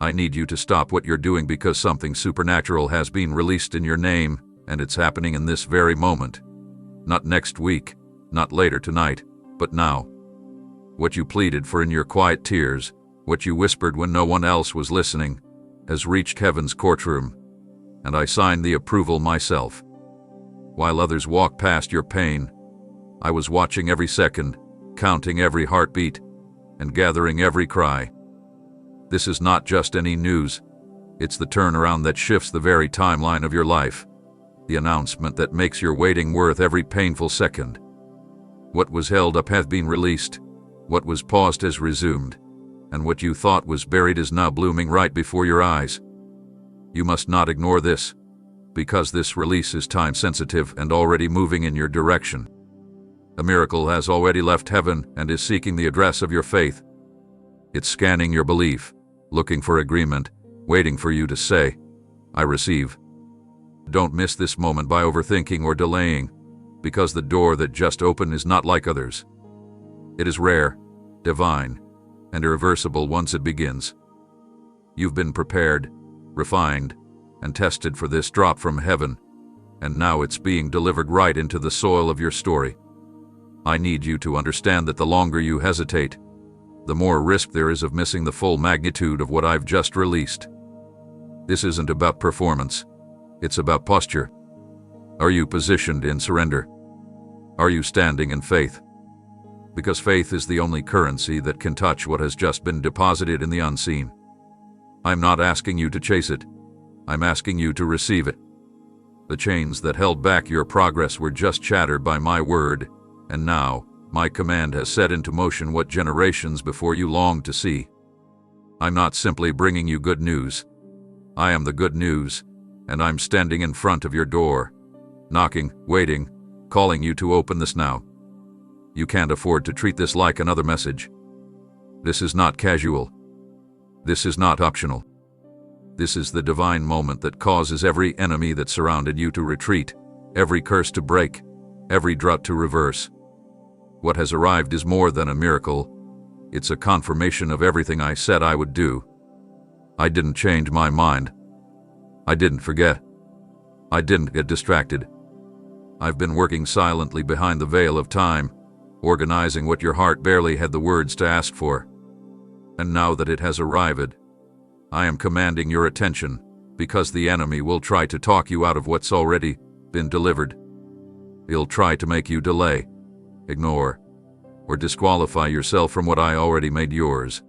I need you to stop what you're doing because something supernatural has been released in your name, and it's happening in this very moment. Not next week, not later tonight, but now. What you pleaded for in your quiet tears, what you whispered when no one else was listening, has reached heaven's courtroom, and I signed the approval myself. While others walked past your pain, I was watching every second, counting every heartbeat, and gathering every cry. This is not just any news. It's the turnaround that shifts the very timeline of your life, the announcement that makes your waiting worth every painful second. What was held up hath been released, what was paused has resumed, and what you thought was buried is now blooming right before your eyes. You must not ignore this, because this release is time-sensitive and already moving in your direction. A miracle has already left heaven and is seeking the address of your faith. It's scanning your belief, looking for agreement, waiting for you to say, "I receive." Don't miss this moment by overthinking or delaying, because the door that just opened is not like others. It is rare, divine, and irreversible once it begins. You've been prepared, refined, and tested for this drop from heaven, and now it's being delivered right into the soil of your story. I need you to understand that the longer you hesitate, the more risk there is of missing the full magnitude of what I've just released. This isn't about performance. It's about posture. Are you positioned in surrender? Are you standing in faith? Because faith is the only currency that can touch what has just been deposited in the unseen. I'm not asking you to chase it. I'm asking you to receive it. The chains that held back your progress were just shattered by my word, and now, my command has set into motion what generations before you longed to see. I'm not simply bringing you good news. I am the good news, and I'm standing in front of your door, knocking, waiting, calling you to open this now. You can't afford to treat this like another message. This is not casual. This is not optional. This is the divine moment that causes every enemy that surrounded you to retreat, every curse to break, every drought to reverse. What has arrived is more than a miracle. It's a confirmation of everything I said I would do. I didn't change my mind. I didn't forget. I didn't get distracted. I've been working silently behind the veil of time, organizing what your heart barely had the words to ask for. And now that it has arrived, I am commanding your attention, because the enemy will try to talk you out of what's already been delivered. He'll try to make you delay, ignore, or disqualify yourself from what I already made yours.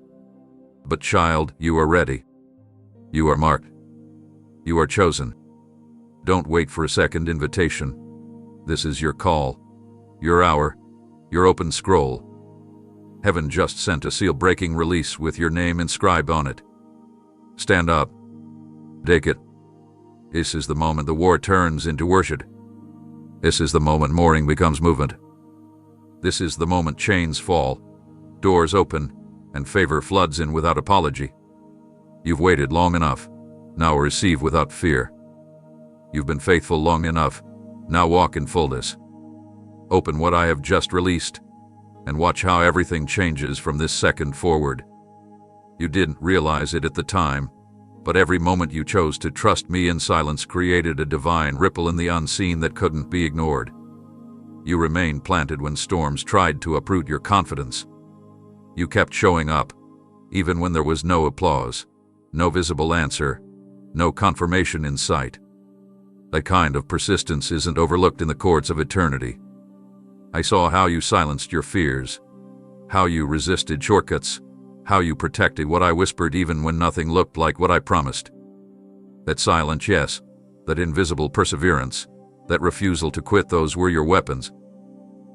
But child, you are ready. You are marked. You are chosen. Don't wait for a second invitation. This is your call, your hour, your open scroll. Heaven just sent a seal-breaking release with your name inscribed on it. Stand up. Take it. This is the moment the war turns into worship. This is the moment mourning becomes movement. This is the moment chains fall, doors open, and favor floods in without apology. You've waited long enough. Now receive without fear. You've been faithful long enough. Now walk in fullness. Open what I have just released, and watch how everything changes from this second forward. You didn't realize it at the time, but every moment you chose to trust me in silence created a divine ripple in the unseen that couldn't be ignored. You remained planted when storms tried to uproot your confidence. You kept showing up, even when there was no applause, no visible answer, no confirmation in sight. That kind of persistence isn't overlooked in the courts of eternity. I saw how you silenced your fears, how you resisted shortcuts, how you protected what I whispered even when nothing looked like what I promised. That silence, yes, that invisible perseverance, that refusal to quit, those were your weapons.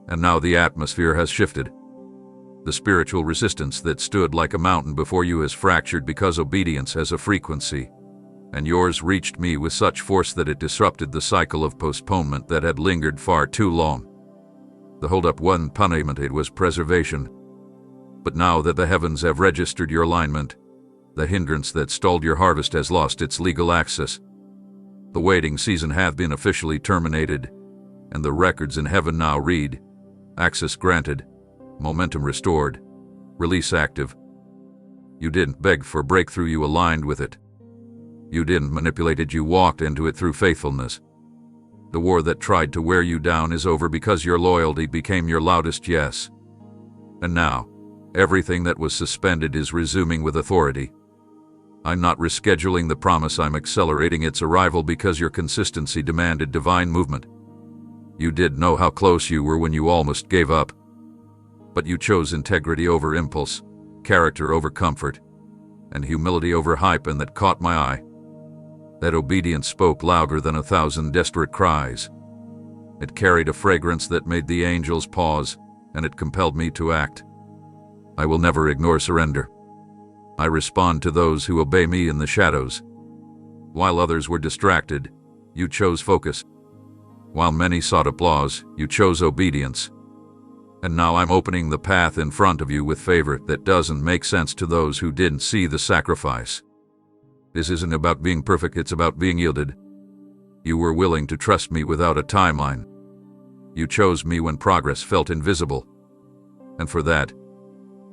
And now the atmosphere has shifted. The spiritual resistance that stood like a mountain before you has fractured because obedience has a frequency, and yours reached me with such force that it disrupted the cycle of postponement that had lingered far too long. The holdup wasn't punishment, it was preservation. But now that the heavens have registered your alignment, the hindrance that stalled your harvest has lost its legal access. The waiting season hath been officially terminated, and the records in heaven now read, access granted, momentum restored, release active. You didn't beg for breakthrough, you aligned with it. You didn't manipulate it, you walked into it through faithfulness. The war that tried to wear you down is over because your loyalty became your loudest yes. And now, everything that was suspended is resuming with authority. I'm not rescheduling the promise, I'm accelerating its arrival because your consistency demanded divine movement. You did know how close you were when you almost gave up. But you chose integrity over impulse, character over comfort, and humility over hype, and that caught my eye. That obedience spoke louder than 1,000 desperate cries. It carried a fragrance that made the angels pause, and it compelled me to act. I will never ignore surrender. I respond to those who obey me in the shadows. While others were distracted, you chose focus. While many sought applause, you chose obedience. And now I'm opening the path in front of you with favor that doesn't make sense to those who didn't see the sacrifice. This isn't about being perfect, it's about being yielded. You were willing to trust me without a timeline. You chose me when progress felt invisible. And for that,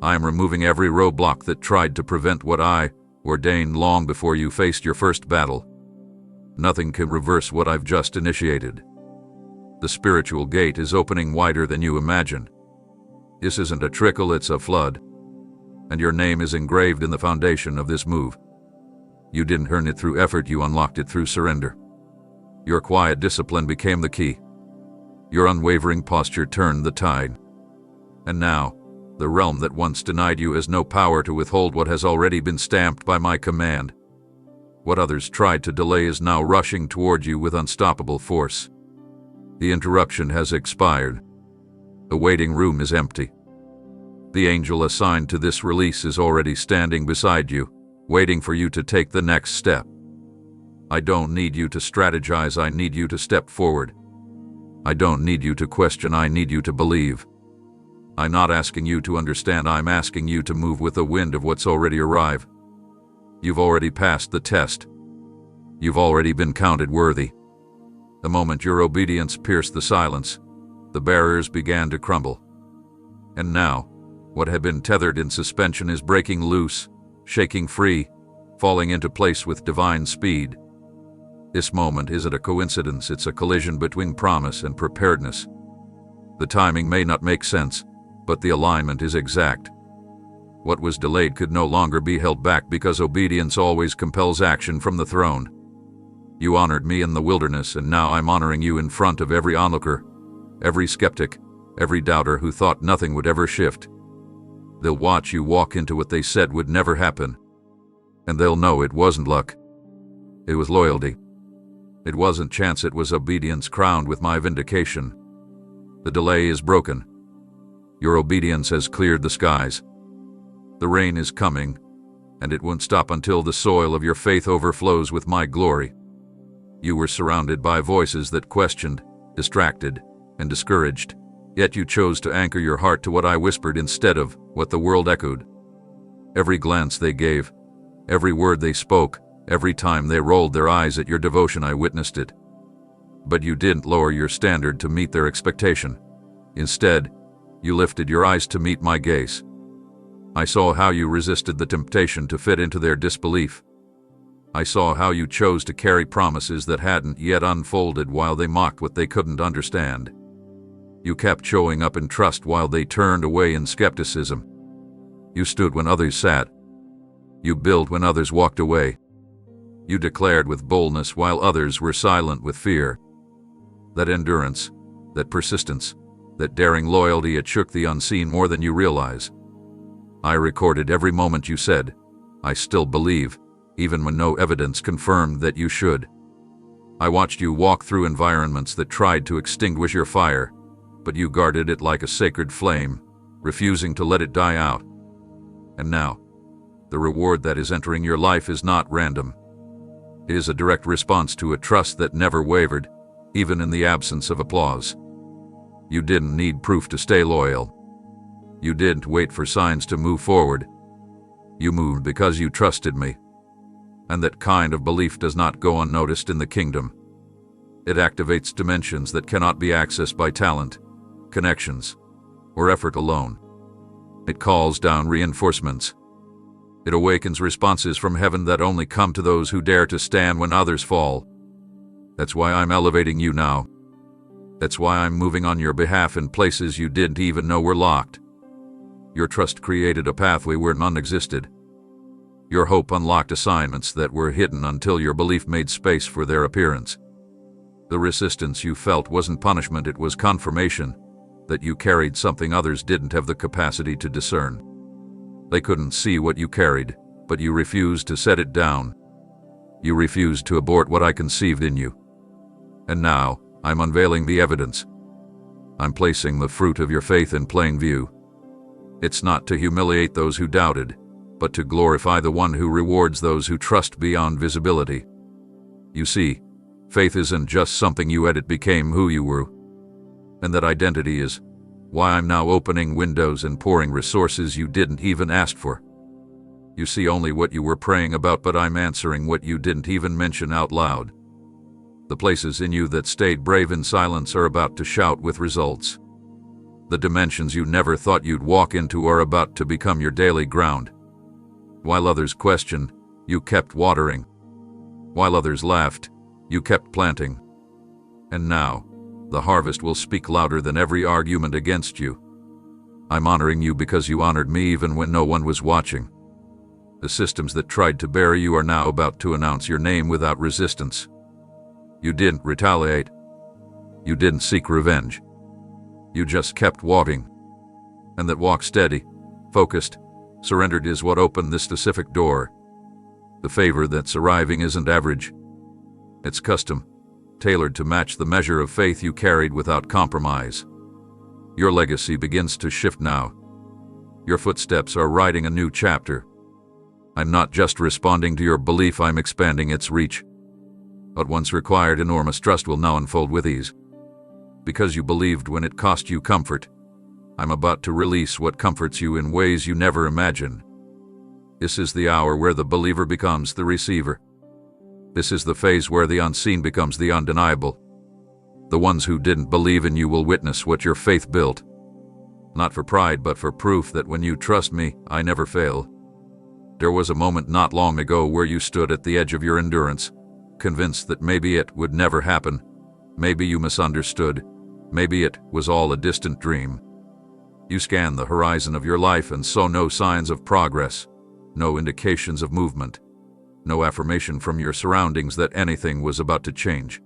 I am removing every roadblock that tried to prevent what I ordained long before you faced your first battle. Nothing can reverse what I've just initiated. The spiritual gate is opening wider than you imagine. This isn't a trickle, it's a flood. And your name is engraved in the foundation of this move. You didn't earn it through effort, you unlocked it through surrender. Your quiet discipline became the key. Your unwavering posture turned the tide. And now, the realm that once denied you has no power to withhold what has already been stamped by my command. What others tried to delay is now rushing toward you with unstoppable force. The interruption has expired. The waiting room is empty. The angel assigned to this release is already standing beside you, waiting for you to take the next step. I don't need you to strategize, I need you to step forward. I don't need you to question, I need you to believe. I'm not asking you to understand, I'm asking you to move with the wind of what's already arrived. You've already passed the test. You've already been counted worthy. The moment your obedience pierced the silence, the barriers began to crumble. And now, what had been tethered in suspension is breaking loose, shaking free, falling into place with divine speed. This moment isn't a coincidence, it's a collision between promise and preparedness. The timing may not make sense, but the alignment is exact. What was delayed could no longer be held back because obedience always compels action from the throne. You honored me in the wilderness, and now I'm honoring you in front of every onlooker, every skeptic, every doubter who thought nothing would ever shift. They'll watch you walk into what they said would never happen. And they'll know it wasn't luck. It was loyalty. It wasn't chance, it was obedience crowned with my vindication. The delay is broken. Your obedience has cleared the skies. The rain is coming, and it won't stop until the soil of your faith overflows with my glory. You were surrounded by voices that questioned, distracted, and discouraged, yet you chose to anchor your heart to what I whispered instead of what the world echoed. Every glance they gave, every word they spoke, every time they rolled their eyes at your devotion, I witnessed it. But you didn't lower your standard to meet their expectation. Instead, you lifted your eyes to meet my gaze. I saw how you resisted the temptation to fit into their disbelief. I saw how you chose to carry promises that hadn't yet unfolded while they mocked what they couldn't understand. You kept showing up in trust while they turned away in skepticism. You stood when others sat. You built when others walked away. You declared with boldness while others were silent with fear. That endurance, that persistence, that daring loyalty, it shook the unseen more than you realize. I recorded every moment you said, "I still believe," even when no evidence confirmed that you should. I watched you walk through environments that tried to extinguish your fire, but you guarded it like a sacred flame, refusing to let it die out. And now, the reward that is entering your life is not random. It is a direct response to a trust that never wavered, even in the absence of applause. You didn't need proof to stay loyal. You didn't wait for signs to move forward. You moved because you trusted me. And that kind of belief does not go unnoticed in the kingdom. It activates dimensions that cannot be accessed by talent, connections, or effort alone. It calls down reinforcements. It awakens responses from heaven that only come to those who dare to stand when others fall. That's why I'm elevating you now. That's why I'm moving on your behalf in places you didn't even know were locked. Your trust created a pathway where none existed. Your hope unlocked assignments that were hidden until your belief made space for their appearance. The resistance you felt wasn't punishment, it was confirmation that you carried something others didn't have the capacity to discern. They couldn't see what you carried, but you refused to set it down. You refused to abort what I conceived in you. And now, I'm unveiling the evidence. I'm placing the fruit of your faith in plain view. It's not to humiliate those who doubted, but to glorify the one who rewards those who trust beyond visibility. You see, faith isn't just something you edit became who you were. And that identity is why I'm now opening windows and pouring resources you didn't even ask for. You see only what you were praying about, but I'm answering what you didn't even mention out loud. The places in you that stayed brave in silence are about to shout with results. The dimensions you never thought you'd walk into are about to become your daily ground. While others questioned, you kept watering. While others laughed, you kept planting. And now, the harvest will speak louder than every argument against you. I'm honoring you because you honored me even when no one was watching. The systems that tried to bury you are now about to announce your name without resistance. You didn't retaliate. You didn't seek revenge. You just kept walking. And that walk steady, focused, surrendered is what opened this specific door. The favor that's arriving isn't average. It's custom, tailored to match the measure of faith you carried without compromise. Your legacy begins to shift now. Your footsteps are writing a new chapter. I'm not just responding to your belief, I'm expanding its reach. What once required enormous trust will now unfold with ease. Because you believed when it cost you comfort, I'm about to release what comforts you in ways you never imagined. This is the hour where the believer becomes the receiver. This is the phase where the unseen becomes the undeniable. The ones who didn't believe in you will witness what your faith built. Not for pride, but for proof that when you trust me, I never fail. There was a moment not long ago where you stood at the edge of your endurance, convinced that maybe it would never happen. Maybe you misunderstood. Maybe it was all a distant dream. You scanned the horizon of your life and saw no signs of progress, no indications of movement, no affirmation from your surroundings that anything was about to change.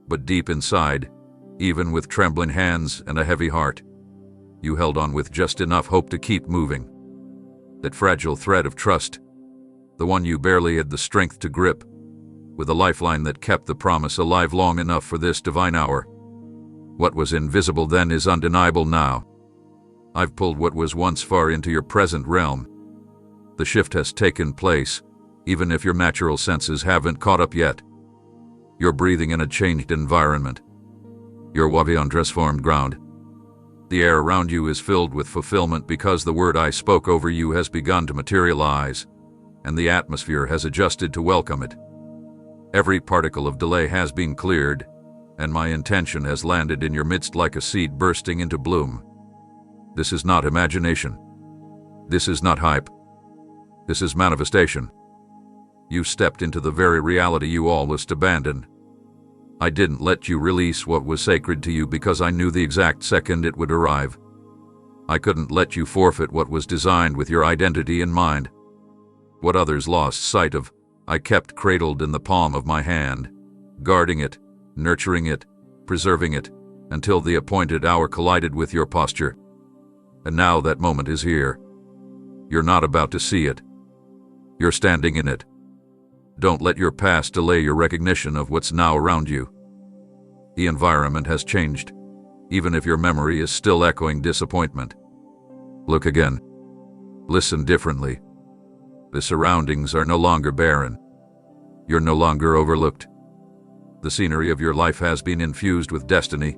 But deep inside, even with trembling hands and a heavy heart, you held on with just enough hope to keep moving. That fragile thread of trust, the one you barely had the strength to grip, with a lifeline that kept the promise alive long enough for this divine hour. What was invisible then is undeniable now. I've pulled what was once far into your present realm. The shift has taken place, even if your natural senses haven't caught up yet. You're breathing in a changed environment. You're walking on transformed ground. The air around you is filled with fulfillment because the word I spoke over you has begun to materialize, and the atmosphere has adjusted to welcome it. Every particle of delay has been cleared, and my intention has landed in your midst like a seed bursting into bloom. This is not imagination. This is not hype. This is manifestation. You stepped into the very reality you almost abandoned. I didn't let you release what was sacred to you because I knew the exact second it would arrive. I couldn't let you forfeit what was designed with your identity in mind. What others lost sight of, I kept cradled in the palm of my hand, guarding it, nurturing it, preserving it, until the appointed hour collided with your posture. And now that moment is here. You're not about to see it. You're standing in it. Don't let your past delay your recognition of what's now around you. The environment has changed, even if your memory is still echoing disappointment. Look again. Listen differently. The surroundings are no longer barren. You're no longer overlooked. The scenery of your life has been infused with destiny,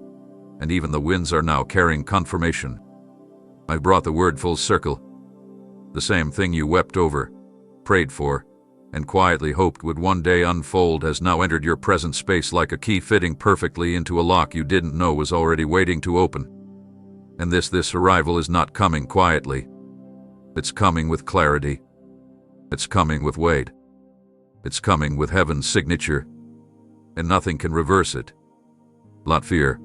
and even the winds are now carrying confirmation. I've brought the word full circle. The same thing you wept over, prayed for, and quietly hoped would one day unfold has now entered your present space like a key fitting perfectly into a lock you didn't know was already waiting to open. And this arrival is not coming quietly. It's coming with clarity. It's coming with weight. It's coming with heaven's signature, and nothing can reverse it. Not fear,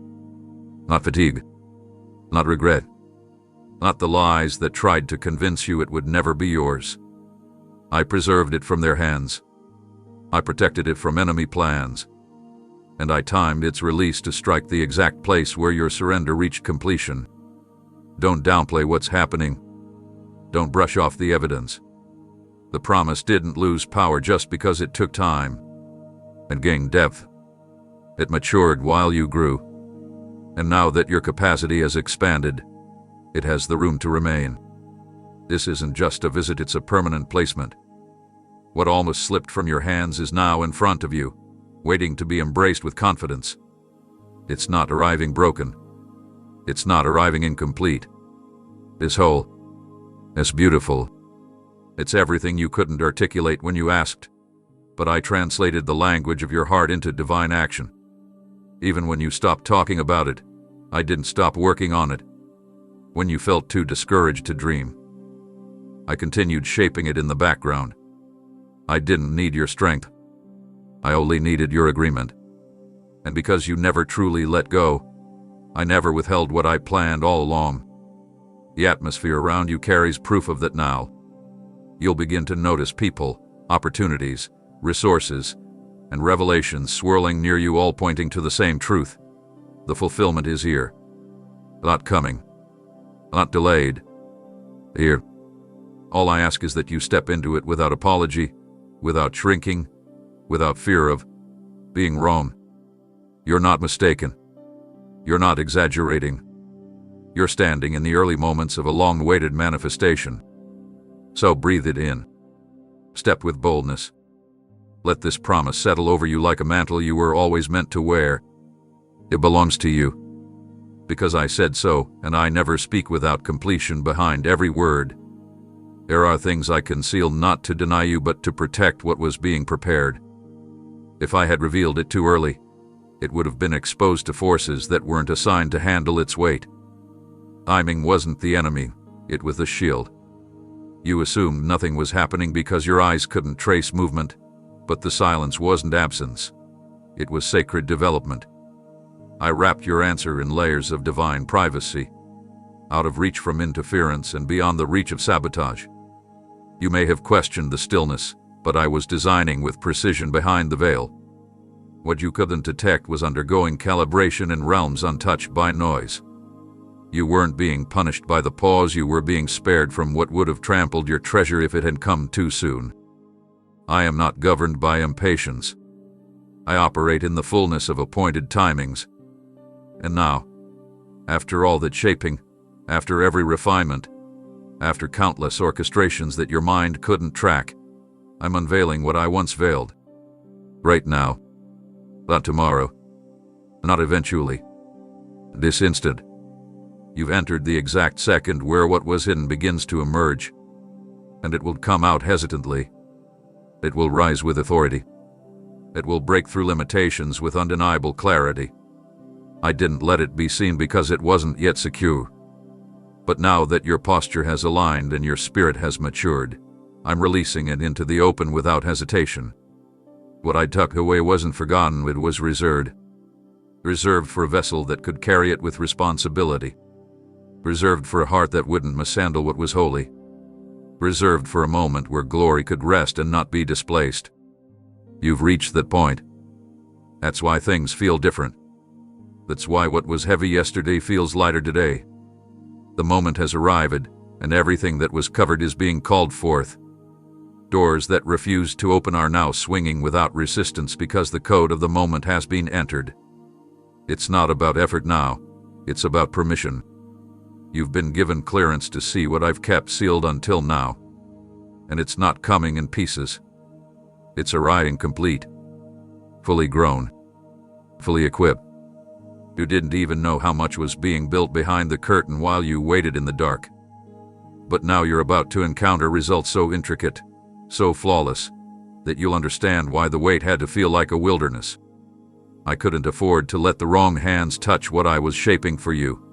not fatigue, not regret, not the lies that tried to convince you it would never be yours. I preserved it from their hands. I protected it from enemy plans, and I timed its release to strike the exact place where your surrender reached completion. Don't downplay what's happening. Don't brush off the evidence. The promise didn't lose power just because it took time and gained depth. It matured while you grew, and now that your capacity has expanded, it has the room to remain. This isn't just a visit, it's a permanent placement. What almost slipped from your hands is now in front of you, waiting to be embraced with confidence. It's not arriving broken. It's not arriving incomplete. It's whole. It's beautiful. It's everything you couldn't articulate when you asked, but I translated the language of your heart into divine action. Even when you stopped talking about it, I didn't stop working on it. When you felt too discouraged to dream, I continued shaping it in the background. I didn't need your strength. I only needed your agreement. And because you never truly let go, I never withheld what I planned all along. The atmosphere around you carries proof of that now. You'll begin to notice people, opportunities, resources, and revelations swirling near you, all pointing to the same truth. The fulfillment is here. Not coming. Not delayed. Here. All I ask is that you step into it without apology, without shrinking, without fear of being wrong. You're not mistaken. You're not exaggerating. You're standing in the early moments of a long-awaited manifestation. So breathe it in. Step with boldness. Let this promise settle over you like a mantle you were always meant to wear. It belongs to you. Because I said so, and I never speak without completion behind every word. There are things I conceal not to deny you, but to protect what was being prepared. If I had revealed it too early, it would have been exposed to forces that weren't assigned to handle its weight. Timing wasn't the enemy, it was the shield. You assumed nothing was happening because your eyes couldn't trace movement, but the silence wasn't absence. It was sacred development. I wrapped your answer in layers of divine privacy, out of reach from interference and beyond the reach of sabotage. You may have questioned the stillness, but I was designing with precision behind the veil. What you couldn't detect was undergoing calibration in realms untouched by noise. You weren't being punished by the pause, you were being spared from what would have trampled your treasure if it had come too soon. I am not governed by impatience. I operate in the fullness of appointed timings. And now, after all that shaping, after every refinement, after countless orchestrations that your mind couldn't track, I'm unveiling what I once veiled. Right now. Not tomorrow. Not eventually. This instant. You've entered the exact second where what was hidden begins to emerge. And it will come out hesitantly. It will rise with authority. It will break through limitations with undeniable clarity. I didn't let it be seen because it wasn't yet secure. But now that your posture has aligned and your spirit has matured, I'm releasing it into the open without hesitation. What I tucked away wasn't forgotten, it was reserved. Reserved for a vessel that could carry it with responsibility. Reserved for a heart that wouldn't mishandle what was holy. Reserved for a moment where glory could rest and not be displaced. You've reached that point. That's why things feel different. That's why what was heavy yesterday feels lighter today. The moment has arrived, and everything that was covered is being called forth. Doors that refused to open are now swinging without resistance because the code of the moment has been entered. It's not about effort now, it's about permission. You've been given clearance to see what I've kept sealed until now. And it's not coming in pieces. It's arriving complete. Fully grown. Fully equipped. You didn't even know how much was being built behind the curtain while you waited in the dark. But now you're about to encounter results so intricate, so flawless, that you'll understand why the wait had to feel like a wilderness. I couldn't afford to let the wrong hands touch what I was shaping for you.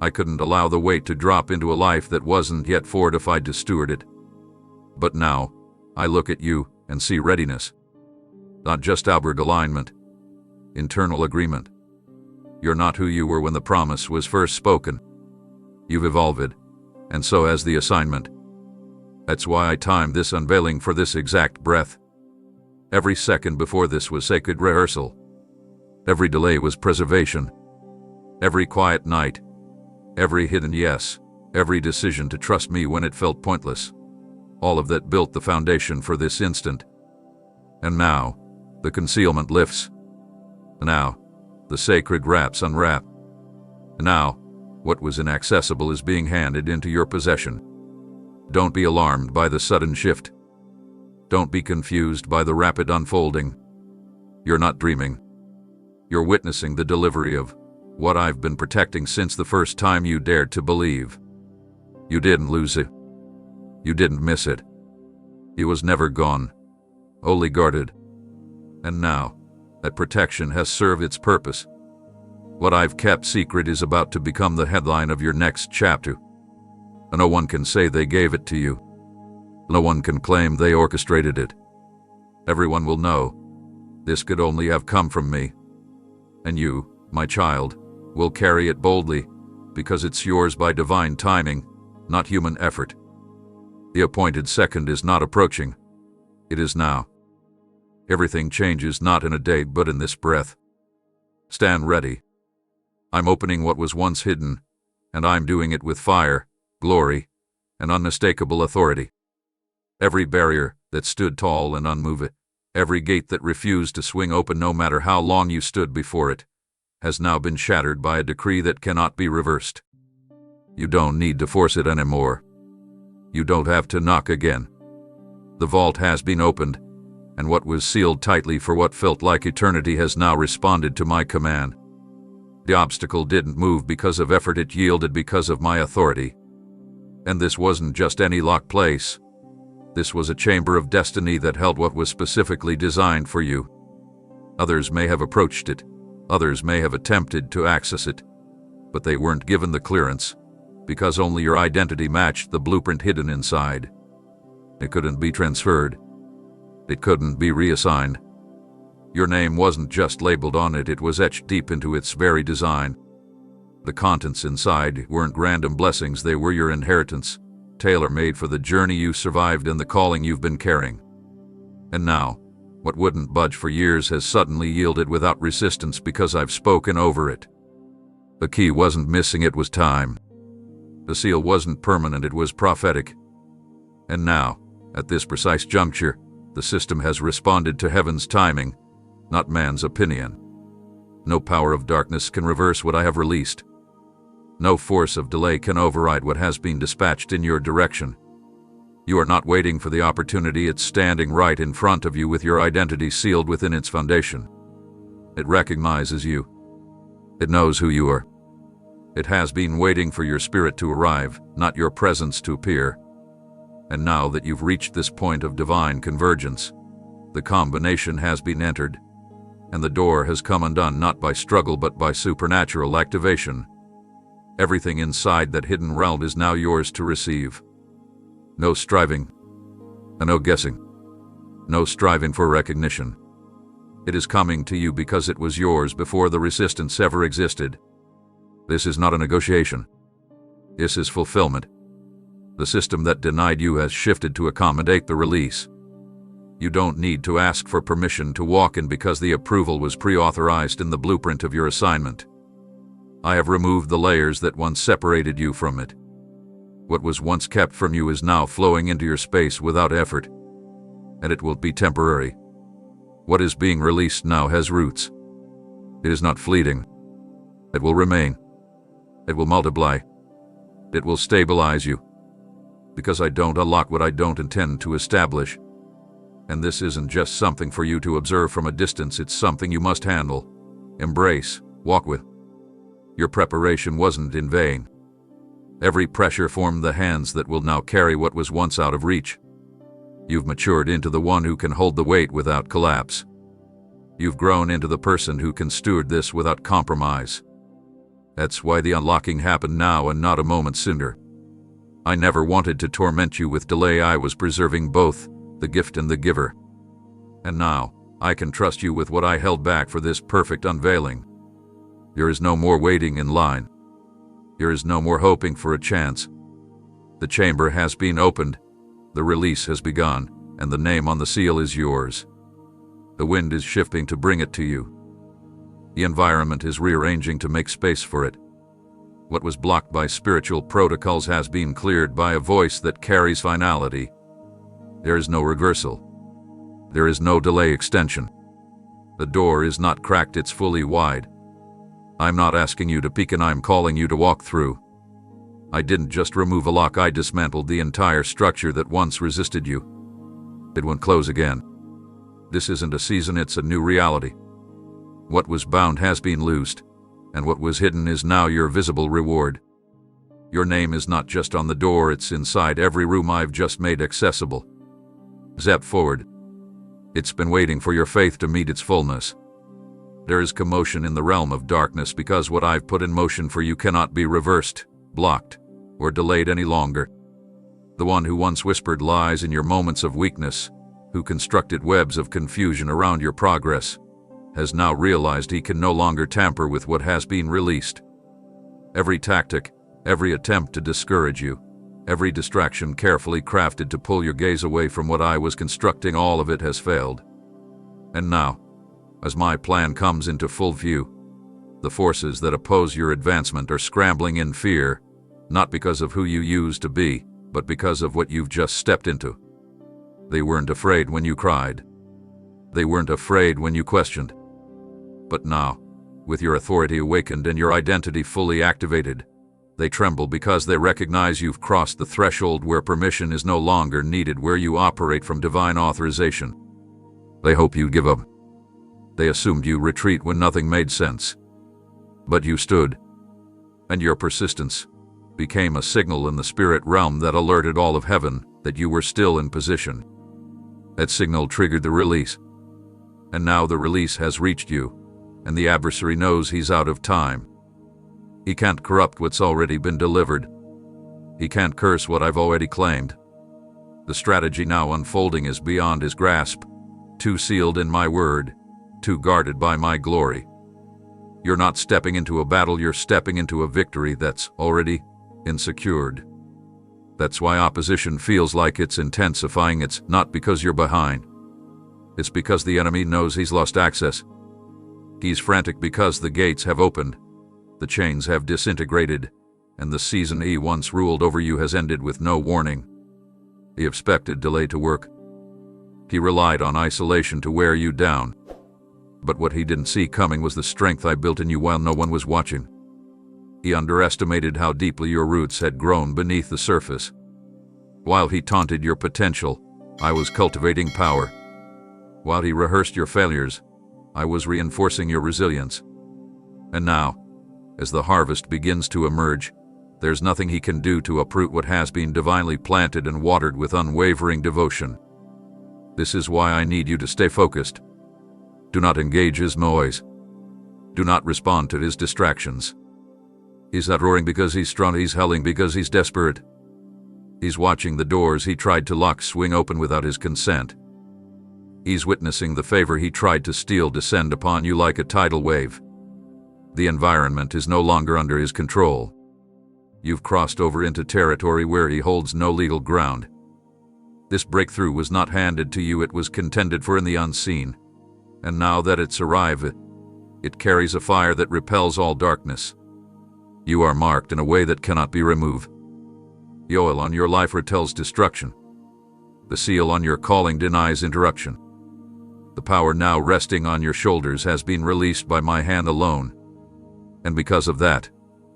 I couldn't allow the weight to drop into a life that wasn't yet fortified to steward it. But now, I look at you and see readiness. Not just outward alignment, internal agreement. You're not who you were when the promise was first spoken. You've evolved, and so has the assignment. That's why I timed this unveiling for this exact breath. Every second before this was sacred rehearsal. Every delay was preservation. Every quiet night, every hidden yes, every decision to trust me when it felt pointless. All of that built the foundation for this instant. And now, the concealment lifts. Now, the sacred wraps unwrap. Now, what was inaccessible is being handed into your possession. Don't be alarmed by the sudden shift. Don't be confused by the rapid unfolding. You're not dreaming. You're witnessing the delivery of what I've been protecting since the first time you dared to believe. You didn't lose it. You didn't miss it. It was never gone, only guarded. And now, that protection has served its purpose. What I've kept secret is about to become the headline of your next chapter. No one can say they gave it to you. No one can claim they orchestrated it. Everyone will know this could only have come from me. And you, my child, will carry it boldly because it's yours by divine timing, not human effort. The appointed second is not approaching. It is now. Everything changes not in a day but in this breath. Stand ready. I'm opening what was once hidden, and I'm doing it with fire, glory, and unmistakable authority. Every barrier that stood tall and unmoved, every gate that refused to swing open no matter how long you stood before it, has now been shattered by a decree that cannot be reversed. You don't need to force it anymore. You don't have to knock again. The vault has been opened, and what was sealed tightly for what felt like eternity has now responded to my command. The obstacle didn't move because of effort, it yielded because of my authority. And this wasn't just any locked place. This was a chamber of destiny that held what was specifically designed for you. Others may have approached it. Others may have attempted to access it. But they weren't given the clearance, because only your identity matched the blueprint hidden inside. It couldn't be transferred. It couldn't be reassigned. Your name wasn't just labeled on it, it was etched deep into its very design. The contents inside weren't random blessings, they were your inheritance, tailor-made for the journey you survived and the calling you've been carrying. And now, what wouldn't budge for years has suddenly yielded without resistance because I've spoken over it. The key wasn't missing, it was time. The seal wasn't permanent, it was prophetic. And now, at this precise juncture, the system has responded to heaven's timing, not man's opinion. No power of darkness can reverse what I have released. No force of delay can override what has been dispatched in your direction. You are not waiting for the opportunity, it's standing right in front of you with your identity sealed within its foundation. It recognizes you. It knows who you are. It has been waiting for your spirit to arrive, not your presence to appear. And now that you've reached this point of divine convergence, the combination has been entered, and the door has come undone not by struggle but by supernatural activation. Everything inside that hidden realm is now yours to receive. No striving, and no guessing. No striving for recognition. It is coming to you because it was yours before the resistance ever existed. This is not a negotiation. This is fulfillment. The system that denied you has shifted to accommodate the release. You don't need to ask for permission to walk in because the approval was pre-authorized in the blueprint of your assignment. I have removed the layers that once separated you from it. What was once kept from you is now flowing into your space without effort, and it will be temporary. What is being released now has roots. It is not fleeting. It will remain. It will multiply. It will stabilize you. Because I don't unlock what I don't intend to establish. And this isn't just something for you to observe from a distance, it's something you must handle, embrace, walk with. Your preparation wasn't in vain. Every pressure formed the hands that will now carry what was once out of reach. You've matured into the one who can hold the weight without collapse. You've grown into the person who can steward this without compromise. That's why the unlocking happened now and not a moment sooner. I never wanted to torment you with delay, I was preserving both the gift and the giver. And now, I can trust you with what I held back for this perfect unveiling. There is no more waiting in line. There is no more hoping for a chance. The chamber has been opened, the release has begun, and the name on the seal is yours. The wind is shifting to bring it to you. The environment is rearranging to make space for it. What was blocked by spiritual protocols has been cleared by a voice that carries finality. There is no reversal. There is no delay extension. The door is not cracked, it's fully wide. I'm not asking you to peek, and I'm calling you to walk through. I didn't just remove a lock, I dismantled the entire structure that once resisted you. It won't close again. This isn't a season, it's a new reality. What was bound has been loosed, and what was hidden is now your visible reward. Your name is not just on the door, it's inside every room I've just made accessible. Step forward. It's been waiting for your faith to meet its fullness. There is commotion in the realm of darkness because what I've put in motion for you cannot be reversed, blocked, or delayed any longer. The one who once whispered lies in your moments of weakness, who constructed webs of confusion around your progress, has now realized he can no longer tamper with what has been released. Every tactic, every attempt to discourage you, every distraction carefully crafted to pull your gaze away from what I was constructing, all of it has failed. And now, as my plan comes into full view, the forces that oppose your advancement are scrambling in fear, not because of who you used to be, but because of what you've just stepped into. They weren't afraid when you cried. They weren't afraid when you questioned. But now, with your authority awakened and your identity fully activated, they tremble because they recognize you've crossed the threshold where permission is no longer needed, where you operate from divine authorization. They hope you give up. They assumed you retreat when nothing made sense. But you stood, and your persistence became a signal in the spirit realm that alerted all of heaven that you were still in position. That signal triggered the release. And now the release has reached you, and the adversary knows he's out of time. He can't corrupt what's already been delivered. He can't curse what I've already claimed. The strategy now unfolding is beyond his grasp, too sealed in my word, too guarded by my glory. You're not stepping into a battle, you're stepping into a victory that's already insecured. That's why opposition feels like it's intensifying. It's not because you're behind. It's because the enemy knows he's lost access. He's frantic because the gates have opened, the chains have disintegrated, and the season he once ruled over you has ended with no warning. He expected delay to work. He relied on isolation to wear you down. But what he didn't see coming was the strength I built in you while no one was watching. He underestimated how deeply your roots had grown beneath the surface. While he taunted your potential, I was cultivating power. While he rehearsed your failures, I was reinforcing your resilience. And now, as the harvest begins to emerge, there's nothing he can do to uproot what has been divinely planted and watered with unwavering devotion. This is why I need you to stay focused. Do not engage his noise. Do not respond to his distractions. He's not roaring because he's strong, he's howling because he's desperate. He's watching the doors he tried to lock swing open without his consent. He's witnessing the favor he tried to steal descend upon you like a tidal wave. The environment is no longer under his control. You've crossed over into territory where he holds no legal ground. This breakthrough was not handed to you, it was contended for in the unseen. And now that it's arrived, it carries a fire that repels all darkness. You are marked in a way that cannot be removed. The oil on your life foretells destruction. The seal on your calling denies interruption. The power now resting on your shoulders has been released by my hand alone. And because of that,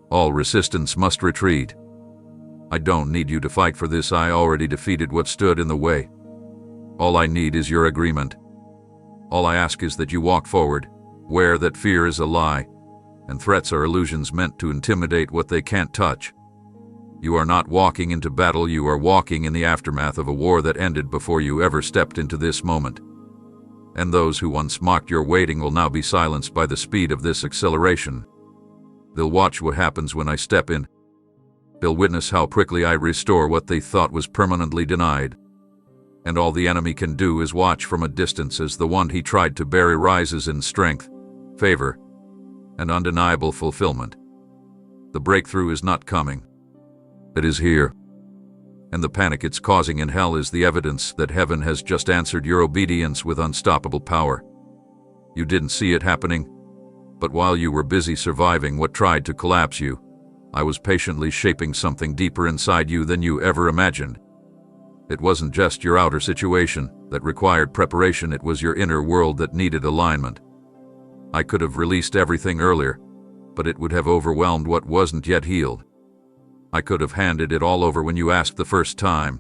all resistance must retreat. I don't need you to fight for this, I already defeated what stood in the way. All I need is your agreement. All I ask is that you walk forward, aware that fear is a lie, and threats are illusions meant to intimidate what they can't touch. You are not walking into battle, you are walking in the aftermath of a war that ended before you ever stepped into this moment. And those who once mocked your waiting will now be silenced by the speed of this acceleration. They'll watch what happens when I step in. They'll witness how quickly I restore what they thought was permanently denied. And all the enemy can do is watch from a distance as the one he tried to bury rises in strength, favor, and undeniable fulfillment. The breakthrough is not coming. It is here. And the panic it's causing in hell is the evidence that heaven has just answered your obedience with unstoppable power. You didn't see it happening, but while you were busy surviving what tried to collapse you, I was patiently shaping something deeper inside you than you ever imagined. It wasn't just your outer situation that required preparation, it was your inner world that needed alignment. I could have released everything earlier, but it would have overwhelmed what wasn't yet healed. I could have handed it all over when you asked the first time,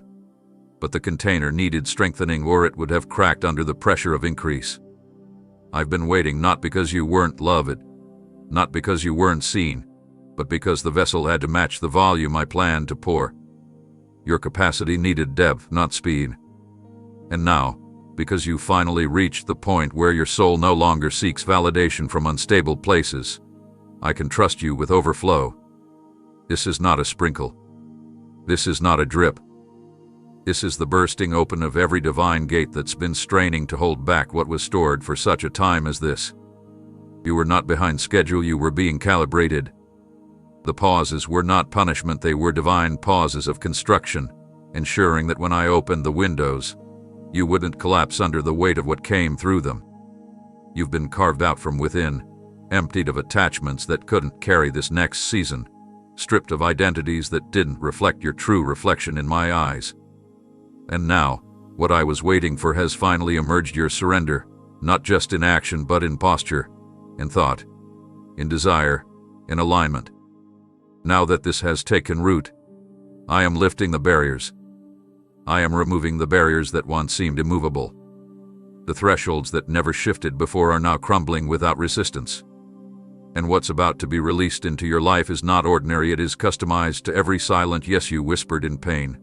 but the container needed strengthening or it would have cracked under the pressure of increase. I've been waiting not because you weren't loved, not because you weren't seen, but because the vessel had to match the volume I planned to pour. Your capacity needed depth, not speed. And now, because you finally reached the point where your soul no longer seeks validation from unstable places, I can trust you with overflow. This is not a sprinkle. This is not a drip. This is the bursting open of every divine gate that's been straining to hold back what was stored for such a time as this. You were not behind schedule, you were being calibrated. The pauses were not punishment, they were divine pauses of construction, ensuring that when I opened the windows, you wouldn't collapse under the weight of what came through them. You've been carved out from within, emptied of attachments that couldn't carry this next season, stripped of identities that didn't reflect your true reflection in my eyes. And now, what I was waiting for has finally emerged, your surrender, not just in action but in posture, in thought, in desire, in alignment. Now that this has taken root, I am lifting the barriers. I am removing the barriers that once seemed immovable. The thresholds that never shifted before are now crumbling without resistance. And what's about to be released into your life is not ordinary, it is customized to every silent yes you whispered in pain,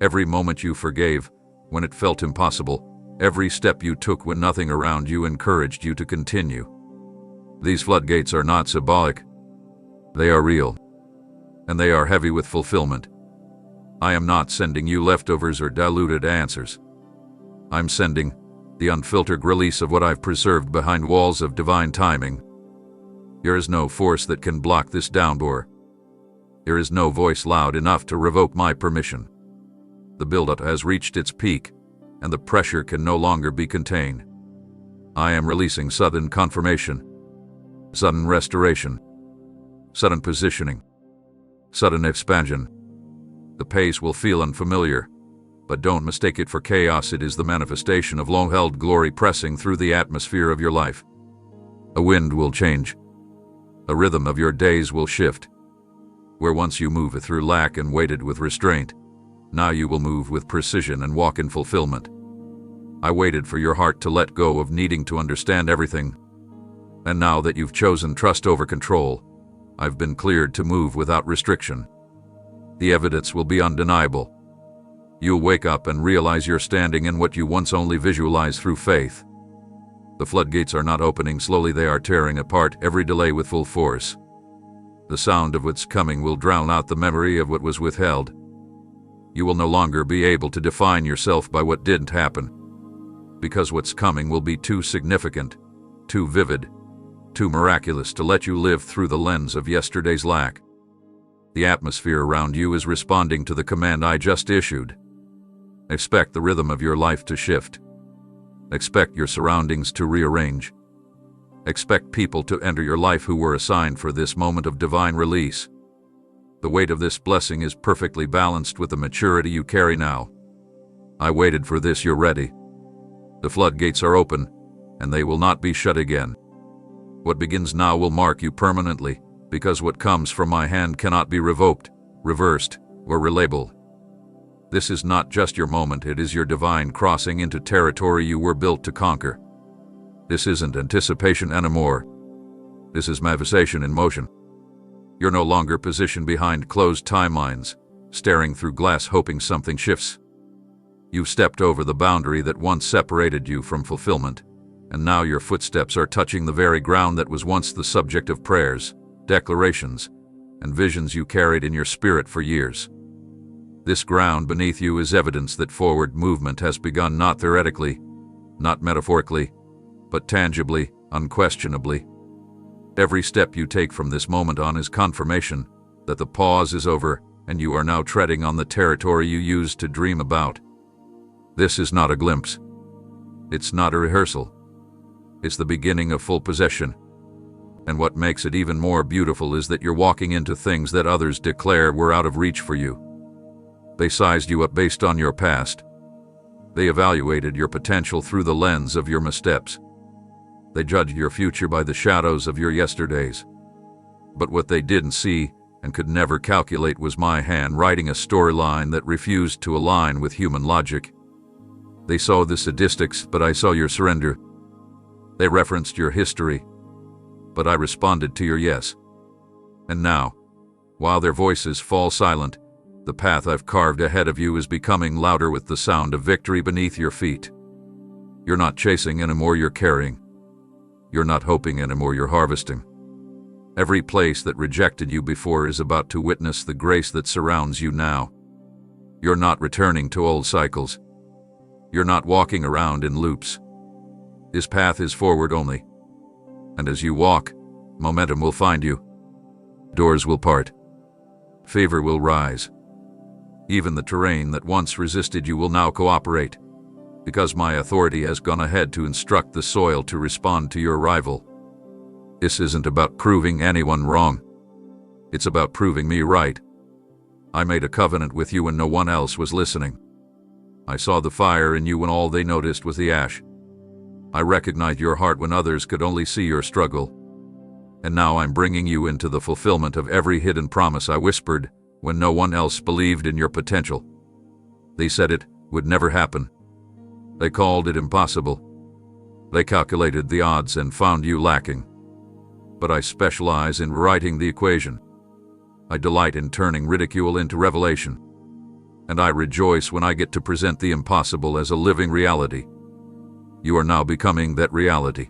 every moment you forgave when it felt impossible, every step you took when nothing around you encouraged you to continue. These floodgates are not symbolic. They are real. And they are heavy with fulfillment. I am not sending you leftovers or diluted answers. I'm sending the unfiltered release of what I've preserved behind walls of divine timing. There is no force that can block this downpour. There is no voice loud enough to revoke my permission. The buildup has reached its peak, and the pressure can no longer be contained. I am releasing sudden confirmation, sudden restoration, sudden positioning, sudden expansion. The pace will feel unfamiliar, but don't mistake it for chaos. It is the manifestation of long-held glory pressing through the atmosphere of your life. A wind will change. A rhythm of your days will shift. Where once you moved through lack and waited with restraint, now you will move with precision and walk in fulfillment. I waited for your heart to let go of needing to understand everything. And now that you've chosen trust over control, I've been cleared to move without restriction. The evidence will be undeniable. You'll wake up and realize you're standing in what you once only visualized through faith. The floodgates are not opening slowly, they are tearing apart every delay with full force. The sound of what's coming will drown out the memory of what was withheld. You will no longer be able to define yourself by what didn't happen, because what's coming will be too significant, too vivid, too miraculous to let you live through the lens of yesterday's lack. The atmosphere around you is responding to the command I just issued. Expect the rhythm of your life to shift. Expect your surroundings to rearrange. Expect people to enter your life who were assigned for this moment of divine release. The weight of this blessing is perfectly balanced with the maturity you carry now. I waited for this, you're ready. The floodgates are open, and they will not be shut again. What begins now will mark you permanently, because what comes from my hand cannot be revoked, reversed, or relabeled. This is not just your moment, it is your divine crossing into territory you were built to conquer. This isn't anticipation anymore. This is manifestation in motion. You're no longer positioned behind closed timelines, staring through glass hoping something shifts. You've stepped over the boundary that once separated you from fulfillment, and now your footsteps are touching the very ground that was once the subject of prayers, declarations, and visions you carried in your spirit for years. This ground beneath you is evidence that forward movement has begun, not theoretically, not metaphorically, but tangibly, unquestionably. Every step you take from this moment on is confirmation that the pause is over and you are now treading on the territory you used to dream about. This is not a glimpse. It's not a rehearsal. It's the beginning of full possession. And what makes it even more beautiful is that you're walking into things that others declare were out of reach for you. They sized you up based on your past. They evaluated your potential through the lens of your missteps. They judged your future by the shadows of your yesterdays. But what they didn't see and could never calculate was my hand writing a storyline that refused to align with human logic. They saw the sadistics, but I saw your surrender. They referenced your history, but I responded to your yes. And now, while their voices fall silent, the path I've carved ahead of you is becoming louder with the sound of victory beneath your feet. You're not chasing anymore, you're carrying. You're not hoping anymore, you're harvesting. Every place that rejected you before is about to witness the grace that surrounds you now. You're not returning to old cycles. You're not walking around in loops. This path is forward only. And as you walk, momentum will find you. Doors will part. Favor will rise. Even the terrain that once resisted you will now cooperate, because my authority has gone ahead to instruct the soil to respond to your arrival. This isn't about proving anyone wrong. It's about proving me right. I made a covenant with you when no one else was listening. I saw the fire in you when all they noticed was the ash. I recognized your heart when others could only see your struggle. And now I'm bringing you into the fulfillment of every hidden promise I whispered when no one else believed in your potential. They said it would never happen. They called it impossible. They calculated the odds and found you lacking. But I specialize in rewriting the equation. I delight in turning ridicule into revelation. And I rejoice when I get to present the impossible as a living reality. You are now becoming that reality.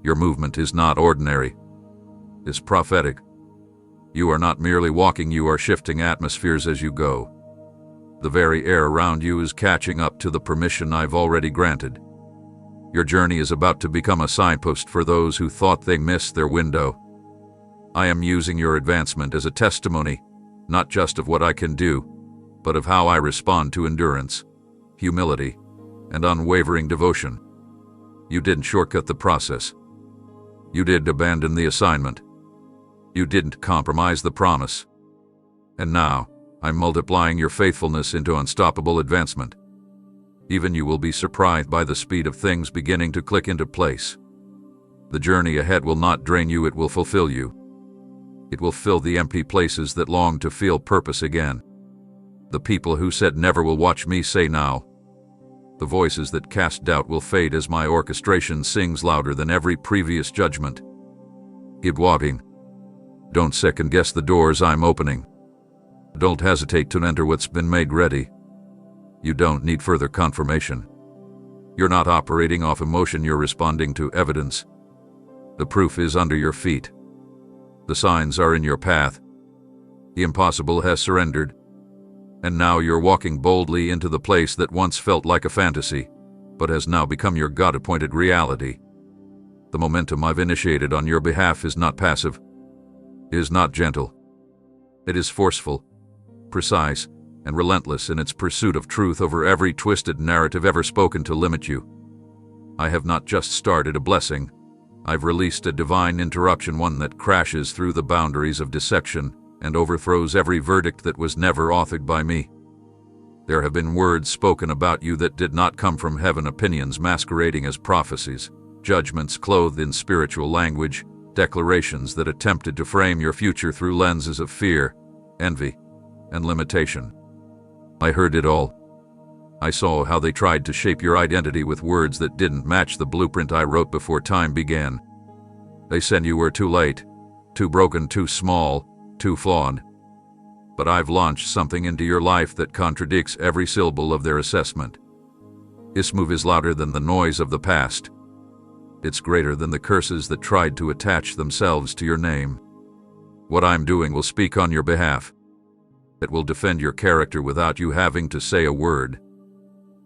Your movement is not ordinary. It's prophetic. You are not merely walking, you are shifting atmospheres as you go. The very air around you is catching up to the permission I've already granted. Your journey is about to become a signpost for those who thought they missed their window. I am using your advancement as a testimony, not just of what I can do, but of how I respond to endurance, humility, and unwavering devotion. You didn't shortcut the process. You did abandon the assignment. You didn't compromise the promise. And now, I'm multiplying your faithfulness into unstoppable advancement. Even you will be surprised by the speed of things beginning to click into place. The journey ahead will not drain you, it will fulfill you. It will fill the empty places that long to feel purpose again. The people who said never will watch me say now. The voices that cast doubt will fade as my orchestration sings louder than every previous judgment. Keep walking. Don't second-guess the doors I'm opening. Don't hesitate to enter what's been made ready. You don't need further confirmation. You're not operating off emotion, you're responding to evidence. The proof is under your feet. The signs are in your path. The impossible has surrendered. And now you're walking boldly into the place that once felt like a fantasy, but has now become your God-appointed reality. The momentum I've initiated on your behalf is not passive. It is not gentle. It is forceful, precise, and relentless in its pursuit of truth over every twisted narrative ever spoken to limit you. I have not just started a blessing. I've released a divine interruption, one that crashes through the boundaries of deception and overthrows every verdict that was never authored by me. There have been words spoken about you that did not come from heaven, opinions masquerading as prophecies, judgments clothed in spiritual language, declarations that attempted to frame your future through lenses of fear, envy, and limitation. I heard it all. I saw how they tried to shape your identity with words that didn't match the blueprint I wrote before time began. They said you were too late, too broken, too small, too flawed. But I've launched something into your life that contradicts every syllable of their assessment. This move is louder than the noise of the past. It's greater than the curses that tried to attach themselves to your name. What I'm doing will speak on your behalf. It will defend your character without you having to say a word.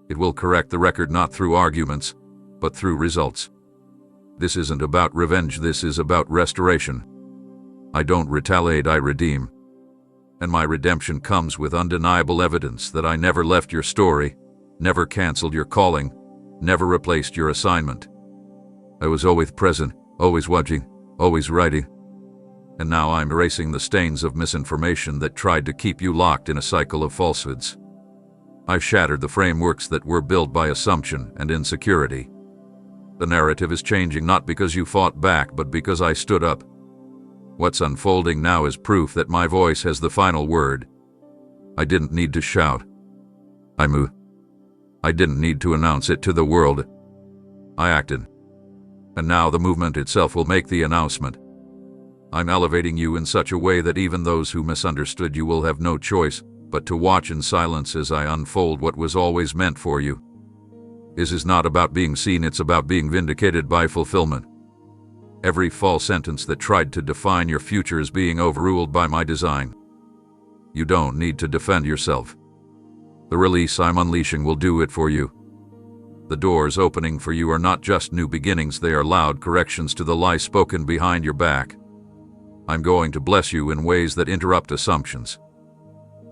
It will correct the record not through arguments, but through results. This isn't about revenge, this is about restoration. I don't retaliate, I redeem. And my redemption comes with undeniable evidence that I never left your story, never canceled your calling, never replaced your assignment. I was always present, always watching, always writing. And now I'm erasing the stains of misinformation that tried to keep you locked in a cycle of falsehoods. I've shattered the frameworks that were built by assumption and insecurity. The narrative is changing not because you fought back, but because I stood up. What's unfolding now is proof that my voice has the final word. I didn't need to shout. I moved. I didn't need to announce it to the world. I acted. And now the movement itself will make the announcement. I'm elevating you in such a way that even those who misunderstood you will have no choice but to watch in silence as I unfold what was always meant for you. This is not about being seen, it's about being vindicated by fulfillment. Every false sentence that tried to define your future is being overruled by my design. You don't need to defend yourself. The release I'm unleashing will do it for you. The doors opening for you are not just new beginnings, they are loud corrections to the lies spoken behind your back. I'm going to bless you in ways that interrupt assumptions.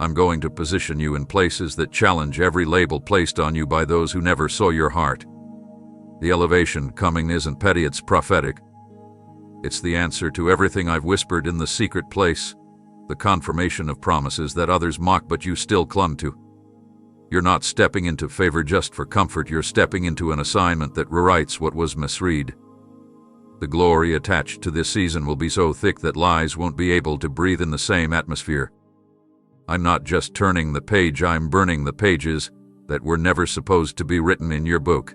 I'm going to position you in places that challenge every label placed on you by those who never saw your heart. The elevation coming isn't petty, it's prophetic. It's the answer to everything I've whispered in the secret place, the confirmation of promises that others mocked but you still clung to. You're not stepping into favor just for comfort, you're stepping into an assignment that rewrites what was misread. The glory attached to this season will be so thick that lies won't be able to breathe in the same atmosphere. I'm not just turning the page, I'm burning the pages that were never supposed to be written in your book.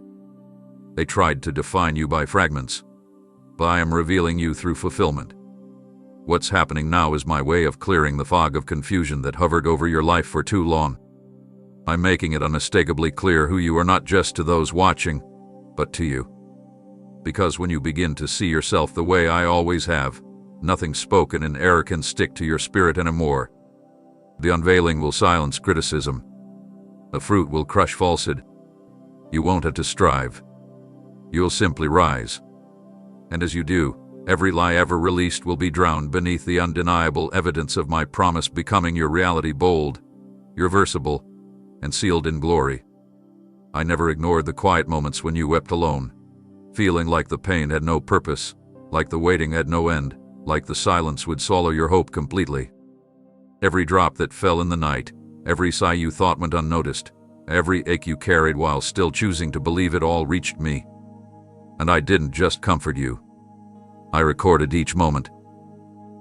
They tried to define you by fragments, but I am revealing you through fulfillment. What's happening now is my way of clearing the fog of confusion that hovered over your life for too long. I'm making it unmistakably clear who you are, not just to those watching, but to you. Because when you begin to see yourself the way I always have, nothing spoken in error can stick to your spirit anymore. The unveiling will silence criticism. The fruit will crush falsehood. You won't have to strive. You'll simply rise. And as you do, every lie ever released will be drowned beneath the undeniable evidence of my promise becoming your reality, bold, irreversible, and sealed in glory. I never ignored the quiet moments when you wept alone, feeling like the pain had no purpose, like the waiting had no end, like the silence would swallow your hope completely. Every drop that fell in the night, every sigh you thought went unnoticed, every ache you carried while still choosing to believe it all reached me. And I didn't just comfort you. I recorded each moment.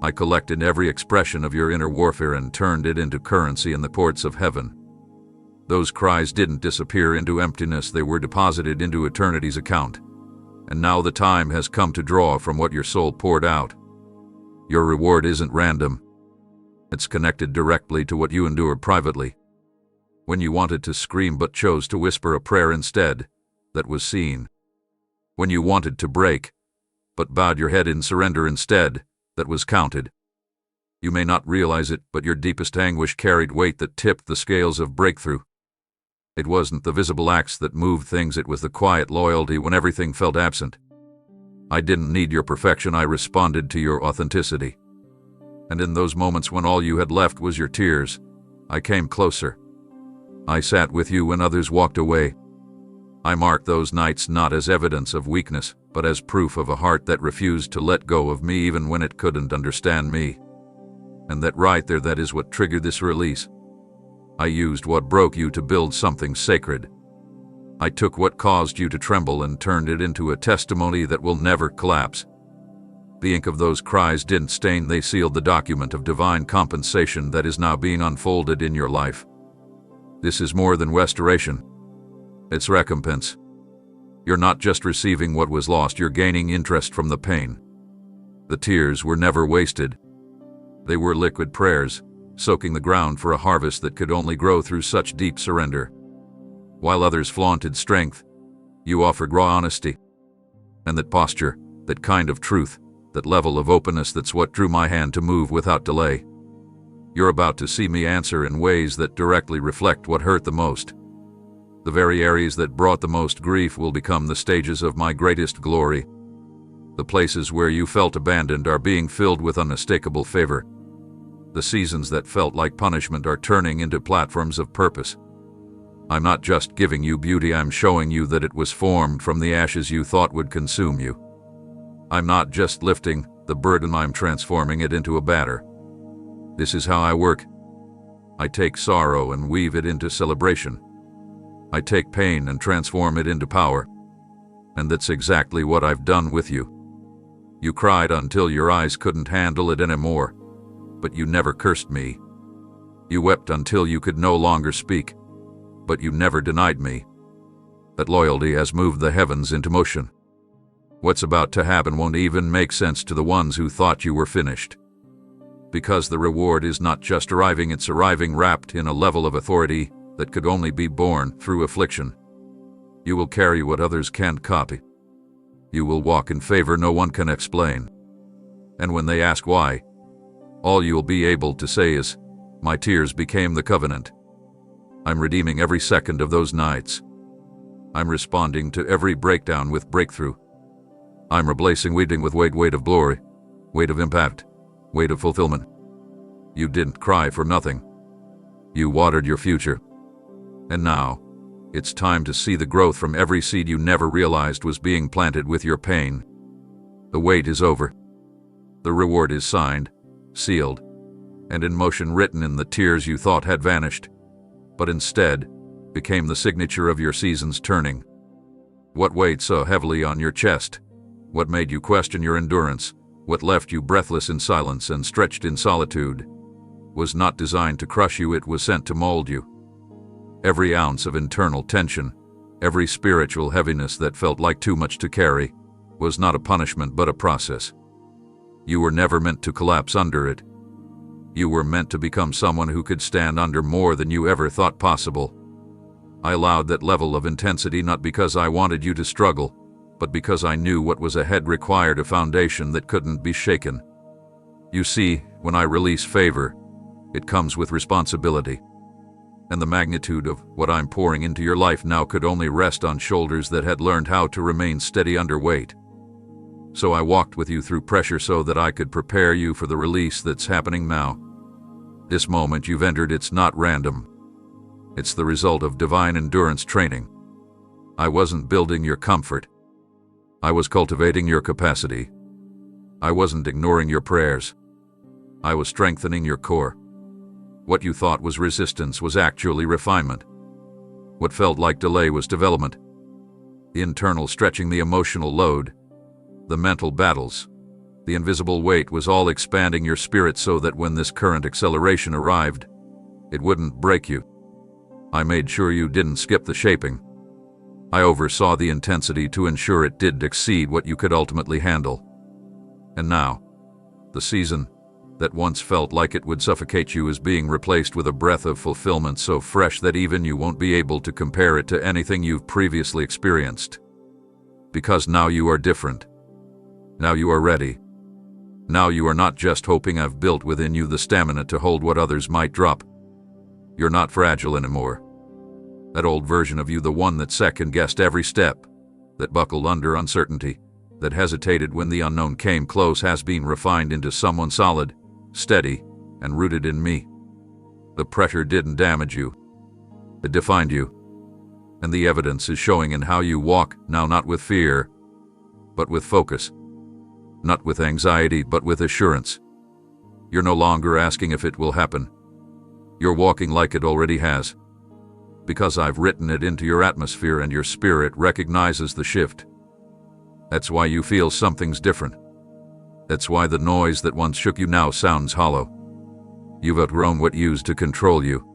I collected every expression of your inner warfare and turned it into currency in the courts of heaven. Those cries didn't disappear into emptiness, they were deposited into eternity's account. And now the time has come to draw from what your soul poured out. Your reward isn't random. It's connected directly to what you endured privately. When you wanted to scream but chose to whisper a prayer instead, that was seen. When you wanted to break, but bowed your head in surrender instead, that was counted. You may not realize it, but your deepest anguish carried weight that tipped the scales of breakthrough. It wasn't the visible acts that moved things, it was the quiet loyalty when everything felt absent. I didn't need your perfection, I responded to your authenticity. And in those moments when all you had left was your tears, I came closer. I sat with you when others walked away. I marked those nights not as evidence of weakness, but as proof of a heart that refused to let go of me even when it couldn't understand me. And that right there, that is what triggered this release. I used what broke you to build something sacred. I took what caused you to tremble and turned it into a testimony that will never collapse. The ink of those cries didn't stain, they sealed the document of divine compensation that is now being unfolded in your life. This is more than restoration. It's recompense. You're not just receiving what was lost, you're gaining interest from the pain. The tears were never wasted. They were liquid prayers, soaking the ground for a harvest that could only grow through such deep surrender. While others flaunted strength, you offered raw honesty. And that posture, that kind of truth, that level of openness, that's what drew my hand to move without delay. You're about to see me answer in ways that directly reflect what hurt the most. The very areas that brought the most grief will become the stages of my greatest glory. The places where you felt abandoned are being filled with unmistakable favor. The seasons that felt like punishment are turning into platforms of purpose. I'm not just giving you beauty, I'm showing you that it was formed from the ashes you thought would consume you. I'm not just lifting the burden, I'm transforming it into a batter. This is how I work. I take sorrow and weave it into celebration. I take pain and transform it into power. And that's exactly what I've done with you. You cried until your eyes couldn't handle it anymore, but you never cursed me. You wept until you could no longer speak, but you never denied me. That loyalty has moved the heavens into motion. What's about to happen won't even make sense to the ones who thought you were finished. Because the reward is not just arriving, it's arriving wrapped in a level of authority that could only be born through affliction. You will carry what others can't copy. You will walk in favor no one can explain. And when they ask why, all you'll be able to say is, my tears became the covenant. I'm redeeming every second of those nights. I'm responding to every breakdown with breakthrough. I'm replacing waiting with weight of glory, weight of impact, weight of fulfillment. You didn't cry for nothing. You watered your future. And now, it's time to see the growth from every seed you never realized was being planted with your pain. The wait is over. The reward is signed, sealed, and in motion, written in the tears you thought had vanished, but instead became the signature of your seasons turning. What weighed so heavily on your chest? What made you question your endurance? What left you breathless in silence and stretched in solitude? Was not designed to crush you, it was sent to mold you. Every ounce of internal tension, every spiritual heaviness that felt like too much to carry, was not a punishment but a process. You were never meant to collapse under it. You were meant to become someone who could stand under more than you ever thought possible. I allowed that level of intensity not because I wanted you to struggle, but because I knew what was ahead required a foundation that couldn't be shaken. You see, when I release favor, it comes with responsibility. And the magnitude of what I'm pouring into your life now could only rest on shoulders that had learned how to remain steady under weight. So I walked with you through pressure so that I could prepare you for the release that's happening now. This moment you've entered, it's not random. It's the result of divine endurance training. I wasn't building your comfort. I was cultivating your capacity. I wasn't ignoring your prayers. I was strengthening your core. What you thought was resistance was actually refinement. What felt like delay was development. The internal stretching, the emotional load, the mental battles, the invisible weight was all expanding your spirit so that when this current acceleration arrived, it wouldn't break you. I made sure you didn't skip the shaping. I oversaw the intensity to ensure it did exceed what you could ultimately handle. And now, the season that once felt like it would suffocate you is being replaced with a breath of fulfillment so fresh that even you won't be able to compare it to anything you've previously experienced. Because now you are different. Now you are ready. Now you are not just hoping. I've built within you the stamina to hold what others might drop. You're not fragile anymore. That old version of you, the one that second-guessed every step, that buckled under uncertainty, that hesitated when the unknown came close, has been refined into someone solid, steady, and rooted in me. The pressure didn't damage you. It defined you. And the evidence is showing in how you walk now, not with fear, but with focus. Not with anxiety, but with assurance. You're no longer asking if it will happen. You're walking like it already has. Because I've written it into your atmosphere and your spirit recognizes the shift. That's why you feel something's different. That's why the noise that once shook you now sounds hollow. You've outgrown what used to control you.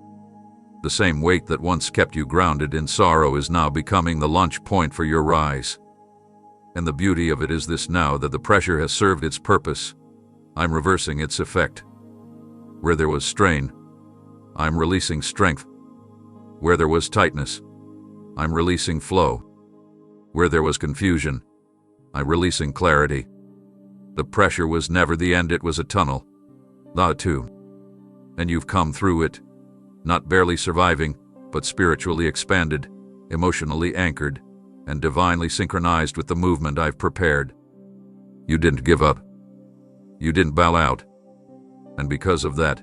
The same weight that once kept you grounded in sorrow is now becoming the launch point for your rise. And the beauty of it is this: now that the pressure has served its purpose, I'm reversing its effect. Where there was strain, I'm releasing strength. Where there was tightness, I'm releasing flow. Where there was confusion, I'm releasing clarity. The pressure was never the end, it was a tunnel. The tomb. And you've come through it, not barely surviving, but spiritually expanded, emotionally anchored, and divinely synchronized with the movement I've prepared. You didn't give up. You didn't bow out. And because of that,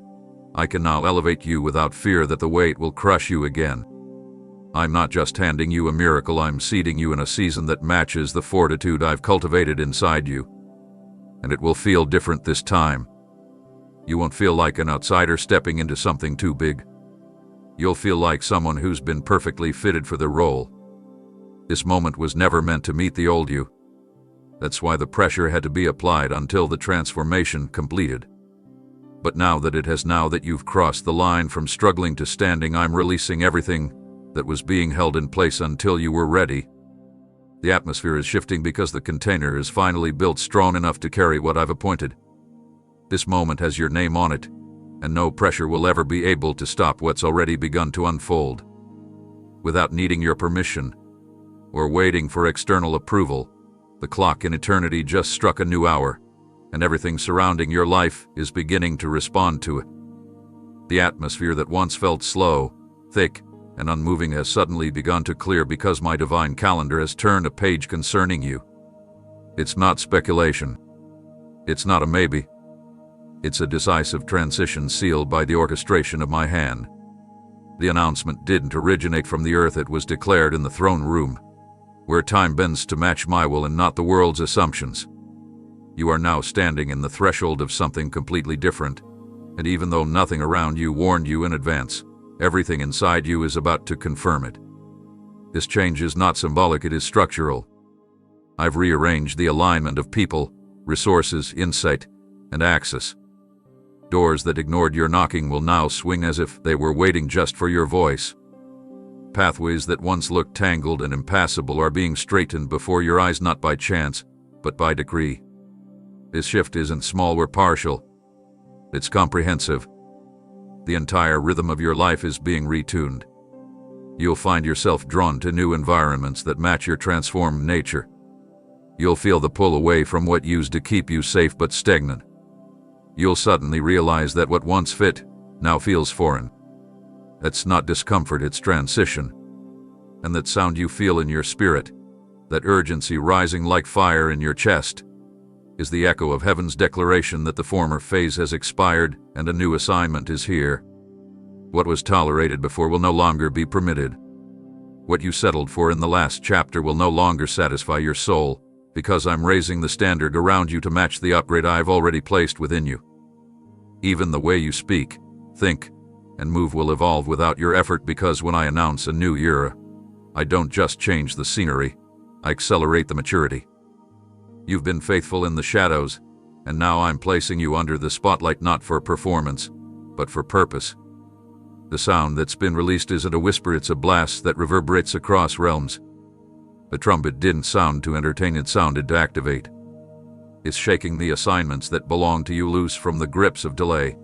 I can now elevate you without fear that the weight will crush you again. I'm not just handing you a miracle, I'm seeding you in a season that matches the fortitude I've cultivated inside you. And it will feel different this time. You won't feel like an outsider stepping into something too big. You'll feel like someone who's been perfectly fitted for the role. This moment was never meant to meet the old you. That's why the pressure had to be applied until the transformation completed. But now that you've crossed the line from struggling to standing, I'm releasing everything that was being held in place until you were ready. The atmosphere is shifting because the container is finally built strong enough to carry what I've appointed. This moment has your name on it, and no pressure will ever be able to stop what's already begun to unfold. Without needing your permission, or waiting for external approval, the clock in eternity just struck a new hour, and everything surrounding your life is beginning to respond to it. The atmosphere that once felt slow, thick, and unmoving has suddenly begun to clear because my divine calendar has turned a page concerning you. It's not speculation. It's not a maybe. It's a decisive transition sealed by the orchestration of my hand. The announcement didn't originate from the earth, it was declared in the throne room, where time bends to match my will and not the world's assumptions. You are now standing in the threshold of something completely different, and even though nothing around you warned you in advance, everything inside you is about to confirm it. This change is not symbolic, it is structural. I've rearranged the alignment of people, resources, insight, and access. Doors that ignored your knocking will now swing as if they were waiting just for your voice. Pathways that once looked tangled and impassable are being straightened before your eyes, not by chance, but by decree. This shift isn't small or partial. It's comprehensive. The entire rhythm of your life is being retuned. You'll find yourself drawn to new environments that match your transformed nature. You'll feel the pull away from what used to keep you safe but stagnant. You'll suddenly realize that what once fit now feels foreign. That's not discomfort, it's transition. And that sound you feel in your spirit, that urgency rising like fire in your chest, is the echo of heaven's declaration that the former phase has expired and a new assignment is here. What was tolerated before will no longer be permitted. What you settled for in the last chapter will no longer satisfy your soul, because I'm raising the standard around you to match the upgrade I've already placed within you. Even the way you speak, think, and move will evolve without your effort, because when I announce a new era, I don't just change the scenery, I accelerate the maturity. You've been faithful in the shadows, and now I'm placing you under the spotlight, not for performance, but for purpose. The sound that's been released isn't a whisper, it's a blast that reverberates across realms. The trumpet didn't sound to entertain, it sounded to activate. It's shaking the assignments that belong to you loose from the grips of delay.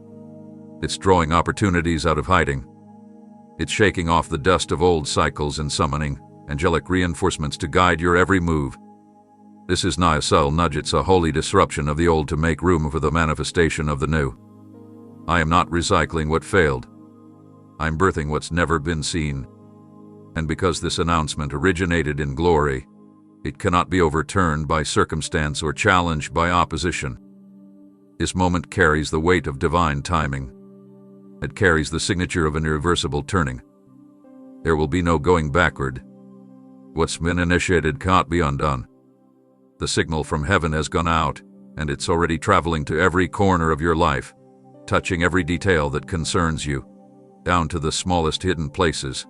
It's drawing opportunities out of hiding. It's shaking off the dust of old cycles and summoning angelic reinforcements to guide your every move. This is not a subtle nudge, it's a holy disruption of the old to make room for the manifestation of the new. I am not recycling what failed. I'm birthing what's never been seen. And because this announcement originated in glory, it cannot be overturned by circumstance or challenged by opposition. This moment carries the weight of divine timing. It carries the signature of an irreversible turning. There will be no going backward. What's been initiated can't be undone. The signal from heaven has gone out, and it's already traveling to every corner of your life, touching every detail that concerns you, down to the smallest hidden places.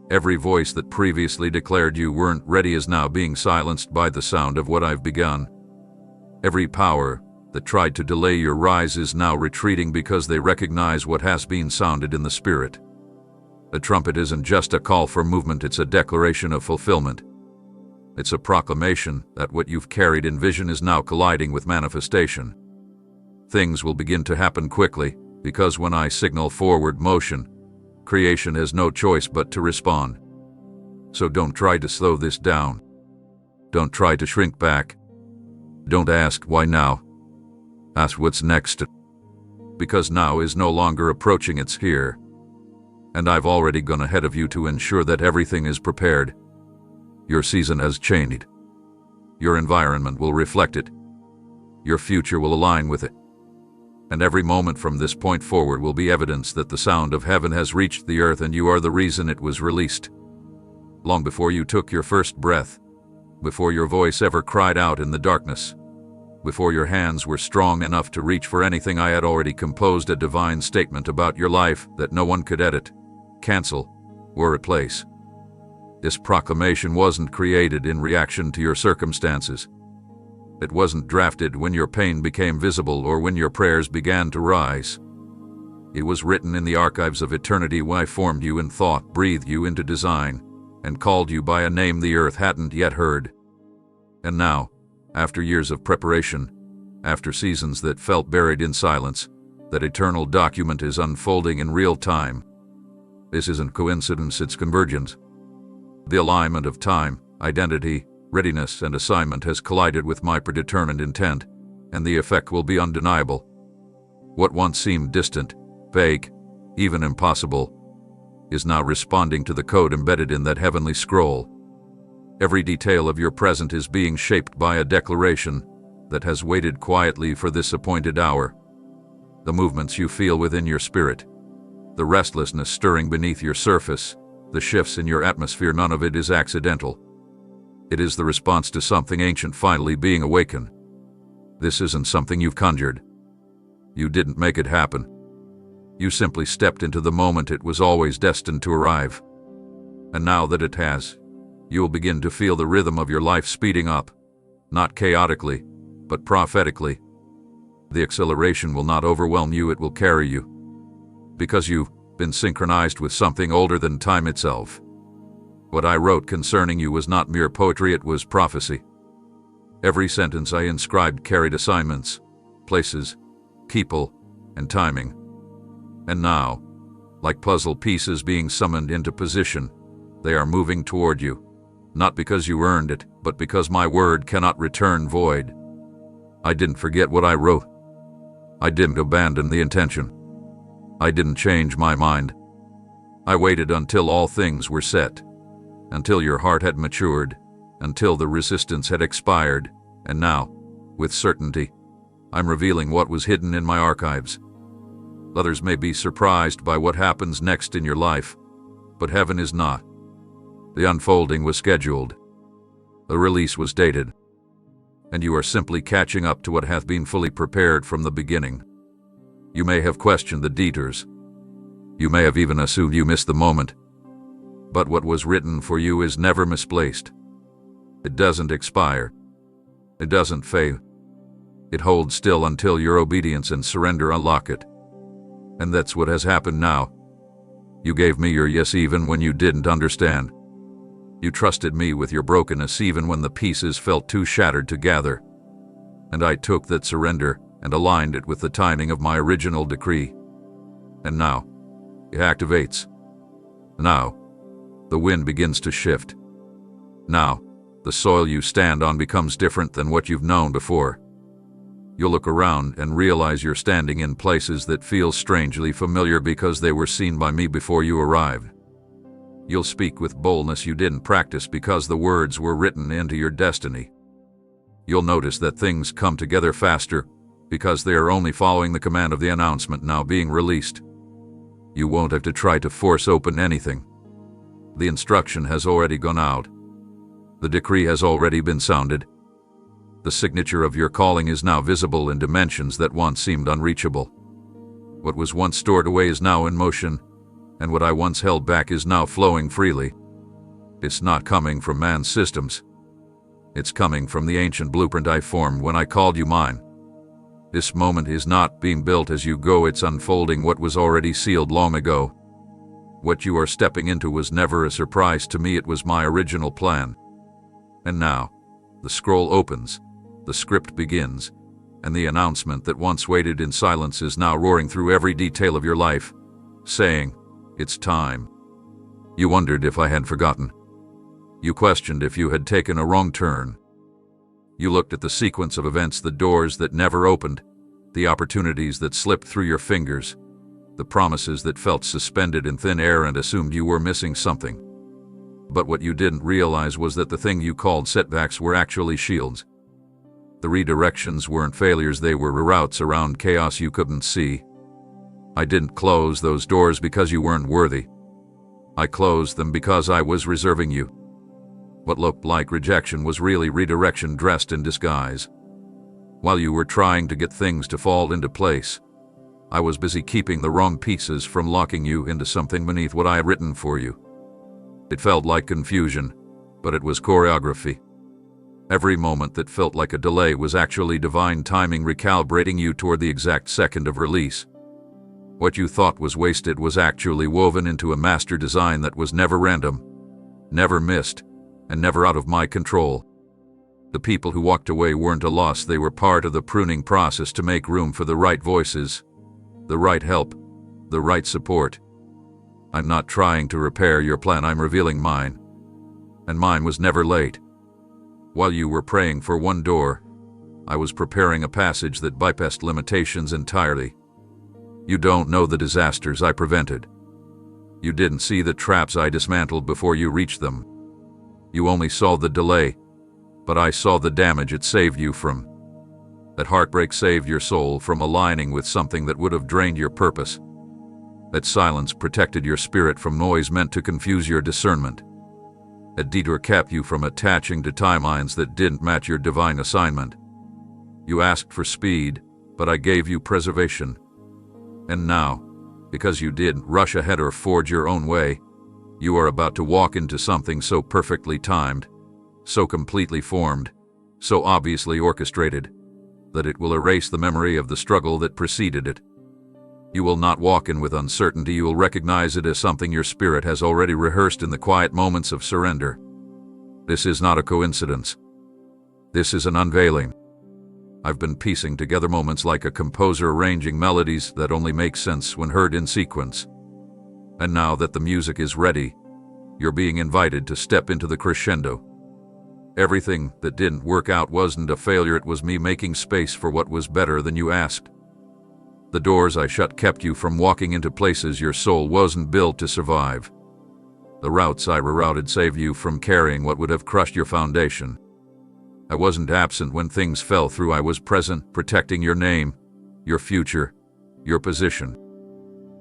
Every voice that previously declared you weren't ready is now being silenced by the sound of what I've begun. Every power that tried to delay your rise is now retreating because they recognize what has been sounded in the spirit. The trumpet isn't just a call for movement, it's a declaration of fulfillment. It's a proclamation that what you've carried in vision is now colliding with manifestation. Things will begin to happen quickly, because when I signal forward motion, creation has no choice but to respond. So don't try to slow this down. Don't try to shrink back. Don't ask why now. Ask what's next. because now is no longer approaching, it's here. And I've already gone ahead of you to ensure that everything is prepared. Your season has changed. Your environment will reflect it. Your future will align with it. And every moment from this point forward will be evidence that the sound of heaven has reached the earth and you are the reason it was released. Long before you took your first breath, before your voice ever cried out in the darkness, before your hands were strong enough to reach for anything, I had already composed a divine statement about your life that no one could edit, cancel, or replace. This proclamation wasn't created in reaction to your circumstances. It wasn't drafted when your pain became visible or when your prayers began to rise. It was written in the archives of eternity when I formed you in thought, breathed you into design, and called you by a name the earth hadn't yet heard. And now, after years of preparation, after seasons that felt buried in silence, that eternal document is unfolding in real time. This isn't coincidence, it's convergence. The alignment of time, identity, readiness, and assignment has collided with my predetermined intent, and the effect will be undeniable. What once seemed distant, vague, even impossible, is now responding to the code embedded in that heavenly scroll. Every detail of your present is being shaped by a declaration that has waited quietly for this appointed hour. The movements you feel within your spirit, the restlessness stirring beneath your surface, the shifts in your atmosphere, none of it is accidental. It is the response to something ancient finally being awakened. This isn't something you've conjured. You didn't make it happen. You simply stepped into the moment it was always destined to arrive. And now that it has, you'll begin to feel the rhythm of your life speeding up, not chaotically, but prophetically. The acceleration will not overwhelm you, it will carry you. Because you've been synchronized with something older than time itself. What I wrote concerning you was not mere poetry, it was prophecy. Every sentence I inscribed carried assignments, places, people, and timing. And now, like puzzle pieces being summoned into position, they are moving toward you, not because you earned it, but because my word cannot return void. I didn't forget what I wrote. I didn't abandon the intention. I didn't change my mind. I waited until all things were set, until your heart had matured, until the resistance had expired, and now, with certainty, I'm revealing what was hidden in my archives. Others may be surprised by what happens next in your life, but heaven is not. The unfolding was scheduled. The release was dated. And you are simply catching up to what hath been fully prepared from the beginning. You may have questioned the detours. You may have even assumed you missed the moment. But what was written for you is never misplaced. It doesn't expire. It doesn't fade. It holds still until your obedience and surrender unlock it. And that's what has happened now. You gave me your yes even when you didn't understand. You trusted me with your brokenness even when the pieces felt too shattered to gather. And I took that surrender and aligned it with the timing of my original decree. And now, it activates. Now, the wind begins to shift. Now, the soil you stand on becomes different than what you've known before. You'll look around and realize you're standing in places that feel strangely familiar because they were seen by me before you arrived. You'll speak with boldness you didn't practice because the words were written into your destiny. You'll notice that things come together faster because they are only following the command of the announcement now being released. You won't have to try to force open anything. The instruction has already gone out. The decree has already been sounded. The signature of your calling is now visible in dimensions that once seemed unreachable. What was once stored away is now in motion, and what I once held back is now flowing freely. It's not coming from man's systems. It's coming from the ancient blueprint I formed when I called you mine. This moment is not being built as you go, it's unfolding what was already sealed long ago. What you are stepping into was never a surprise to me, it was my original plan. And now, the scroll opens, the script begins, and the announcement that once waited in silence is now roaring through every detail of your life, saying, it's time. You wondered if I had forgotten. You questioned if you had taken a wrong turn. You looked at the sequence of events, the doors that never opened, The opportunities that slipped through your fingers, the promises that felt suspended in thin air and assumed you were missing something. But what you didn't realize was that the thing you called setbacks were actually shields. The redirections weren't failures, they were reroutes around chaos you couldn't see. I didn't close those doors because you weren't worthy. I closed them because I was reserving you. What looked like rejection was really redirection dressed in disguise. While you were trying to get things to fall into place, I was busy keeping the wrong pieces from locking you into something beneath what I had written for you. It felt like confusion, but it was choreography. Every moment that felt like a delay was actually divine timing recalibrating you toward the exact second of release. What you thought was wasted was actually woven into a master design that was never random, never missed, and never out of my control. The people who walked away weren't a loss, they were part of the pruning process to make room for the right voices, the right help, the right support. I'm not trying to repair your plan, I'm revealing mine. And mine was never late. While you were praying for one door, I was preparing a passage that bypassed limitations entirely. You don't know the disasters I prevented. You didn't see the traps I dismantled before you reached them. You only saw the delay, but I saw the damage it saved you from. That heartbreak saved your soul from aligning with something that would have drained your purpose. That silence protected your spirit from noise meant to confuse your discernment. That detour kept you from attaching to timelines that didn't match your divine assignment. You asked for speed, but I gave you preservation. And now, because you didn't rush ahead or forge your own way, you are about to walk into something so perfectly timed, so completely formed, so obviously orchestrated, that it will erase the memory of the struggle that preceded it. You will not walk in with uncertainty, you will recognize it as something your spirit has already rehearsed in the quiet moments of surrender. This is not a coincidence. This is an unveiling. I've been piecing together moments like a composer arranging melodies that only make sense when heard in sequence. And now that the music is ready, you're being invited to step into the crescendo. Everything that didn't work out wasn't a failure, it was me making space for what was better than you asked. The doors I shut kept you from walking into places your soul wasn't built to survive. The routes I rerouted saved you from carrying what would have crushed your foundation. I wasn't absent when things fell through, I was present, protecting your name, your future, your position.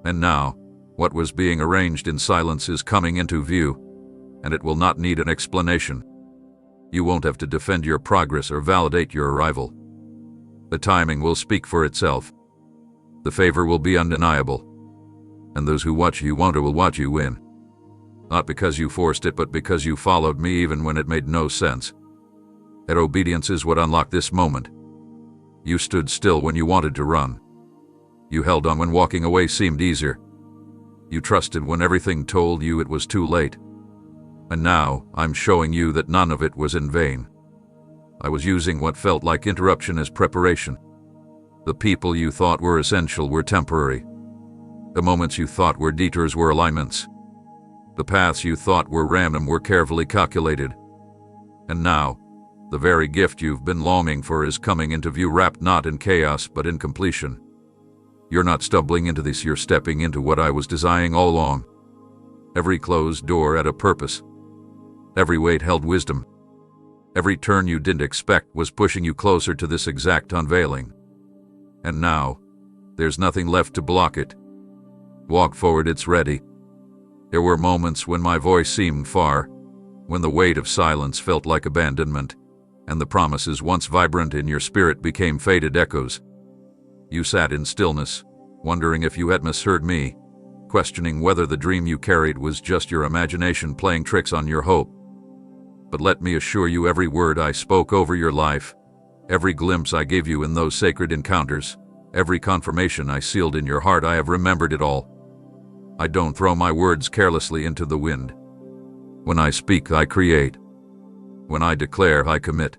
And now, what was being arranged in silence is coming into view, and it will not need an explanation. You won't have to defend your progress or validate your arrival. The timing will speak for itself. The favor will be undeniable. And those who watch you wonder will watch you win. Not because you forced it, but because you followed me even when it made no sense. That obedience is what unlocked this moment. You stood still when you wanted to run. You held on when walking away seemed easier. You trusted when everything told you it was too late. And now, I'm showing you that none of it was in vain. I was using what felt like interruption as preparation. The people you thought were essential were temporary. The moments you thought were detours were alignments. The paths you thought were random were carefully calculated. And now, the very gift you've been longing for is coming into view, wrapped not in chaos but in completion. You're not stumbling into this, you're stepping into what I was designing all along. Every closed door had a purpose. Every weight held wisdom. Every turn you didn't expect was pushing you closer to this exact unveiling. And now, there's nothing left to block it. Walk forward, it's ready. There were moments when my voice seemed far, when the weight of silence felt like abandonment, and the promises once vibrant in your spirit became faded echoes. You sat in stillness, wondering if you had misheard me, questioning whether the dream you carried was just your imagination playing tricks on your hope. But let me assure you, every word I spoke over your life, every glimpse I gave you in those sacred encounters, every confirmation I sealed in your heart, I have remembered it all. I don't throw my words carelessly into the wind. When I speak, I create. When I declare, I commit.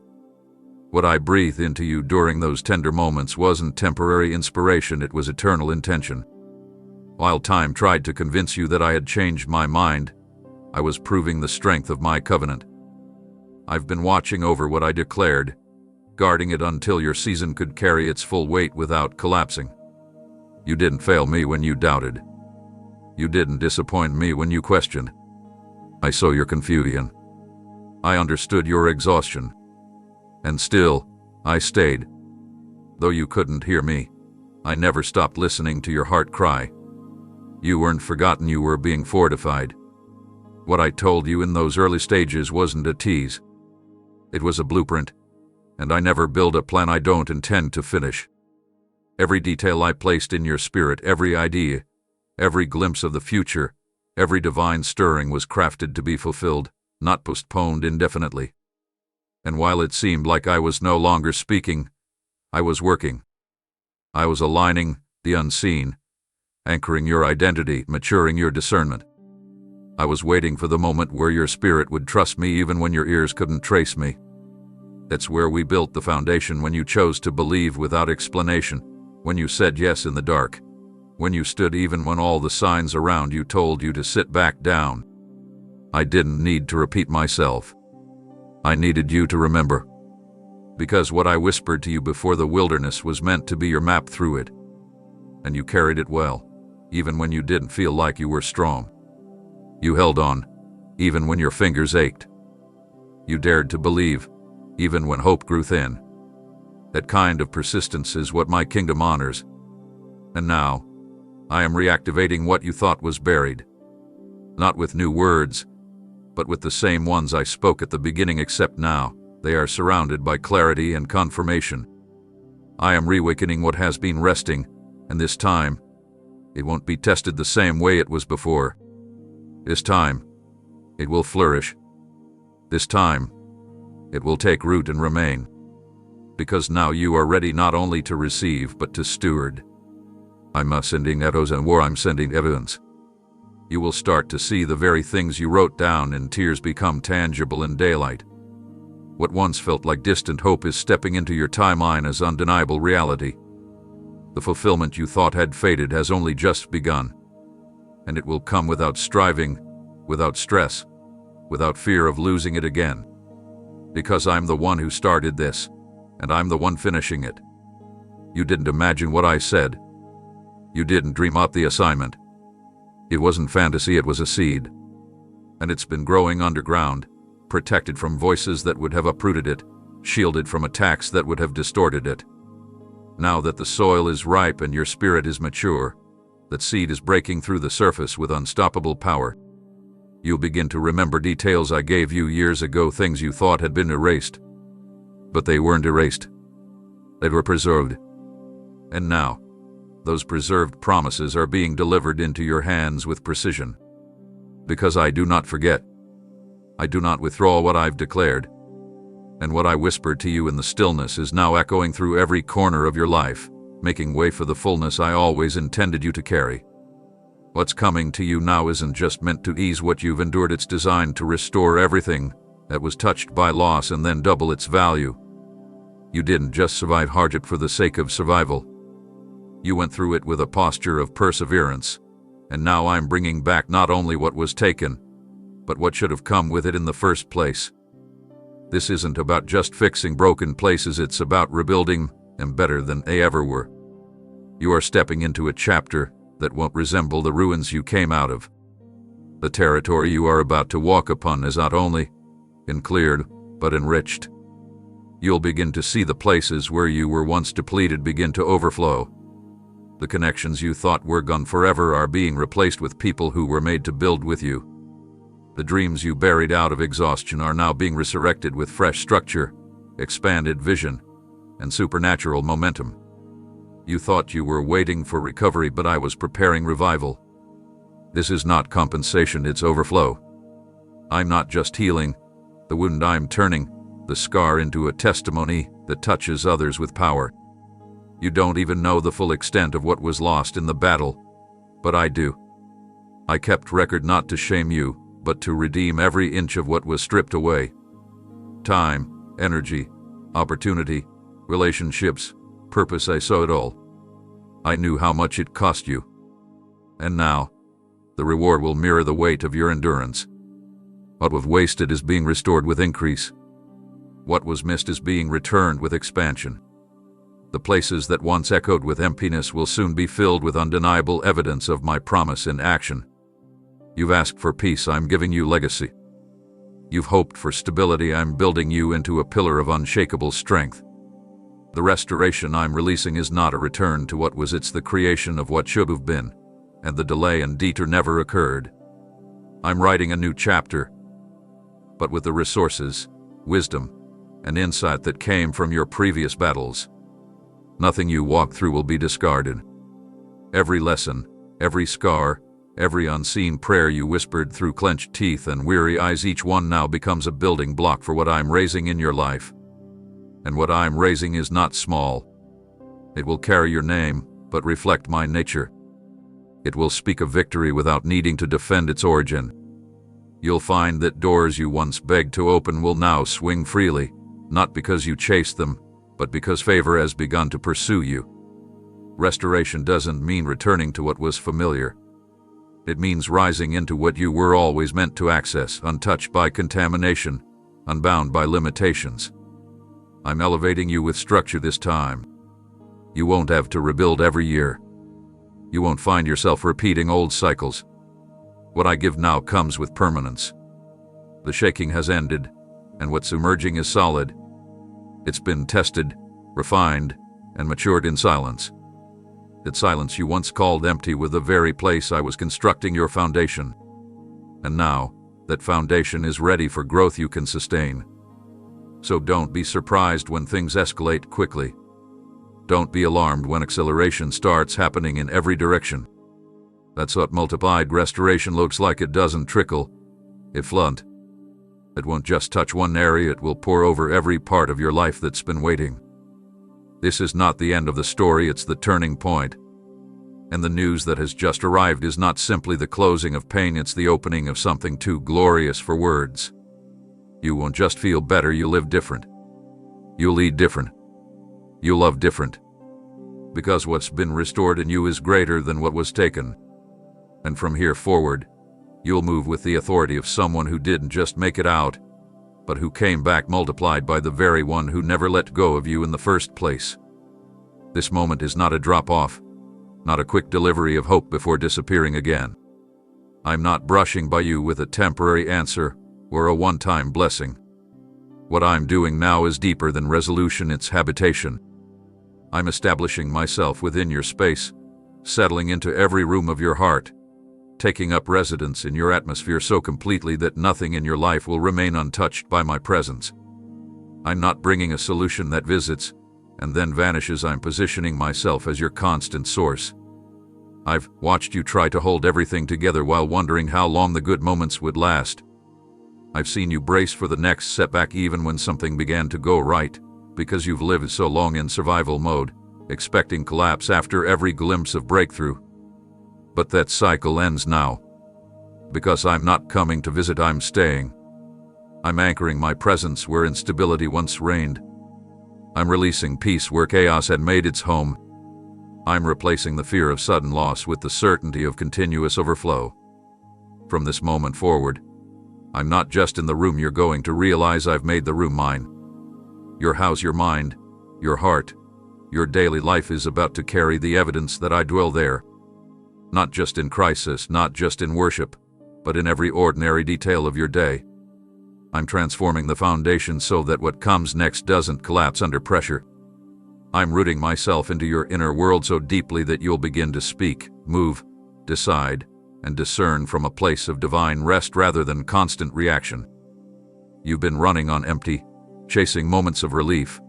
What I breathed into you during those tender moments wasn't temporary inspiration, it was eternal intention. While time tried to convince you that I had changed my mind, I was proving the strength of my covenant. I've been watching over what I declared, guarding it until your season could carry its full weight without collapsing. You didn't fail me when you doubted. You didn't disappoint me when you questioned. I saw your confusion. I understood your exhaustion. And still, I stayed. Though you couldn't hear me, I never stopped listening to your heart cry. You weren't forgotten, you were being fortified. What I told you in those early stages wasn't a tease. It was a blueprint, and I never build a plan I don't intend to finish. Every detail I placed in your spirit, every idea, every glimpse of the future, every divine stirring was crafted to be fulfilled, not postponed indefinitely. And while it seemed like I was no longer speaking, I was working. I was aligning the unseen, anchoring your identity, maturing your discernment. I was waiting for the moment where your spirit would trust me even when your ears couldn't trace me. That's where we built the foundation, when you chose to believe without explanation, when you said yes in the dark, when you stood even when all the signs around you told you to sit back down. I didn't need to repeat myself. I needed you to remember. Because what I whispered to you before the wilderness was meant to be your map through it. And you carried it well, even when you didn't feel like you were strong. You held on, even when your fingers ached. You dared to believe, even when hope grew thin. That kind of persistence is what my kingdom honors. And now, I am reactivating what you thought was buried. Not with new words, but with the same ones I spoke at the beginning, except now they are surrounded by clarity and confirmation. I am reawakening what has been resting, and this time, it won't be tested the same way it was before. This time, it will flourish. This time, it will take root and remain. Because now you are ready not only to receive, but to steward. I'm sending echoes and war, I'm sending evidence. You will start to see the very things you wrote down in tears become tangible in daylight. What once felt like distant hope is stepping into your timeline as undeniable reality. The fulfillment you thought had faded has only just begun. And it will come without striving, without stress, without fear of losing it again. Because I'm the one who started this, and I'm the one finishing it. You didn't imagine what I said. You didn't dream up the assignment. It wasn't fantasy, it was a seed. And it's been growing underground, protected from voices that would have uprooted it, shielded from attacks that would have distorted it. Now that the soil is ripe and your spirit is mature, that seed is breaking through the surface with unstoppable power. You'll begin to remember details I gave you years ago, things you thought had been erased. But they weren't erased. They were preserved. And now, those preserved promises are being delivered into your hands with precision. Because I do not forget. I do not withdraw what I've declared. And what I whispered to you in the stillness is now echoing through every corner of your life, making way for the fullness I always intended you to carry. What's coming to you now isn't just meant to ease what you've endured, it's designed to restore everything that was touched by loss and then double its value. You didn't just survive hardship for the sake of survival. You went through it with a posture of perseverance, and now I'm bringing back not only what was taken, but what should have come with it in the first place. This isn't about just fixing broken places, it's about rebuilding them better than they ever were. You are stepping into a chapter that won't resemble the ruins you came out of. The territory you are about to walk upon is not only cleared, but enriched. You'll begin to see the places where you were once depleted begin to overflow. The connections you thought were gone forever are being replaced with people who were made to build with you. The dreams you buried out of exhaustion are now being resurrected with fresh structure, expanded vision, and supernatural momentum. You thought you were waiting for recovery, but I was preparing revival. This is not compensation, it's overflow. I'm not just healing the wound, I'm turning the scar into a testimony that touches others with power. You don't even know the full extent of what was lost in the battle, but I do. I kept record not to shame you, but to redeem every inch of what was stripped away. Time, energy, opportunity, relationships, purpose, I saw it all. I knew how much it cost you. And now, the reward will mirror the weight of your endurance. What was wasted is being restored with increase. What was missed is being returned with expansion. The places that once echoed with emptiness will soon be filled with undeniable evidence of my promise in action. You've asked for peace, I'm giving you legacy. You've hoped for stability, I'm building you into a pillar of unshakable strength. The restoration I'm releasing is not a return to what was, it's the creation of what should have been, and the delay and detour never occurred. I'm writing a new chapter, but with the resources, wisdom, and insight that came from your previous battles. Nothing you walk through will be discarded. Every lesson, every scar, every unseen prayer you whispered through clenched teeth and weary eyes, each one now becomes a building block for what I'm raising in your life. And what I'm raising is not small. It will carry your name, but reflect my nature. It will speak of victory without needing to defend its origin. You'll find that doors you once begged to open will now swing freely, not because you chased them, but because favor has begun to pursue you. Restoration doesn't mean returning to what was familiar. It means rising into what you were always meant to access, untouched by contamination, unbound by limitations. I'm elevating you with structure this time. You won't have to rebuild every year. You won't find yourself repeating old cycles. What I give now comes with permanence. The shaking has ended, and what's emerging is solid. It's been tested, refined, and matured in silence. That silence you once called empty was the very place I was constructing your foundation. And now, that foundation is ready for growth you can sustain. So don't be surprised when things escalate quickly. Don't be alarmed when acceleration starts happening in every direction. That's what multiplied restoration looks like. It doesn't trickle, it floods. It won't just touch one area, it will pour over every part of your life that's been waiting. This is not the end of the story, it's the turning point. And the news that has just arrived is not simply the closing of pain, it's the opening of something too glorious for words. You won't just feel better, you'll live different. You'll lead different. You'll love different. Because what's been restored in you is greater than what was taken. And from here forward, you'll move with the authority of someone who didn't just make it out, but who came back multiplied by the very one who never let go of you in the first place. This moment is not a drop-off, not a quick delivery of hope before disappearing again. I'm not brushing by you with a temporary answer or a one-time blessing. What I'm doing now is deeper than resolution, it's habitation. I'm establishing myself within your space, settling into every room of your heart, taking up residence in your atmosphere so completely that nothing in your life will remain untouched by my presence. I'm not bringing a solution that visits and then vanishes. I'm positioning myself as your constant source. I've watched you try to hold everything together while wondering how long the good moments would last. I've seen you brace for the next setback even when something began to go right, because you've lived so long in survival mode, expecting collapse after every glimpse of breakthrough. But that cycle ends now. Because I'm not coming to visit, I'm staying. I'm anchoring my presence where instability once reigned. I'm releasing peace where chaos had made its home. I'm replacing the fear of sudden loss with the certainty of continuous overflow. From this moment forward, I'm not just in the room you're going to realize, I've made the room mine. Your house, your mind, your heart, your daily life is about to carry the evidence that I dwell there. Not just in crisis, not just in worship, but in every ordinary detail of your day. I'm transforming the foundation so that what comes next doesn't collapse under pressure. I'm rooting myself into your inner world so deeply that you'll begin to speak, move, decide, and discern from a place of divine rest rather than constant reaction. You've been running on empty, chasing moments of relief.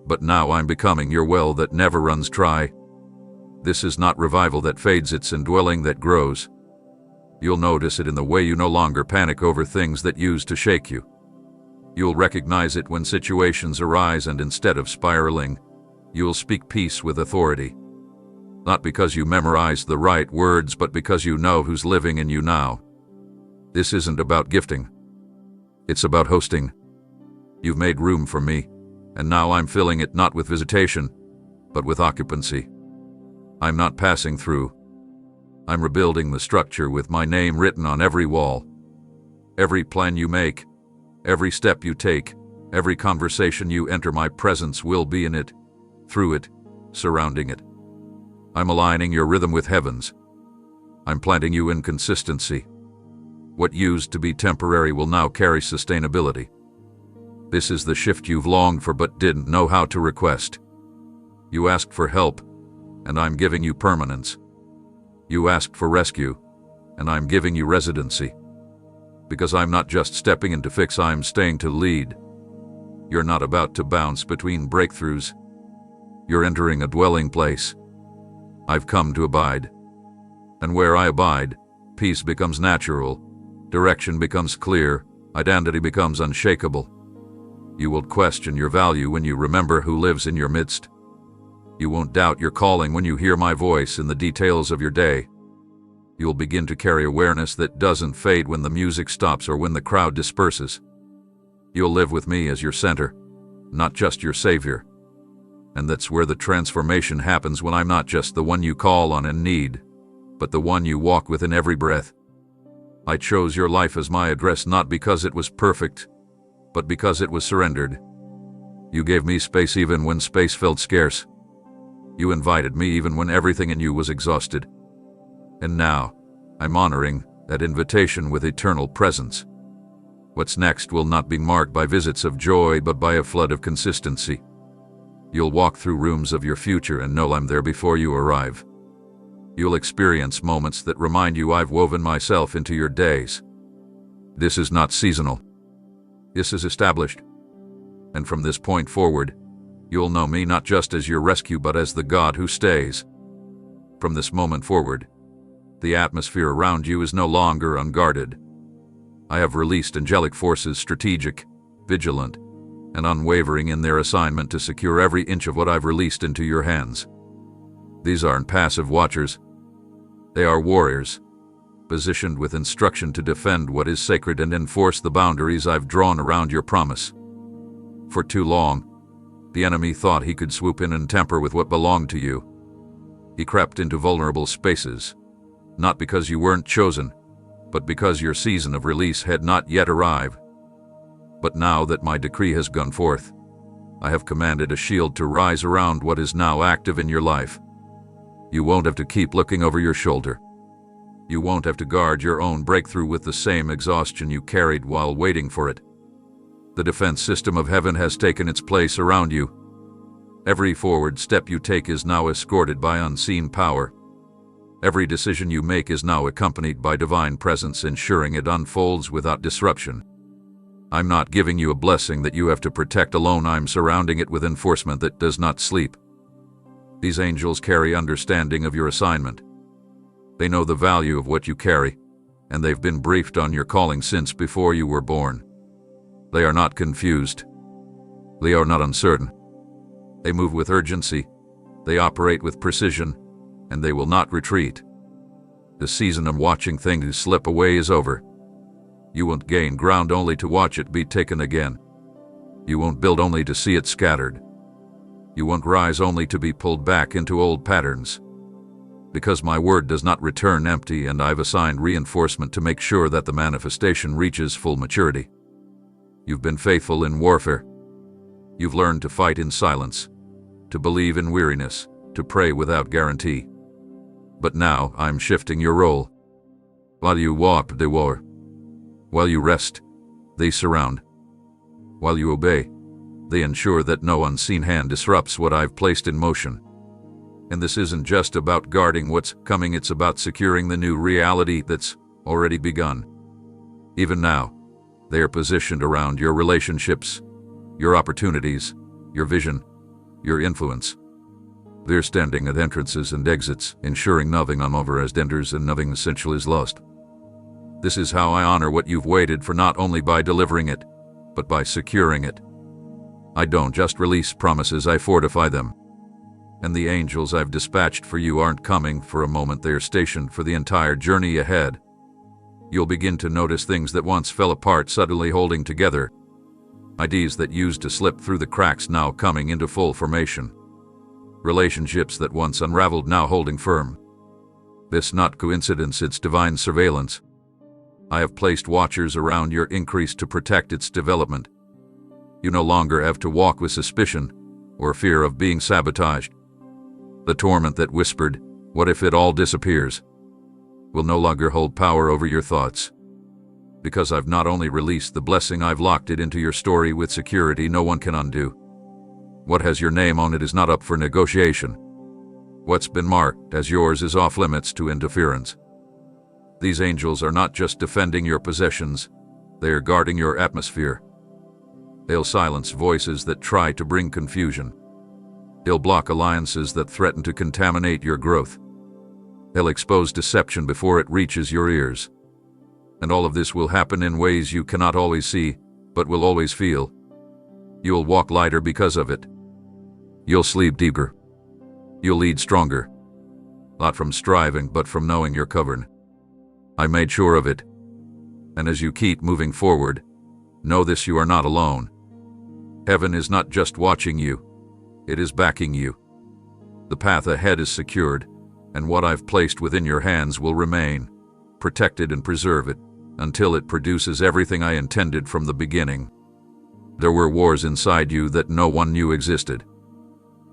But now I'm becoming your well that never runs dry. This is not revival that fades, it's indwelling that grows. You'll notice it in the way you no longer panic over things that used to shake you. You'll recognize it when situations arise, and instead of spiraling, you'll speak peace with authority. Not because you memorized the right words, but because you know who's living in you now. This isn't about gifting. It's about hosting. You've made room for me, and now I'm filling it not with visitation, but with occupancy. I'm not passing through. I'm rebuilding the structure with my name written on every wall. Every plan you make, every step you take, Every conversation you enter, my presence will be in it, through it, surrounding it. I'm aligning your rhythm with heaven's. I'm planting you in consistency. What used to be temporary will now carry sustainability. This is the shift you've longed for but didn't know how to request. You asked for help, and I'm giving you permanence. You asked for rescue, and I'm giving you residency. Because I'm not just stepping in to fix, I'm staying to lead. You're not about to bounce between breakthroughs. You're entering a dwelling place. I've come to abide. And where I abide, peace becomes natural, direction becomes clear, identity becomes unshakable. You won't question your value when you remember who lives in your midst. You won't doubt your calling when you hear my voice in the details of your day. You'll begin to carry awareness that doesn't fade when the music stops or when the crowd disperses. You'll live with me as your center, not just your savior. And that's where the transformation happens, when I'm not just the one you call on and need, but the one you walk with in every breath. I chose your life as my address not because it was perfect, but because it was surrendered. You gave me space even when space felt scarce. You invited me even when everything in you was exhausted. And now, I'm honoring that invitation with eternal presence. What's next will not be marked by visits of joy but by a flood of consistency. You'll walk through rooms of your future and know I'm there before you arrive. You'll experience moments that remind you I've woven myself into your days. This is not seasonal. This is established. And from this point forward, you'll know me not just as your rescue but as the God who stays. From this moment forward, the atmosphere around you is no longer unguarded. I have released angelic forces, strategic, vigilant, and unwavering in their assignment to secure every inch of what I've released into your hands. These aren't passive watchers. They are warriors, positioned with instruction to defend what is sacred and enforce the boundaries I've drawn around your promise. For too long, the enemy thought he could swoop in and tamper with what belonged to you. He crept into vulnerable spaces, not because you weren't chosen, but because your season of release had not yet arrived. But now that my decree has gone forth, I have commanded a shield to rise around what is now active in your life. You won't have to keep looking over your shoulder. You won't have to guard your own breakthrough with the same exhaustion you carried while waiting for it. The defense system of heaven has taken its place around you. Every forward step you take is now escorted by unseen power. Every decision you make is now accompanied by divine presence, ensuring it unfolds without disruption. I'm not giving you a blessing that you have to protect alone. I'm surrounding it with enforcement that does not sleep. These angels carry understanding of your assignment. They know the value of what you carry, and they've been briefed on your calling since before you were born. They are not confused. They are not uncertain. They move with urgency. They operate with precision, and they will not retreat. The season of watching things slip away is over. You won't gain ground only to watch it be taken again. You won't build only to see it scattered. You won't rise only to be pulled back into old patterns. Because my word does not return empty, and I've assigned reinforcement to make sure that the manifestation reaches full maturity. You've been faithful in warfare. You've learned to fight in silence, to believe in weariness, to pray without guarantee. But now I'm shifting your role. While you walk, they war. While you rest, they surround. While you obey, they ensure that no unseen hand disrupts what I've placed in motion. And this isn't just about guarding what's coming, it's about securing the new reality that's already begun. Even now, they are positioned around your relationships, your opportunities, your vision, your influence. They're standing at entrances and exits, ensuring nothing unauthorized enters and nothing essential is lost. This is how I honor what you've waited for, not only by delivering it, but by securing it. I don't just release promises, I fortify them. And the angels I've dispatched for you aren't coming for a moment, they are stationed for the entire journey ahead. You'll begin to notice things that once fell apart suddenly holding together. Ideas that used to slip through the cracks now coming into full formation. Relationships that once unraveled now holding firm. This not coincidence, it's divine surveillance. I have placed watchers around your increase to protect its development. You no longer have to walk with suspicion or fear of being sabotaged. The torment that whispered, "What if it all disappears?" will no longer hold power over your thoughts. Because I've not only released the blessing, I've locked it into your story with security no one can undo. What has your name on it is not up for negotiation. What's been marked as yours is off limits to interference. These angels are not just defending your possessions, they are guarding your atmosphere. They'll silence voices that try to bring confusion. They'll block alliances that threaten to contaminate your growth. They'll expose deception before it reaches your ears. And all of this will happen in ways you cannot always see, but will always feel. You'll walk lighter because of it. You'll sleep deeper. You'll lead stronger. Not from striving, but from knowing you're covered. I made sure of it. And as you keep moving forward, know this: you are not alone. Heaven is not just watching you, it is backing you. The path ahead is secured, and what I've placed within your hands will remain, protected and preserve it, until it produces everything I intended from the beginning. There were wars inside you that no one knew existed.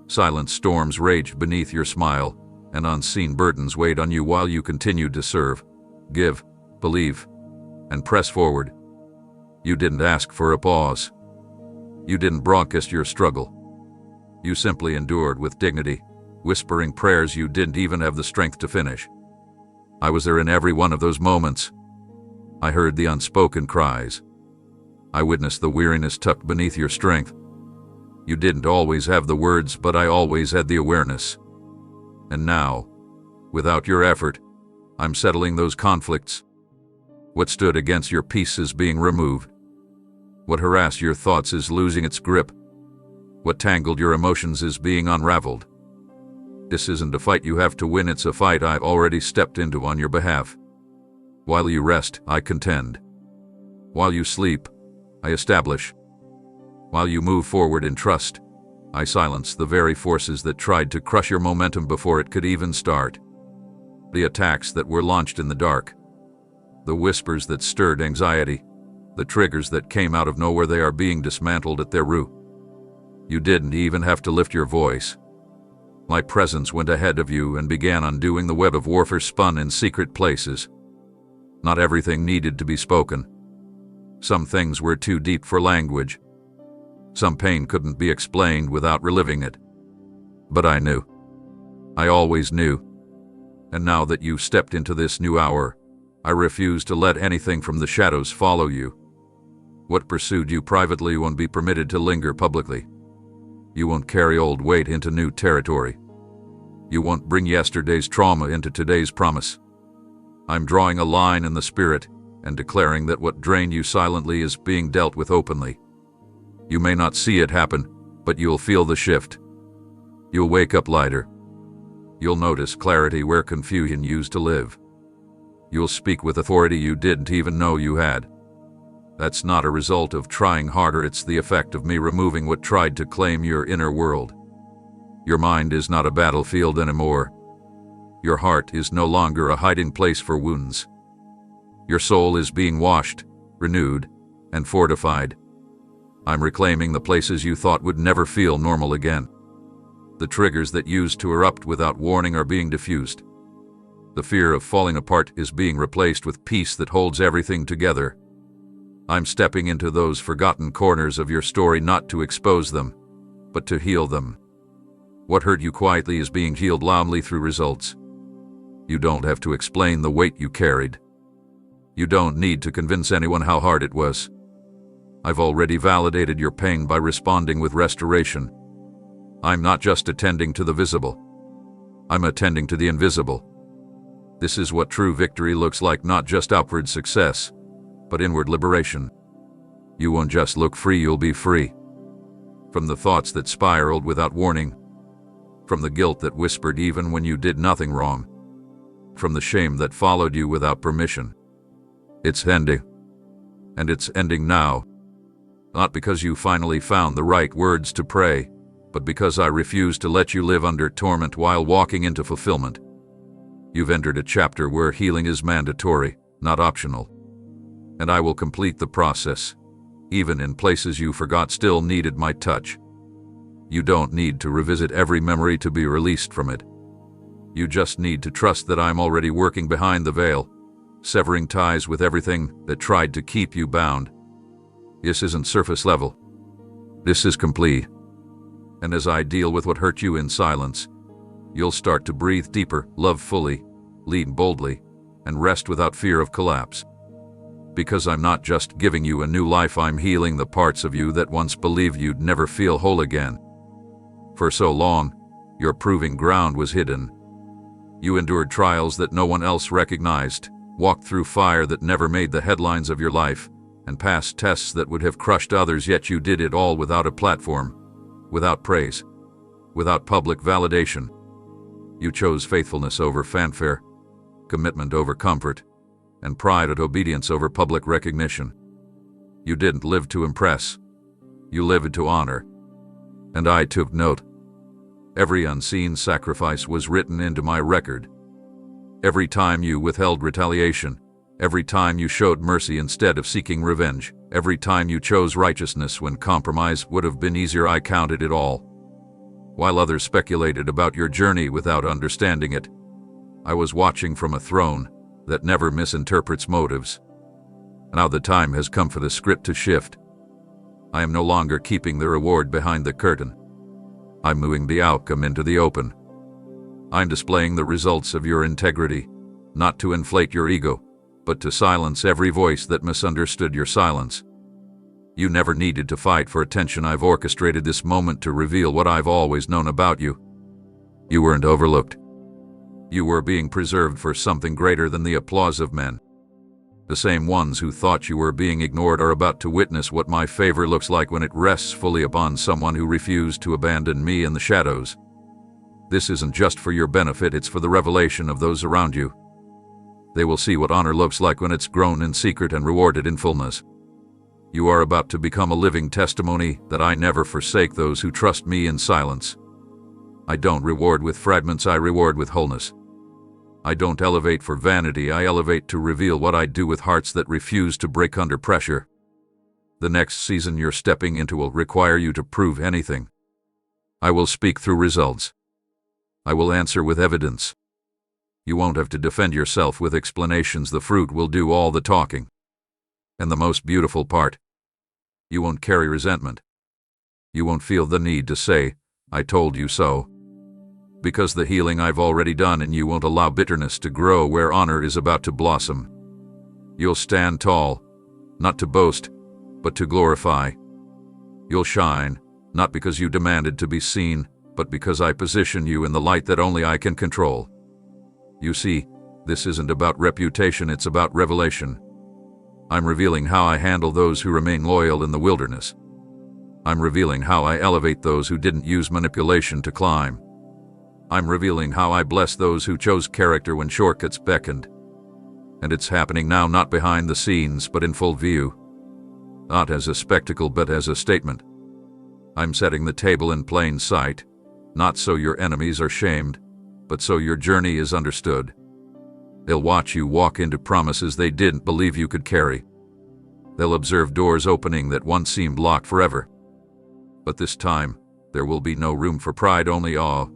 Silent storms raged beneath your smile, and unseen burdens weighed on you while you continued to serve, give, believe, and press forward. You didn't ask for a pause. You didn't broadcast your struggle. You simply endured with dignity, whispering prayers you didn't even have the strength to finish. I was there in every one of those moments. I heard the unspoken cries. I witnessed the weariness tucked beneath your strength. You didn't always have the words, but I always had the awareness. And now, without your effort, I'm settling those conflicts. What stood against your peace is being removed. What harassed your thoughts is losing its grip. What tangled your emotions is being unraveled. This isn't a fight you have to win, it's a fight I've already stepped into on your behalf. While you rest, I contend. While you sleep, I establish. While you move forward in trust, I silence the very forces that tried to crush your momentum before it could even start. The attacks that were launched in the dark, the whispers that stirred anxiety, the triggers that came out of nowhere, they are being dismantled at their root. You didn't even have to lift your voice. My presence went ahead of you and began undoing the web of warfare spun in secret places. Not everything needed to be spoken. Some things were too deep for language. Some pain couldn't be explained without reliving it. But I knew. I always knew. And now that you've stepped into this new hour, I refuse to let anything from the shadows follow you. What pursued you privately won't be permitted to linger publicly. You won't carry old weight into new territory. You won't bring yesterday's trauma into today's promise. I'm drawing a line in the spirit and declaring that what drained you silently is being dealt with openly. You may not see it happen, but you'll feel the shift. You'll wake up lighter. You'll notice clarity where confusion used to live. You'll speak with authority you didn't even know you had. That's not a result of trying harder, it's the effect of me removing what tried to claim your inner world. Your mind is not a battlefield anymore. Your heart is no longer a hiding place for wounds. Your soul is being washed, renewed, and fortified. I'm reclaiming the places you thought would never feel normal again. The triggers that used to erupt without warning are being diffused. The fear of falling apart is being replaced with peace that holds everything together. I'm stepping into those forgotten corners of your story not to expose them, but to heal them. What hurt you quietly is being healed loudly through results. You don't have to explain the weight you carried. You don't need to convince anyone how hard it was. I've already validated your pain by responding with restoration. I'm not just attending to the visible. I'm attending to the invisible. This is what true victory looks like, not just outward success, but inward liberation. You won't just look free, you'll be free. From the thoughts that spiraled without warning, from the guilt that whispered even when you did nothing wrong, from the shame that followed you without permission. It's ending. And it's ending now. Not because you finally found the right words to pray, but because I refuse to let you live under torment while walking into fulfillment. You've entered a chapter where healing is mandatory, not optional. And I will complete the process, even in places you forgot still needed my touch. You don't need to revisit every memory to be released from it. You just need to trust that I'm already working behind the veil, severing ties with everything that tried to keep you bound. This isn't surface level. This is complete. And as I deal with what hurt you in silence, you'll start to breathe deeper, love fully, lead boldly, and rest without fear of collapse. Because I'm not just giving you a new life, I'm healing the parts of you that once believed you'd never feel whole again. For so long, your proving ground was hidden. You endured trials that no one else recognized, walked through fire that never made the headlines of your life, and passed tests that would have crushed others, yet you did it all without a platform, without praise, without public validation. You chose faithfulness over fanfare, commitment over comfort, and pride and obedience over public recognition. You didn't live to impress. You lived to honor. And I took note. Every unseen sacrifice was written into my record. Every time you withheld retaliation, every time you showed mercy instead of seeking revenge, every time you chose righteousness when compromise would have been easier, I counted it all. While others speculated about your journey without understanding it, I was watching from a throne that never misinterprets motives. Now the time has come for the script to shift. I am no longer keeping the reward behind the curtain. I'm moving the outcome into the open. I'm displaying the results of your integrity, not to inflate your ego, but to silence every voice that misunderstood your silence. You never needed to fight for attention. I've orchestrated this moment to reveal what I've always known about you. You weren't overlooked. You were being preserved for something greater than the applause of men. The same ones who thought you were being ignored are about to witness what my favor looks like when it rests fully upon someone who refused to abandon me in the shadows. This isn't just for your benefit, it's for the revelation of those around you. They will see what honor looks like when it's grown in secret and rewarded in fullness. You are about to become a living testimony that I never forsake those who trust me in silence. I don't reward with fragments, I reward with wholeness. I don't elevate for vanity, I elevate to reveal what I do with hearts that refuse to break under pressure. The next season you're stepping into will require you to prove anything. I will speak through results. I will answer with evidence. You won't have to defend yourself with explanations, the fruit will do all the talking. And the most beautiful part, you won't carry resentment. You won't feel the need to say, I told you so. Because the healing I've already done in you won't allow bitterness to grow where honor is about to blossom. You'll stand tall, not to boast, but to glorify. You'll shine, not because you demanded to be seen, but because I position you in the light that only I can control. You see, this isn't about reputation, it's about revelation. I'm revealing how I handle those who remain loyal in the wilderness. I'm revealing how I elevate those who didn't use manipulation to climb. I'm revealing how I bless those who chose character when shortcuts beckoned. And it's happening now, not behind the scenes, but in full view. Not as a spectacle, but as a statement. I'm setting the table in plain sight, not so your enemies are shamed, but so your journey is understood. They'll watch you walk into promises they didn't believe you could carry. They'll observe doors opening that once seemed locked forever. But this time, there will be no room for pride, only awe.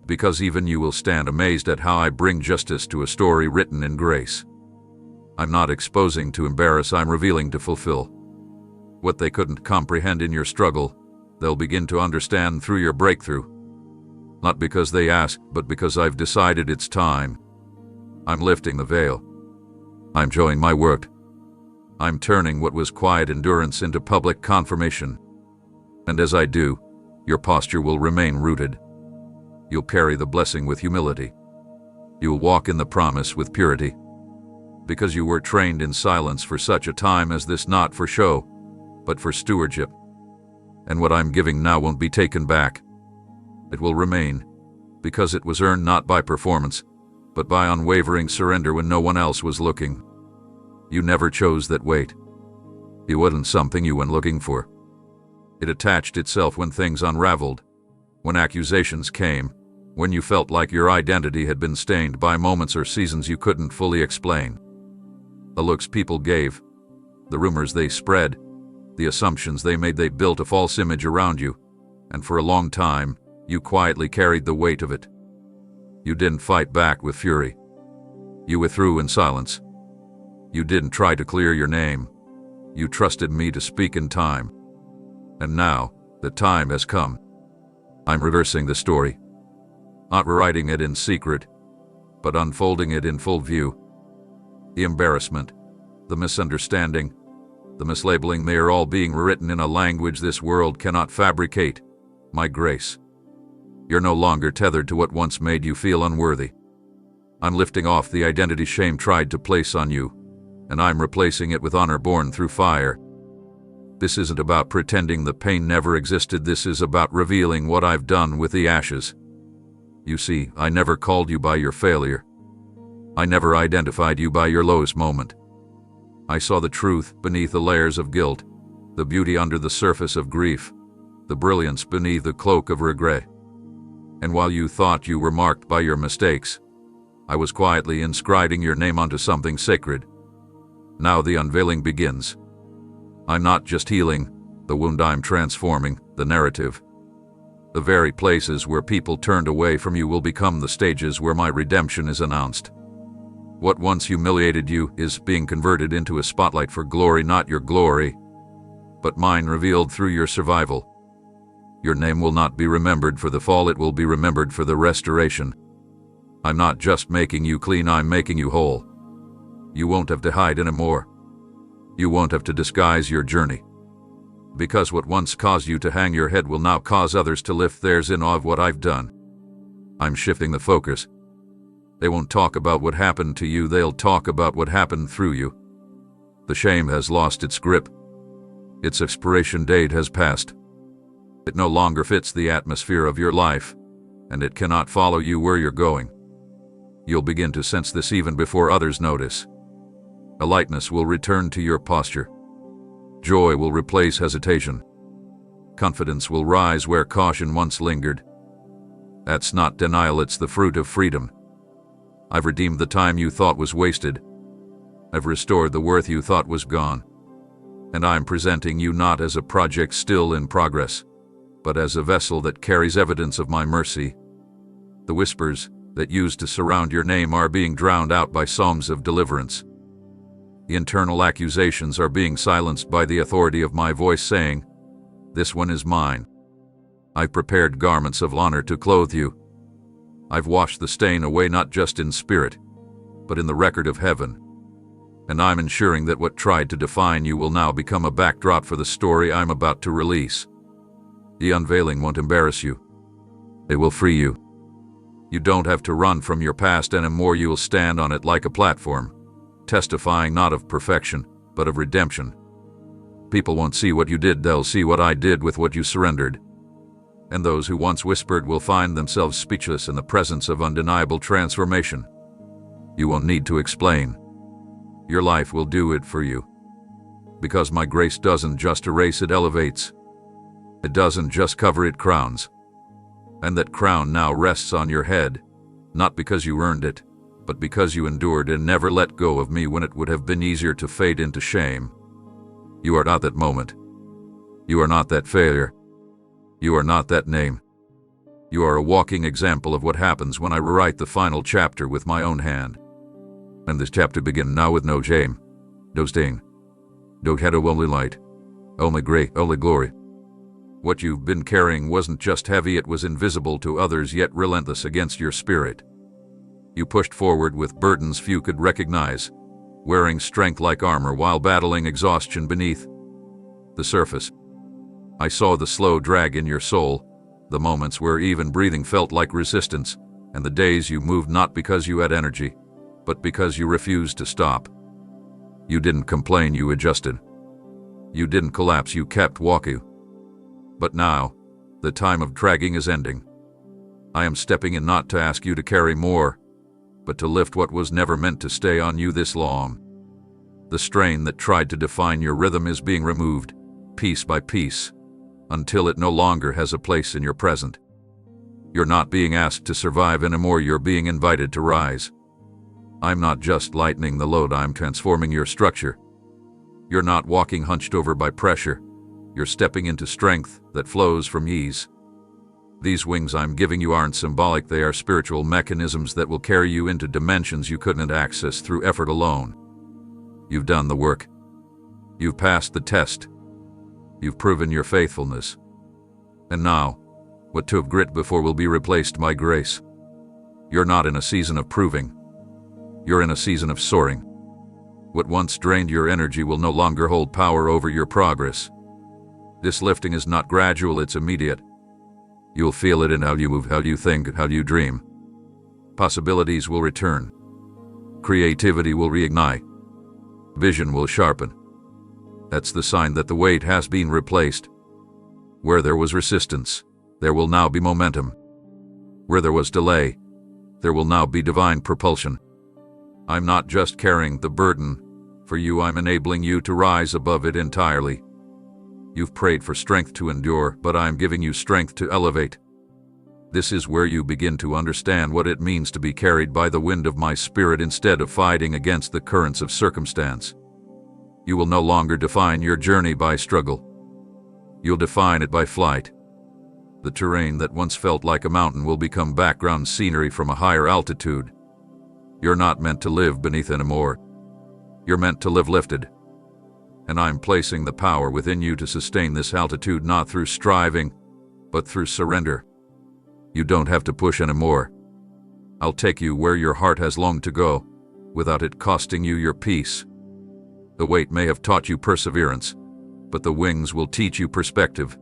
Because even you will stand amazed at how I bring justice to a story written in grace. I'm not exposing to embarrass, I'm revealing to fulfill. What they couldn't comprehend in your struggle, they'll begin to understand through your breakthrough. Not because they asked, but because I've decided it's time. I'm lifting the veil. I'm showing my work. I'm turning what was quiet endurance into public confirmation. And as I do, your posture will remain rooted. You'll carry the blessing with humility. You'll walk in the promise with purity. Because you were trained in silence for such a time as this, not for show, but for stewardship. And what I'm giving now won't be taken back. It will remain, because it was earned not by performance, but by unwavering surrender when no one else was looking. You never chose that weight. It wasn't something you went looking for. It attached itself when things unraveled, when accusations came, when you felt like your identity had been stained by moments or seasons you couldn't fully explain. The looks people gave, the rumors they spread, The assumptions they made, they built a false image around you, and for a long time, you quietly carried the weight of it. You didn't fight back with fury. You withdrew in silence. You didn't try to clear your name. You trusted me to speak in time. And now, the time has come. I'm reversing the story. Not rewriting it in secret, but unfolding it in full view. The embarrassment, the misunderstanding, the mislabeling, they are all being rewritten in a language this world cannot fabricate. My grace. You're no longer tethered to what once made you feel unworthy. I'm lifting off the identity shame tried to place on you, and I'm replacing it with honor born through fire. This isn't about pretending the pain never existed. This is about revealing what I've done with the ashes. You see, I never called you by your failure. I never identified you by your lowest moment. I saw the truth beneath the layers of guilt, the beauty under the surface of grief, the brilliance beneath the cloak of regret. And while you thought you were marked by your mistakes, I was quietly inscribing your name onto something sacred. Now the unveiling begins. I'm not just healing the wound, I'm transforming the narrative. The very places where people turned away from you will become the stages where my redemption is announced. What once humiliated you is being converted into a spotlight for glory, not your glory, but mine revealed through your survival. Your name will not be remembered for the fall, it will be remembered for the restoration. I'm not just making you clean, I'm making you whole. You won't have to hide anymore. You won't have to disguise your journey. Because what once caused you to hang your head will now cause others to lift theirs in awe of what I've done. I'm shifting the focus. They won't talk about what happened to you, they'll talk about what happened through you. The shame has lost its grip. Its expiration date has passed. It no longer fits the atmosphere of your life, and it cannot follow you where you're going. You'll begin to sense this even before others notice. A lightness will return to your posture. Joy will replace hesitation. Confidence will rise where caution once lingered. That's not denial, it's the fruit of freedom. I've redeemed the time you thought was wasted. I've restored the worth you thought was gone. And I'm presenting you not as a project still in progress, but as a vessel that carries evidence of my mercy. The whispers that used to surround your name are being drowned out by psalms of deliverance. The internal accusations are being silenced by the authority of my voice saying, "This one is mine." I've prepared garments of honor to clothe you. I've washed the stain away not just in spirit, but in the record of heaven. And I'm ensuring that what tried to define you will now become a backdrop for the story I'm about to release. The unveiling won't embarrass you. It will free you. You don't have to run from your past anymore, you will stand on it like a platform, testifying not of perfection, but of redemption. People won't see what you did, they'll see what I did with what you surrendered. And those who once whispered will find themselves speechless in the presence of undeniable transformation. You won't need to explain. Your life will do it for you. Because my grace doesn't just erase, it elevates. It doesn't just cover, it crowns. And that crown now rests on your head, not because you earned it, but because you endured and never let go of me when it would have been easier to fade into shame. You are not that moment. You are not that failure. You are not that name. You are a walking example of what happens when I rewrite the final chapter with my own hand. And this chapter begins now with no shame, no stain, no shadow, only light, only grace, only glory. What you've been carrying wasn't just heavy, it was invisible to others yet relentless against your spirit. You pushed forward with burdens few could recognize, wearing strength like armor while battling exhaustion beneath the surface. I saw the slow drag in your soul, the moments where even breathing felt like resistance, and the days you moved not because you had energy, but because you refused to stop. You didn't complain, you adjusted. You didn't collapse, you kept walking. But now, the time of dragging is ending. I am stepping in not to ask you to carry more, but to lift what was never meant to stay on you this long. The strain that tried to define your rhythm is being removed, piece by piece, until it no longer has a place in your present. You're not being asked to survive anymore, you're being invited to rise. I'm not just lightening the load, I'm transforming your structure. You're not walking hunched over by pressure, You're stepping into strength that flows from ease. These wings I'm giving you aren't symbolic, they are spiritual mechanisms that will carry you into dimensions you couldn't access through effort alone. You've done the work. You've passed the test. You've proven your faithfulness. And now, what took grit before will be replaced by grace. You're not in a season of proving. You're in a season of soaring. What once drained your energy will no longer hold power over your progress. This lifting is not gradual, it's immediate. You'll feel it in how you move, how you think, how you dream. Possibilities will return. Creativity will reignite. Vision will sharpen. That's the sign that the weight has been replaced. Where there was resistance, there will now be momentum. Where there was delay, there will now be divine propulsion. I'm not just carrying the burden for you, I'm enabling you to rise above it entirely. You've prayed for strength to endure, but I'm giving you strength to elevate. This is where you begin to understand what it means to be carried by the wind of my spirit instead of fighting against the currents of circumstance. You will no longer define your journey by struggle. You'll define it by flight. The terrain that once felt like a mountain will become background scenery from a higher altitude. You're not meant to live beneath anymore. You're meant to live lifted. And I'm placing the power within you to sustain this altitude not through striving, but through surrender. You don't have to push anymore. I'll take you where your heart has longed to go, without it costing you your peace. The weight may have taught you perseverance, but the wings will teach you perspective.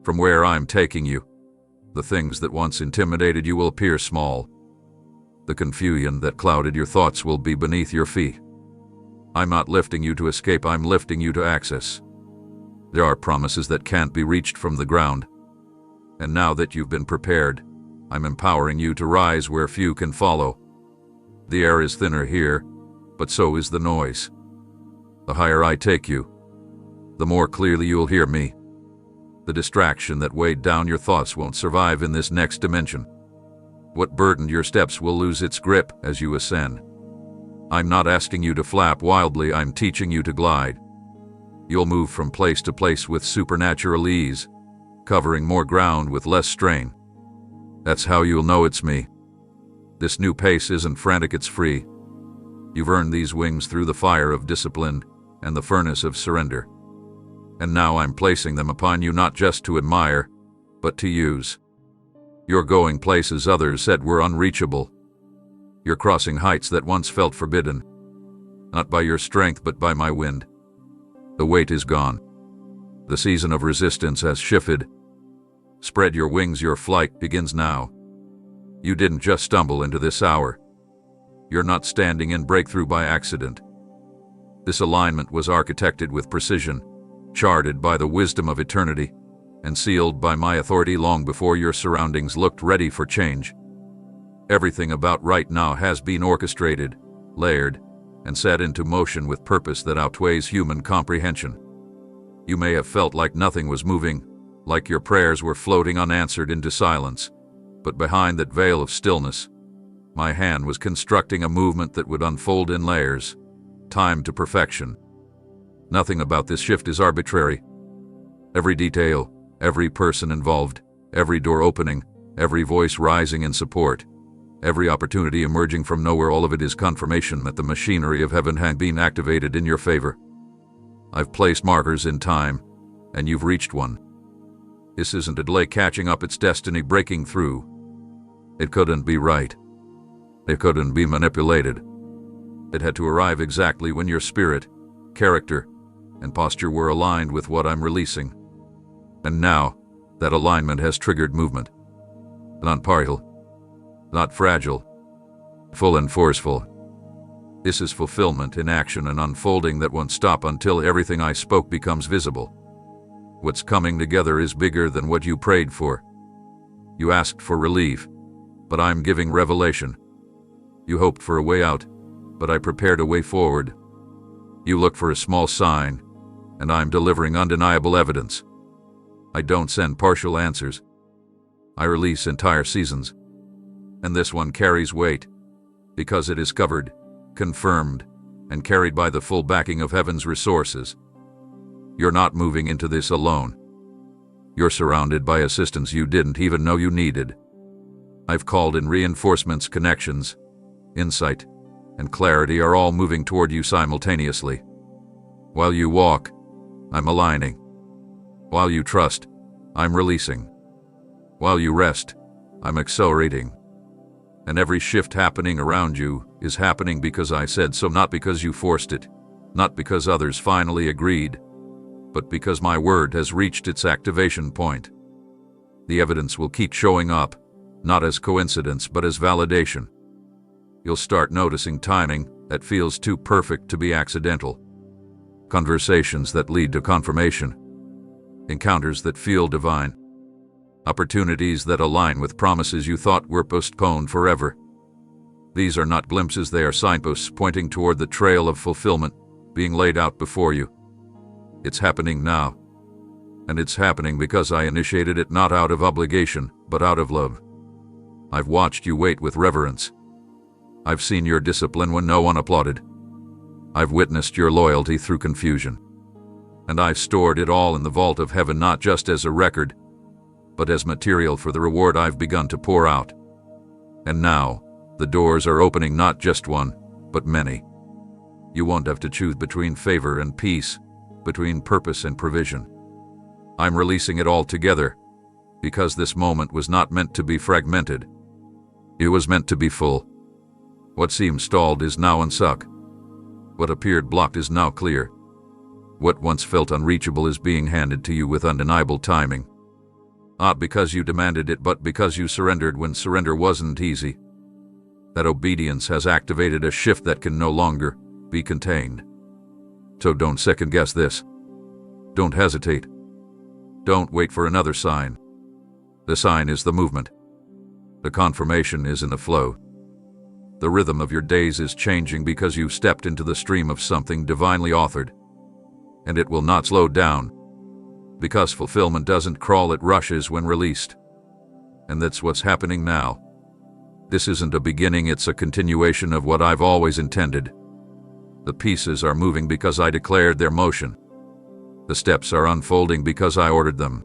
From where I'm taking you, the things that once intimidated you will appear small. The confusion that clouded your thoughts will be beneath your feet. I'm not lifting you to escape, I'm lifting you to access. There are promises that can't be reached from the ground. And now that you've been prepared, I'm empowering you to rise where few can follow. The air is thinner here, but so is the noise. The higher I take you, the more clearly you'll hear me. The distraction that weighed down your thoughts won't survive in this next dimension. What burdened your steps will lose its grip as you ascend. I'm not asking you to flap wildly, I'm teaching you to glide. You'll move from place to place with supernatural ease, covering more ground with less strain. That's how you'll know it's me. This new pace isn't frantic, it's free. You've earned these wings through the fire of discipline and the furnace of surrender. And now I'm placing them upon you not just to admire, but to use. You're going places others said were unreachable. You're crossing heights that once felt forbidden. Not by your strength, but by my wind. The weight is gone. The season of resistance has shifted. Spread your wings, your flight begins now. You didn't just stumble into this hour. You're not standing in breakthrough by accident. This alignment was architected with precision, charted by the wisdom of eternity, and sealed by my authority long before your surroundings looked ready for change. Everything about right now has been orchestrated, layered, and set into motion with purpose that outweighs human comprehension. You may have felt like nothing was moving, like your prayers were floating unanswered into silence, but behind that veil of stillness, my hand was constructing a movement that would unfold in layers, timed to perfection. Nothing about this shift is arbitrary. Every detail, every person involved, every door opening, every voice rising in support, every opportunity emerging from nowhere, all of it is confirmation that the machinery of heaven had been activated in your favor. I've placed markers in time, and you've reached one. This isn't a delay catching up, it's destiny breaking through. It couldn't be right. It couldn't be manipulated. It had to arrive exactly when your spirit, character, and posture were aligned with what I'm releasing. And now, that alignment has triggered movement. Not partial, not fragile, full and forceful. This is fulfillment in action, an unfolding that won't stop until everything I spoke becomes visible. What's coming together is bigger than what you prayed for. You asked for relief, but I'm giving revelation. You hoped for a way out, but I prepared a way forward. You looked for a small sign, and I'm delivering undeniable evidence. I don't send partial answers. I release entire seasons. And this one carries weight, because it is covered, confirmed, and carried by the full backing of heaven's resources. You're not moving into this alone. You're surrounded by assistance you didn't even know you needed. I've called in reinforcements, connections, insight, and clarity are all moving toward you simultaneously. While you walk, I'm aligning. While you trust, I'm releasing. While you rest, I'm accelerating. And every shift happening around you is happening because I said so, not because you forced it, not because others finally agreed, but because my word has reached its activation point. The evidence will keep showing up, not as coincidence but as validation. You'll start noticing timing that feels too perfect to be accidental, conversations that lead to confirmation, encounters that feel divine, opportunities that align with promises you thought were postponed forever. These are not glimpses, they are signposts pointing toward the trail of fulfillment being laid out before you. It's happening now, and it's happening because I initiated it, not out of obligation, but out of love. I've watched you wait with reverence. I've seen your discipline when no one applauded. I've witnessed your loyalty through confusion. And I've stored it all in the vault of heaven, not just as a record, but as material for the reward I've begun to pour out. And now, the doors are opening, not just one, but many. You won't have to choose between favor and peace, between purpose and provision. I'm releasing it all together, because this moment was not meant to be fragmented. It was meant to be full. What seemed stalled is now unstuck. What appeared blocked is now clear. What once felt unreachable is being handed to you with undeniable timing. Not because you demanded it, but because you surrendered when surrender wasn't easy. That obedience has activated a shift that can no longer be contained. So don't second-guess this. Don't hesitate. Don't wait for another sign. The sign is the movement. The confirmation is in the flow. The rhythm of your days is changing because you've stepped into the stream of something divinely authored. And it will not slow down. Because fulfillment doesn't crawl, it rushes when released. And that's what's happening now. This isn't a beginning, it's a continuation of what I've always intended. The pieces are moving because I declared their motion. The steps are unfolding because I ordered them.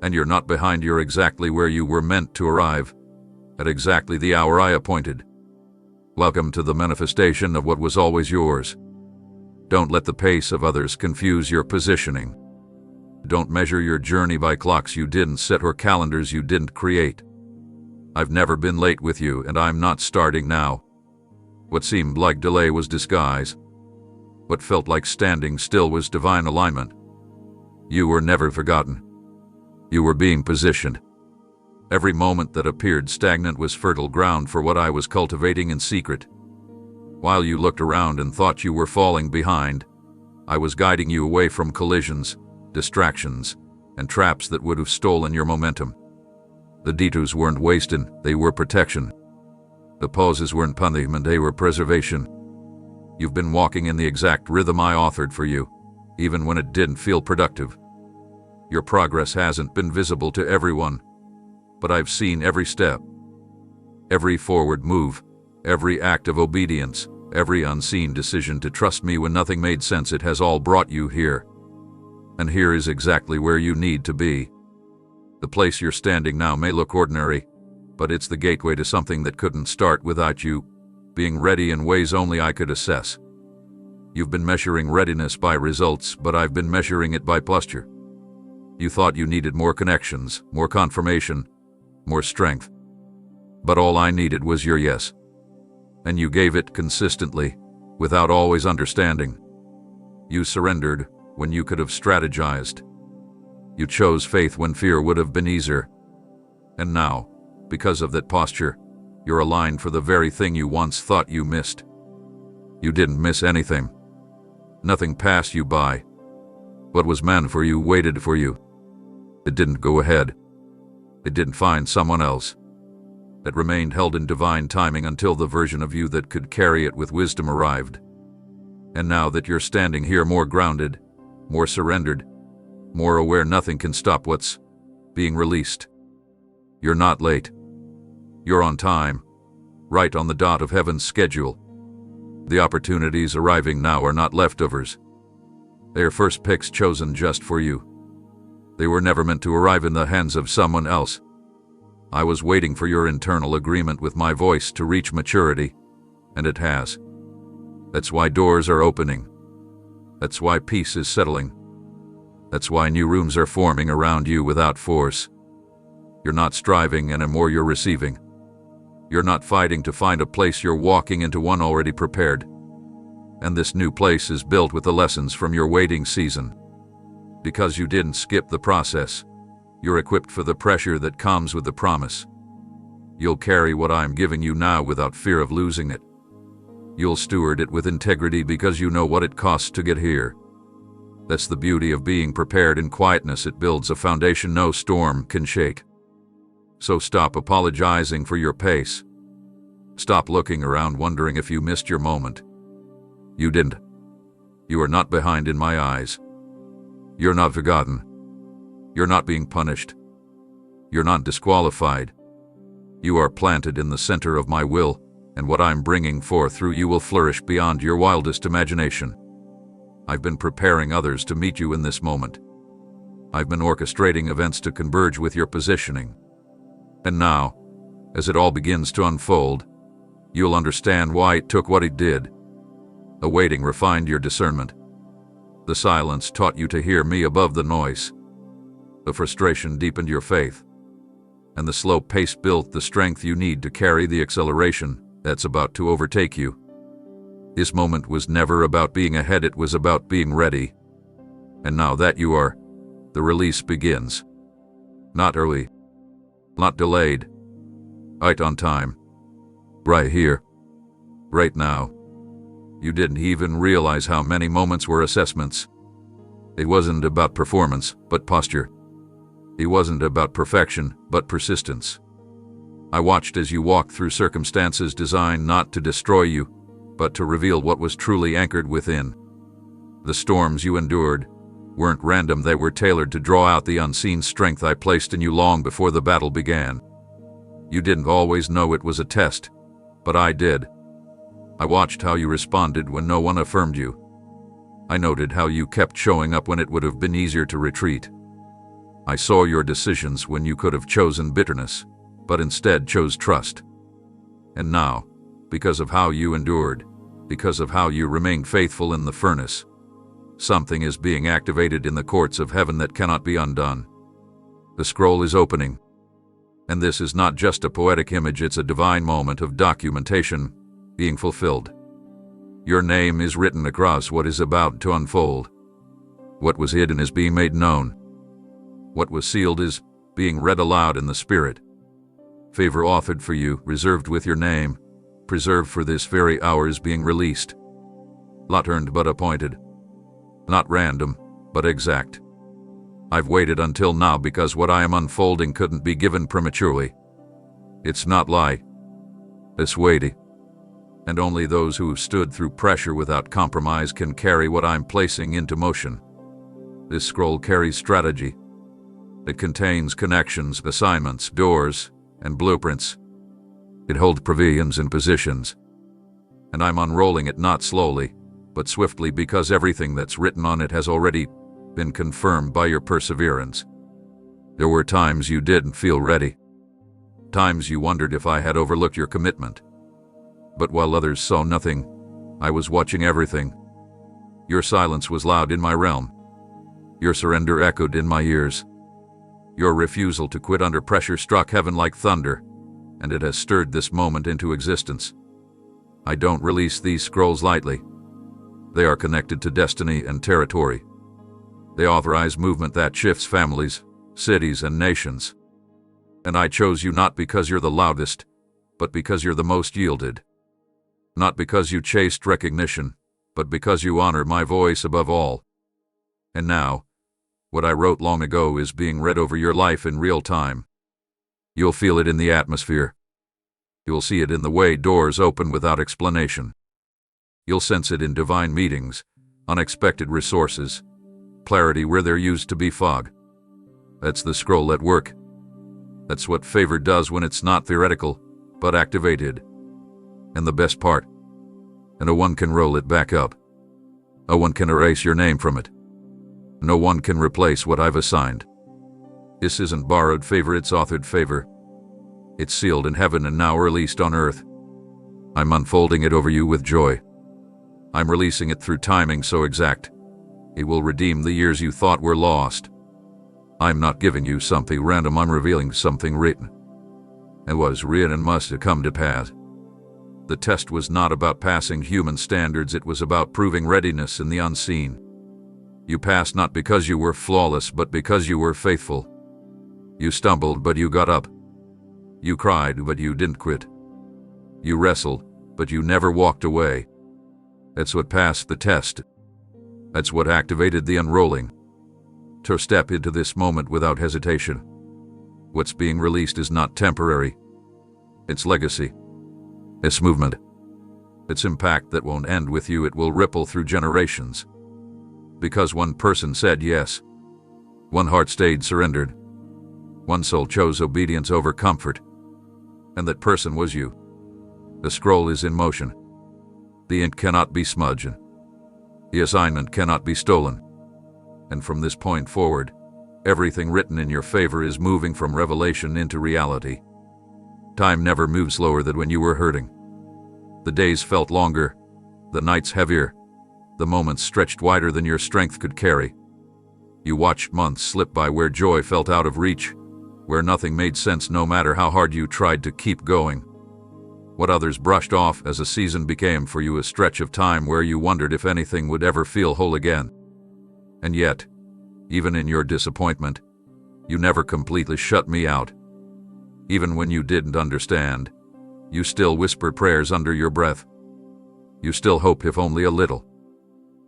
And you're not behind, you're exactly where you were meant to arrive, at exactly the hour I appointed. Welcome to the manifestation of what was always yours. Don't let the pace of others confuse your positioning. Don't measure your journey by clocks you didn't set or calendars you didn't create. I've never been late with you, and I'm not starting now. What seemed like delay was disguise. What felt like standing still was divine alignment. You were never forgotten. You were being positioned. Every moment that appeared stagnant was fertile ground for what I was cultivating in secret. While you looked around and thought you were falling behind, I was guiding you away from collisions, distractions, and traps that would have stolen your momentum. The detours weren't wasted, they were protection. The pauses weren't punishment, they were preservation. You've been walking in the exact rhythm I authored for you, even when it didn't feel productive. Your progress hasn't been visible to everyone, but I've seen every step, every forward move, every act of obedience, every unseen decision to trust me when nothing made sense. It has all brought you here. And here is exactly where you need to be. The place you're standing now may look ordinary, but it's the gateway to something that couldn't start without you being ready in ways only I could assess. You've been measuring readiness by results, but I've been measuring it by posture. You thought you needed more connections, more confirmation, more strength. But all I needed was your yes. And you gave it consistently, without always understanding. You surrendered when you could have strategized. You chose faith when fear would have been easier. And now, because of that posture, you're aligned for the very thing you once thought you missed. You didn't miss anything. Nothing passed you by. What was meant for you waited for you. It didn't go ahead. It didn't find someone else. It remained held in divine timing until the version of you that could carry it with wisdom arrived. And now that you're standing here more grounded, more surrendered, more aware, nothing can stop what's being released. You're not late. You're on time, right on the dot of heaven's schedule. The opportunities arriving now are not leftovers. They are first picks chosen just for you. They were never meant to arrive in the hands of someone else. I was waiting for your internal agreement with my voice to reach maturity, and it has. That's why doors are opening. That's why peace is settling. That's why new rooms are forming around you without force. You're not striving anymore, you're receiving. You're not fighting to find a place, you're walking into one already prepared. And this new place is built with the lessons from your waiting season. Because you didn't skip the process, you're equipped for the pressure that comes with the promise. You'll carry what I'm giving you now without fear of losing it. You'll steward it with integrity because you know what it costs to get here. That's the beauty of being prepared in quietness. It builds a foundation no storm can shake. So stop apologizing for your pace. Stop looking around wondering if you missed your moment. You didn't. You are not behind in my eyes. You're not forgotten. You're not being punished. You're not disqualified. You are planted in the center of my will, and what I'm bringing forth through you will flourish beyond your wildest imagination. I've been preparing others to meet you in this moment. I've been orchestrating events to converge with your positioning. And now, as it all begins to unfold, you'll understand why it took what it did. The waiting refined your discernment. The silence taught you to hear me above the noise. The frustration deepened your faith. And the slow pace built the strength you need to carry the acceleration that's about to overtake you. This moment was never about being ahead, it was about being ready. And now that you are, the release begins. Not early, not delayed, right on time, right here, right now. You didn't even realize how many moments were assessments. It wasn't about performance, but posture. It wasn't about perfection, but persistence. I watched as you walked through circumstances designed not to destroy you, but to reveal what was truly anchored within. The storms you endured weren't random, they were tailored to draw out the unseen strength I placed in you long before the battle began. You didn't always know it was a test, but I did. I watched how you responded when no one affirmed you. I noted how you kept showing up when it would have been easier to retreat. I saw your decisions when you could have chosen bitterness, but instead chose trust. And now, because of how you endured, because of how you remained faithful in the furnace, something is being activated in the courts of heaven that cannot be undone. The scroll is opening. And this is not just a poetic image, it's a divine moment of documentation being fulfilled. Your name is written across what is about to unfold. What was hidden is being made known. What was sealed is being read aloud in the Spirit. Favor authored for you, reserved with your name, preserved for this very hour is being released. Not earned but appointed. Not random, but exact. I've waited until now because what I am unfolding couldn't be given prematurely. It's not lie. It's weighty. And only those who stood through pressure without compromise can carry what I'm placing into motion. This scroll carries strategy. It contains connections, assignments, doors, and blueprints. It holds provisions and positions. And I'm unrolling it not slowly, but swiftly because everything that's written on it has already been confirmed by your perseverance. There were times you didn't feel ready. Times you wondered if I had overlooked your commitment. But while others saw nothing, I was watching everything. Your silence was loud in my realm. Your surrender echoed in my ears. Your refusal to quit under pressure struck heaven like thunder, and it has stirred this moment into existence. I don't release these scrolls lightly. They are connected to destiny and territory. They authorize movement that shifts families, cities, and nations. And I chose you not because you're the loudest, but because you're the most yielded. Not because you chased recognition, but because you honor my voice above all. And now, what I wrote long ago is being read over your life in real time. You'll feel it in the atmosphere. You'll see it in the way doors open without explanation. You'll sense it in divine meetings, unexpected resources, clarity where there used to be fog. That's the scroll at work. That's what favor does when it's not theoretical, but activated. And the best part, no one can roll it back up. No one can erase your name from it. No one can replace what I've assigned. This isn't borrowed favor, it's authored favor. It's sealed in heaven and now released on earth. I'm unfolding it over you with joy. I'm releasing it through timing so exact. It will redeem the years you thought were lost. I'm not giving you something random, I'm revealing something written. It was written and must have come to pass. The test was not about passing human standards, it was about proving readiness in the unseen. You passed not because you were flawless, but because you were faithful. You stumbled, but you got up. You cried, but you didn't quit. You wrestled, but you never walked away. That's what passed the test. That's what activated the unrolling. To step into this moment without hesitation. What's being released is not temporary. It's legacy. It's movement. It's impact that won't end with you, it will ripple through generations. Because one person said yes. One heart stayed surrendered. One soul chose obedience over comfort. And that person was you. The scroll is in motion. The ink cannot be smudged. The assignment cannot be stolen. And from this point forward, everything written in your favor is moving from revelation into reality. Time never moved slower than when you were hurting. The days felt longer, the nights heavier, the moments stretched wider than your strength could carry. You watched months slip by where joy felt out of reach, where nothing made sense no matter how hard you tried to keep going. What others brushed off as a season became for you a stretch of time where you wondered if anything would ever feel whole again. And yet, even in your disappointment, you never completely shut me out. Even when you didn't understand, you still whispered prayers under your breath. You still hoped, if only a little.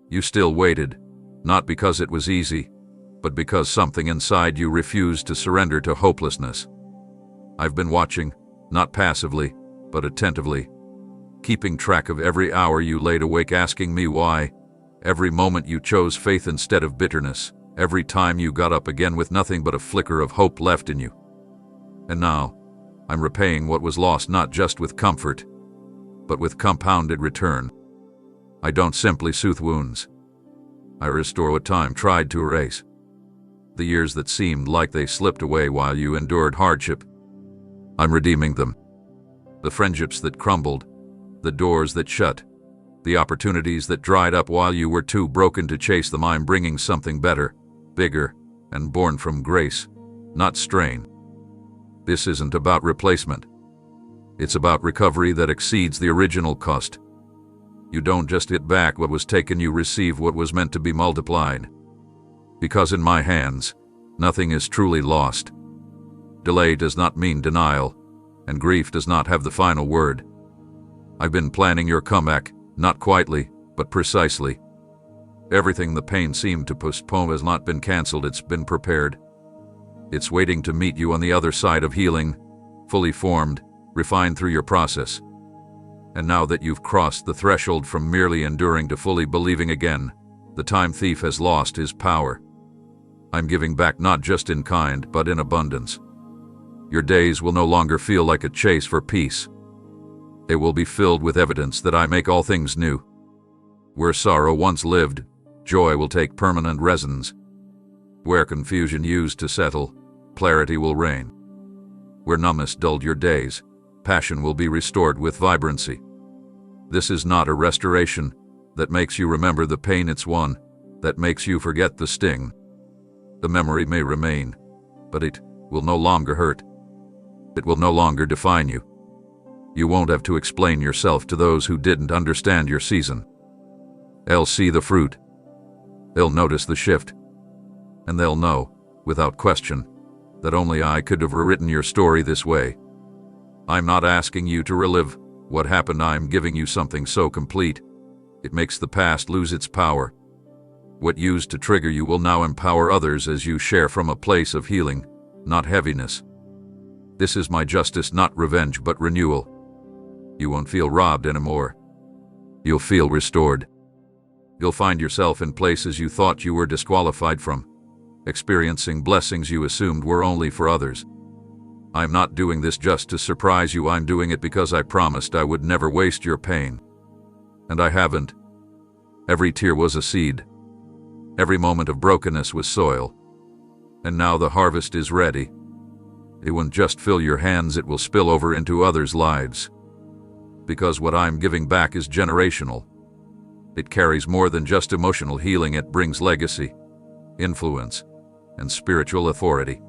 You still waited, not because it was easy, but because something inside you refused to surrender to hopelessness. I've been watching, not passively, but attentively, keeping track of every hour you laid awake asking me why, every moment you chose faith instead of bitterness, every time you got up again with nothing but a flicker of hope left in you. And now, I'm repaying what was lost not just with comfort, but with compounded return. I don't simply soothe wounds. I restore what time tried to erase. The years that seemed like they slipped away while you endured hardship, I'm redeeming them. The friendships that crumbled, the doors that shut, the opportunities that dried up while you were too broken to chase them, I'm bringing something better, bigger, and born from grace, not strain. This isn't about replacement. It's about recovery that exceeds the original cost. You don't just get back what was taken, you receive what was meant to be multiplied. Because in my hands, nothing is truly lost. Delay does not mean denial, and grief does not have the final word. I've been planning your comeback, not quietly, but precisely. Everything the pain seemed to postpone has not been canceled, it's been prepared. It's waiting to meet you on the other side of healing, fully formed, refined through your process. And now that you've crossed the threshold from merely enduring to fully believing again, the time thief has lost his power. I'm giving back not just in kind, but in abundance. Your days will no longer feel like a chase for peace. They will be filled with evidence that I make all things new. Where sorrow once lived, joy will take permanent residence. Where confusion used to settle, clarity will reign. Where numbness dulled your days, passion will be restored with vibrancy. This is not a restoration that makes you remember the pain, it's one that makes you forget the sting. The memory may remain, but it will no longer hurt. It will no longer define you. You won't have to explain yourself to those who didn't understand your season. They'll see the fruit. They'll notice the shift. And they'll know, without question, that only I could have rewritten your story this way. I'm not asking you to relive what happened, I'm giving you something so complete. It makes the past lose its power. What used to trigger you will now empower others as you share from a place of healing, not heaviness. This is my justice, not revenge, but renewal. You won't feel robbed anymore. You'll feel restored. You'll find yourself in places you thought you were disqualified from, experiencing blessings you assumed were only for others. I'm not doing this just to surprise you, I'm doing it because I promised I would never waste your pain. And I haven't. Every tear was a seed. Every moment of brokenness was soil. And now the harvest is ready. It won't just fill your hands, it will spill over into others' lives. Because what I'm giving back is generational. It carries more than just emotional healing, it brings legacy, influence, and spiritual authority.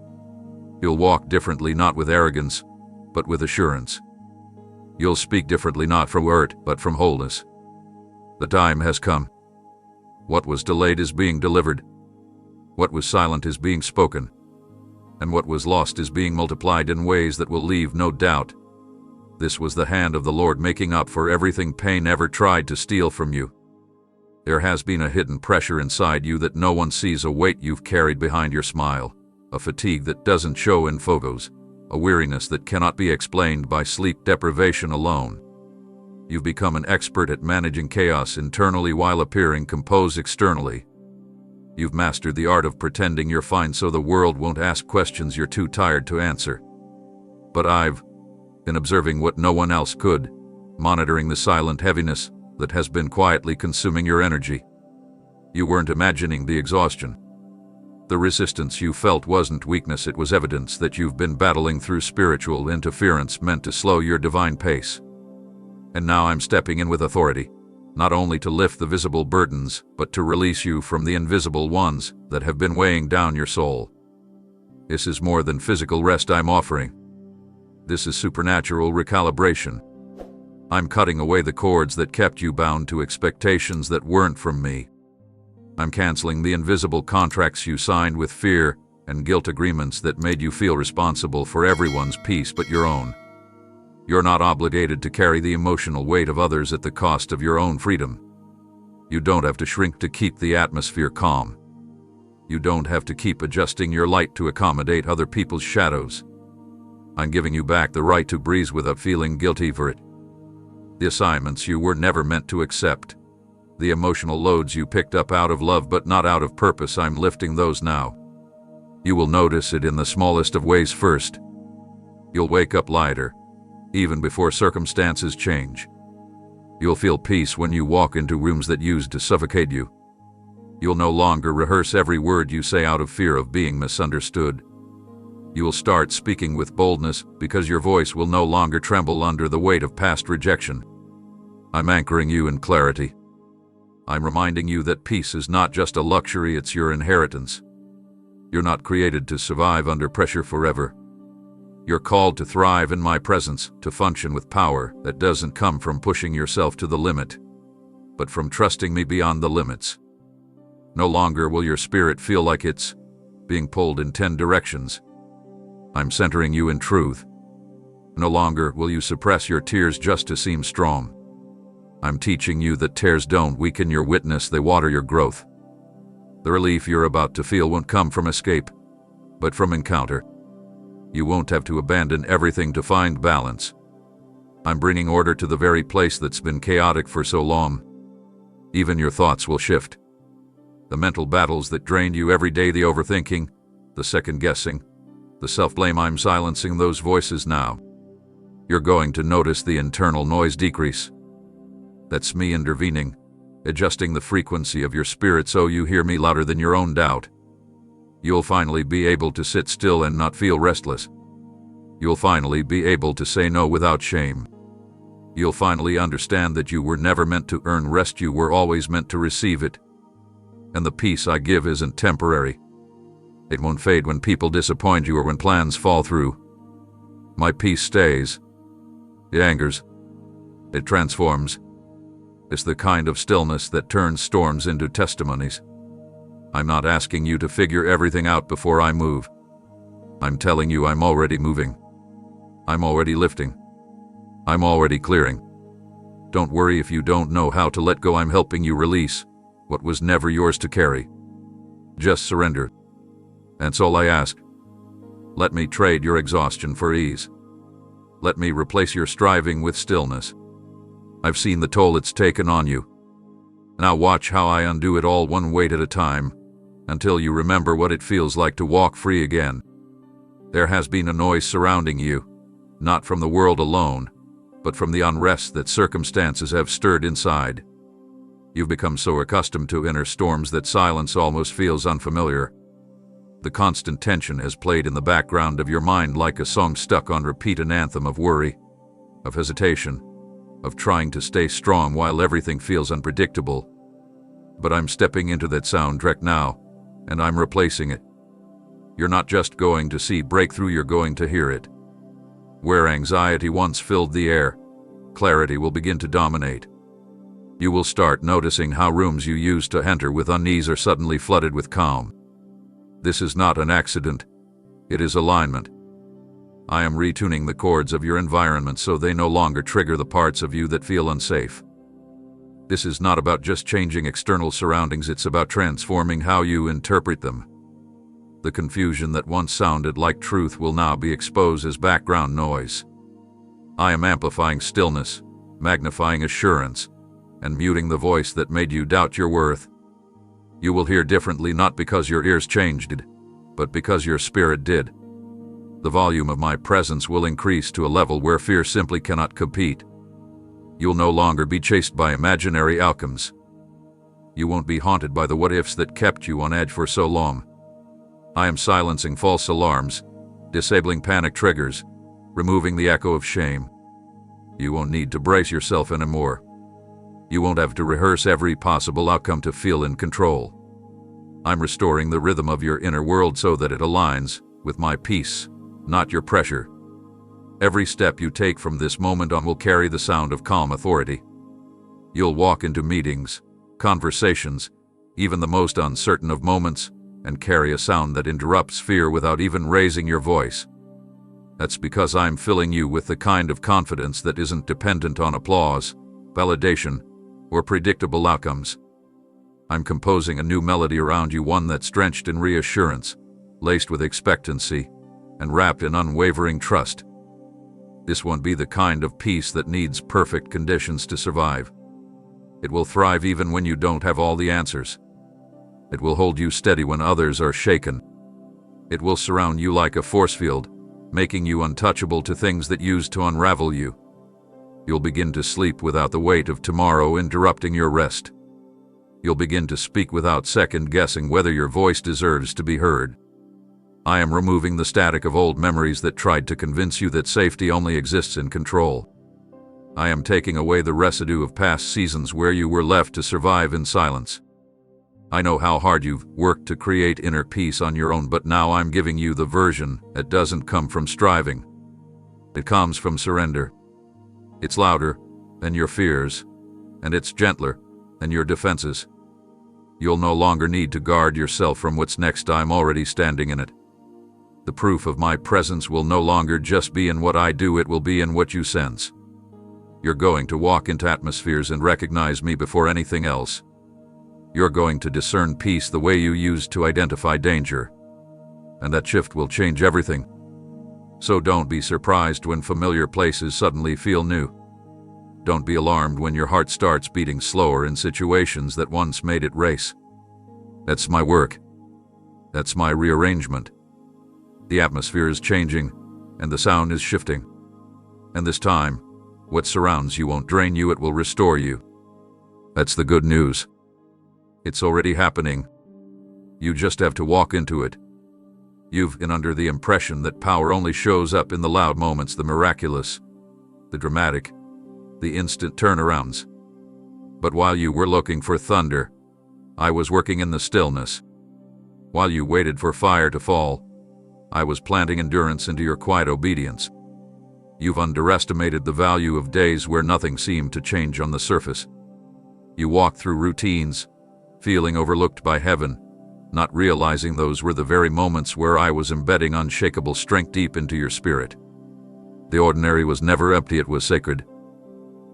You'll walk differently, not with arrogance, but with assurance. You'll speak differently, not from hurt, but from wholeness. The time has come. What was delayed is being delivered. What was silent is being spoken. And what was lost is being multiplied in ways that will leave no doubt. This was the hand of the Lord making up for everything pain ever tried to steal from you. There has been a hidden pressure inside you that no one sees, a weight you've carried behind your smile, a fatigue that doesn't show in photos, a weariness that cannot be explained by sleep deprivation alone. You've become an expert at managing chaos internally while appearing composed externally. You've mastered the art of pretending you're fine so the world won't ask questions you're too tired to answer. But I've been observing what no one else could, monitoring the silent heaviness that has been quietly consuming your energy. You weren't imagining the exhaustion. The resistance you felt wasn't weakness, it was evidence that you've been battling through spiritual interference meant to slow your divine pace. And now I'm stepping in with authority, not only to lift the visible burdens, but to release you from the invisible ones that have been weighing down your soul. This is more than physical rest I'm offering. This is supernatural recalibration. I'm cutting away the cords that kept you bound to expectations that weren't from me. I'm canceling the invisible contracts you signed with fear and guilt, agreements that made you feel responsible for everyone's peace but your own. You're not obligated to carry the emotional weight of others at the cost of your own freedom. You don't have to shrink to keep the atmosphere calm. You don't have to keep adjusting your light to accommodate other people's shadows. I'm giving you back the right to breathe without feeling guilty for it. The assignments you were never meant to accept. The emotional loads you picked up out of love but not out of purpose, I'm lifting those now. You will notice it in the smallest of ways first. You'll wake up lighter, even before circumstances change. You'll feel peace when you walk into rooms that used to suffocate you. You'll no longer rehearse every word you say out of fear of being misunderstood. You will start speaking with boldness because your voice will no longer tremble under the weight of past rejection. I'm anchoring you in clarity. I'm reminding you that peace is not just a luxury, it's your inheritance. You're not created to survive under pressure forever. You're called to thrive in my presence, to function with power that doesn't come from pushing yourself to the limit, but from trusting me beyond the limits. No longer will your spirit feel like it's being pulled in 10 directions. I'm centering you in truth. No longer will you suppress your tears just to seem strong. I'm teaching you that tears don't weaken your witness, they water your growth. The relief you're about to feel won't come from escape, but from encounter. You won't have to abandon everything to find balance. I'm bringing order to the very place that's been chaotic for so long. Even your thoughts will shift. The mental battles that drained you every day, the overthinking, the second-guessing, the self-blame, I'm silencing those voices now. You're going to notice the internal noise decrease. That's me intervening, adjusting the frequency of your spirit so you hear me louder than your own doubt. You'll finally be able to sit still and not feel restless. You'll finally be able to say no without shame. You'll finally understand that you were never meant to earn rest, you were always meant to receive it. And the peace I give isn't temporary. It won't fade when people disappoint you or when plans fall through. My peace stays. It angers. It transforms. It's the kind of stillness that turns storms into testimonies. I'm not asking you to figure everything out before I move. I'm telling you I'm already moving. I'm already lifting. I'm already clearing. Don't worry if you don't know how to let go. I'm helping you release what was never yours to carry. Just surrender. That's all I ask. Let me trade your exhaustion for ease. Let me replace your striving with stillness. I've seen the toll it's taken on you. Now watch how I undo it all, one weight at a time, until you remember what it feels like to walk free again. There has been a noise surrounding you, not from the world alone, but from the unrest that circumstances have stirred inside. You've become so accustomed to inner storms that silence almost feels unfamiliar. The constant tension has played in the background of your mind like a song stuck on repeat, an anthem of worry, of hesitation, of trying to stay strong while everything feels unpredictable. But I'm stepping into that soundtrack now, and I'm replacing it. You're not just going to see breakthrough, you're going to hear it. Where anxiety once filled the air, clarity will begin to dominate. You will start noticing how rooms you used to enter with unease are suddenly flooded with calm. This is not an accident. It is alignment. I am retuning the chords of your environment so they no longer trigger the parts of you that feel unsafe. This is not about just changing external surroundings, it's about transforming how you interpret them. The confusion that once sounded like truth will now be exposed as background noise. I am amplifying stillness, magnifying assurance, and muting the voice that made you doubt your worth. You will hear differently not because your ears changed, but because your spirit did. The volume of my presence will increase to a level where fear simply cannot compete. You'll no longer be chased by imaginary outcomes. You won't be haunted by the what-ifs that kept you on edge for so long. I am silencing false alarms, disabling panic triggers, removing the echo of shame. You won't need to brace yourself anymore. You won't have to rehearse every possible outcome to feel in control. I'm restoring the rhythm of your inner world so that it aligns with my peace, not your pressure. Every step you take from this moment on will carry the sound of calm authority. You'll walk into meetings, conversations, even the most uncertain of moments, and carry a sound that interrupts fear without even raising your voice. That's because I'm filling you with the kind of confidence that isn't dependent on applause, validation, or predictable outcomes. I'm composing a new melody around you, one that's drenched in reassurance, laced with expectancy, and wrapped in unwavering trust. This won't be the kind of peace that needs perfect conditions to survive. It will thrive even when you don't have all the answers. It will hold you steady when others are shaken. It will surround you like a force field, making you untouchable to things that used to unravel you. You'll begin to sleep without the weight of tomorrow interrupting your rest. You'll begin to speak without second-guessing whether your voice deserves to be heard. I am removing the static of old memories that tried to convince you that safety only exists in control. I am taking away the residue of past seasons where you were left to survive in silence. I know how hard you've worked to create inner peace on your own, but now I'm giving you the version that doesn't come from striving. It comes from surrender. It's louder than your fears, and it's gentler than your defenses. You'll no longer need to guard yourself from what's next. I'm already standing in it. The proof of my presence will no longer just be in what I do, it will be in what you sense. You're going to walk into atmospheres and recognize me before anything else. You're going to discern peace the way you used to identify danger. And that shift will change everything. So don't be surprised when familiar places suddenly feel new. Don't be alarmed when your heart starts beating slower in situations that once made it race. That's my work. That's my rearrangement. The atmosphere is changing, and the sound is shifting. And this time, what surrounds you won't drain you, it will restore you. That's the good news. It's already happening. You just have to walk into it. You've been under the impression that power only shows up in the loud moments, the miraculous, the dramatic, the instant turnarounds. But while you were looking for thunder, I was working in the stillness. While you waited for fire to fall, I was planting endurance into your quiet obedience. You've underestimated the value of days where nothing seemed to change on the surface. You walked through routines, feeling overlooked by heaven, not realizing those were the very moments where I was embedding unshakable strength deep into your spirit. The ordinary was never empty, it was sacred.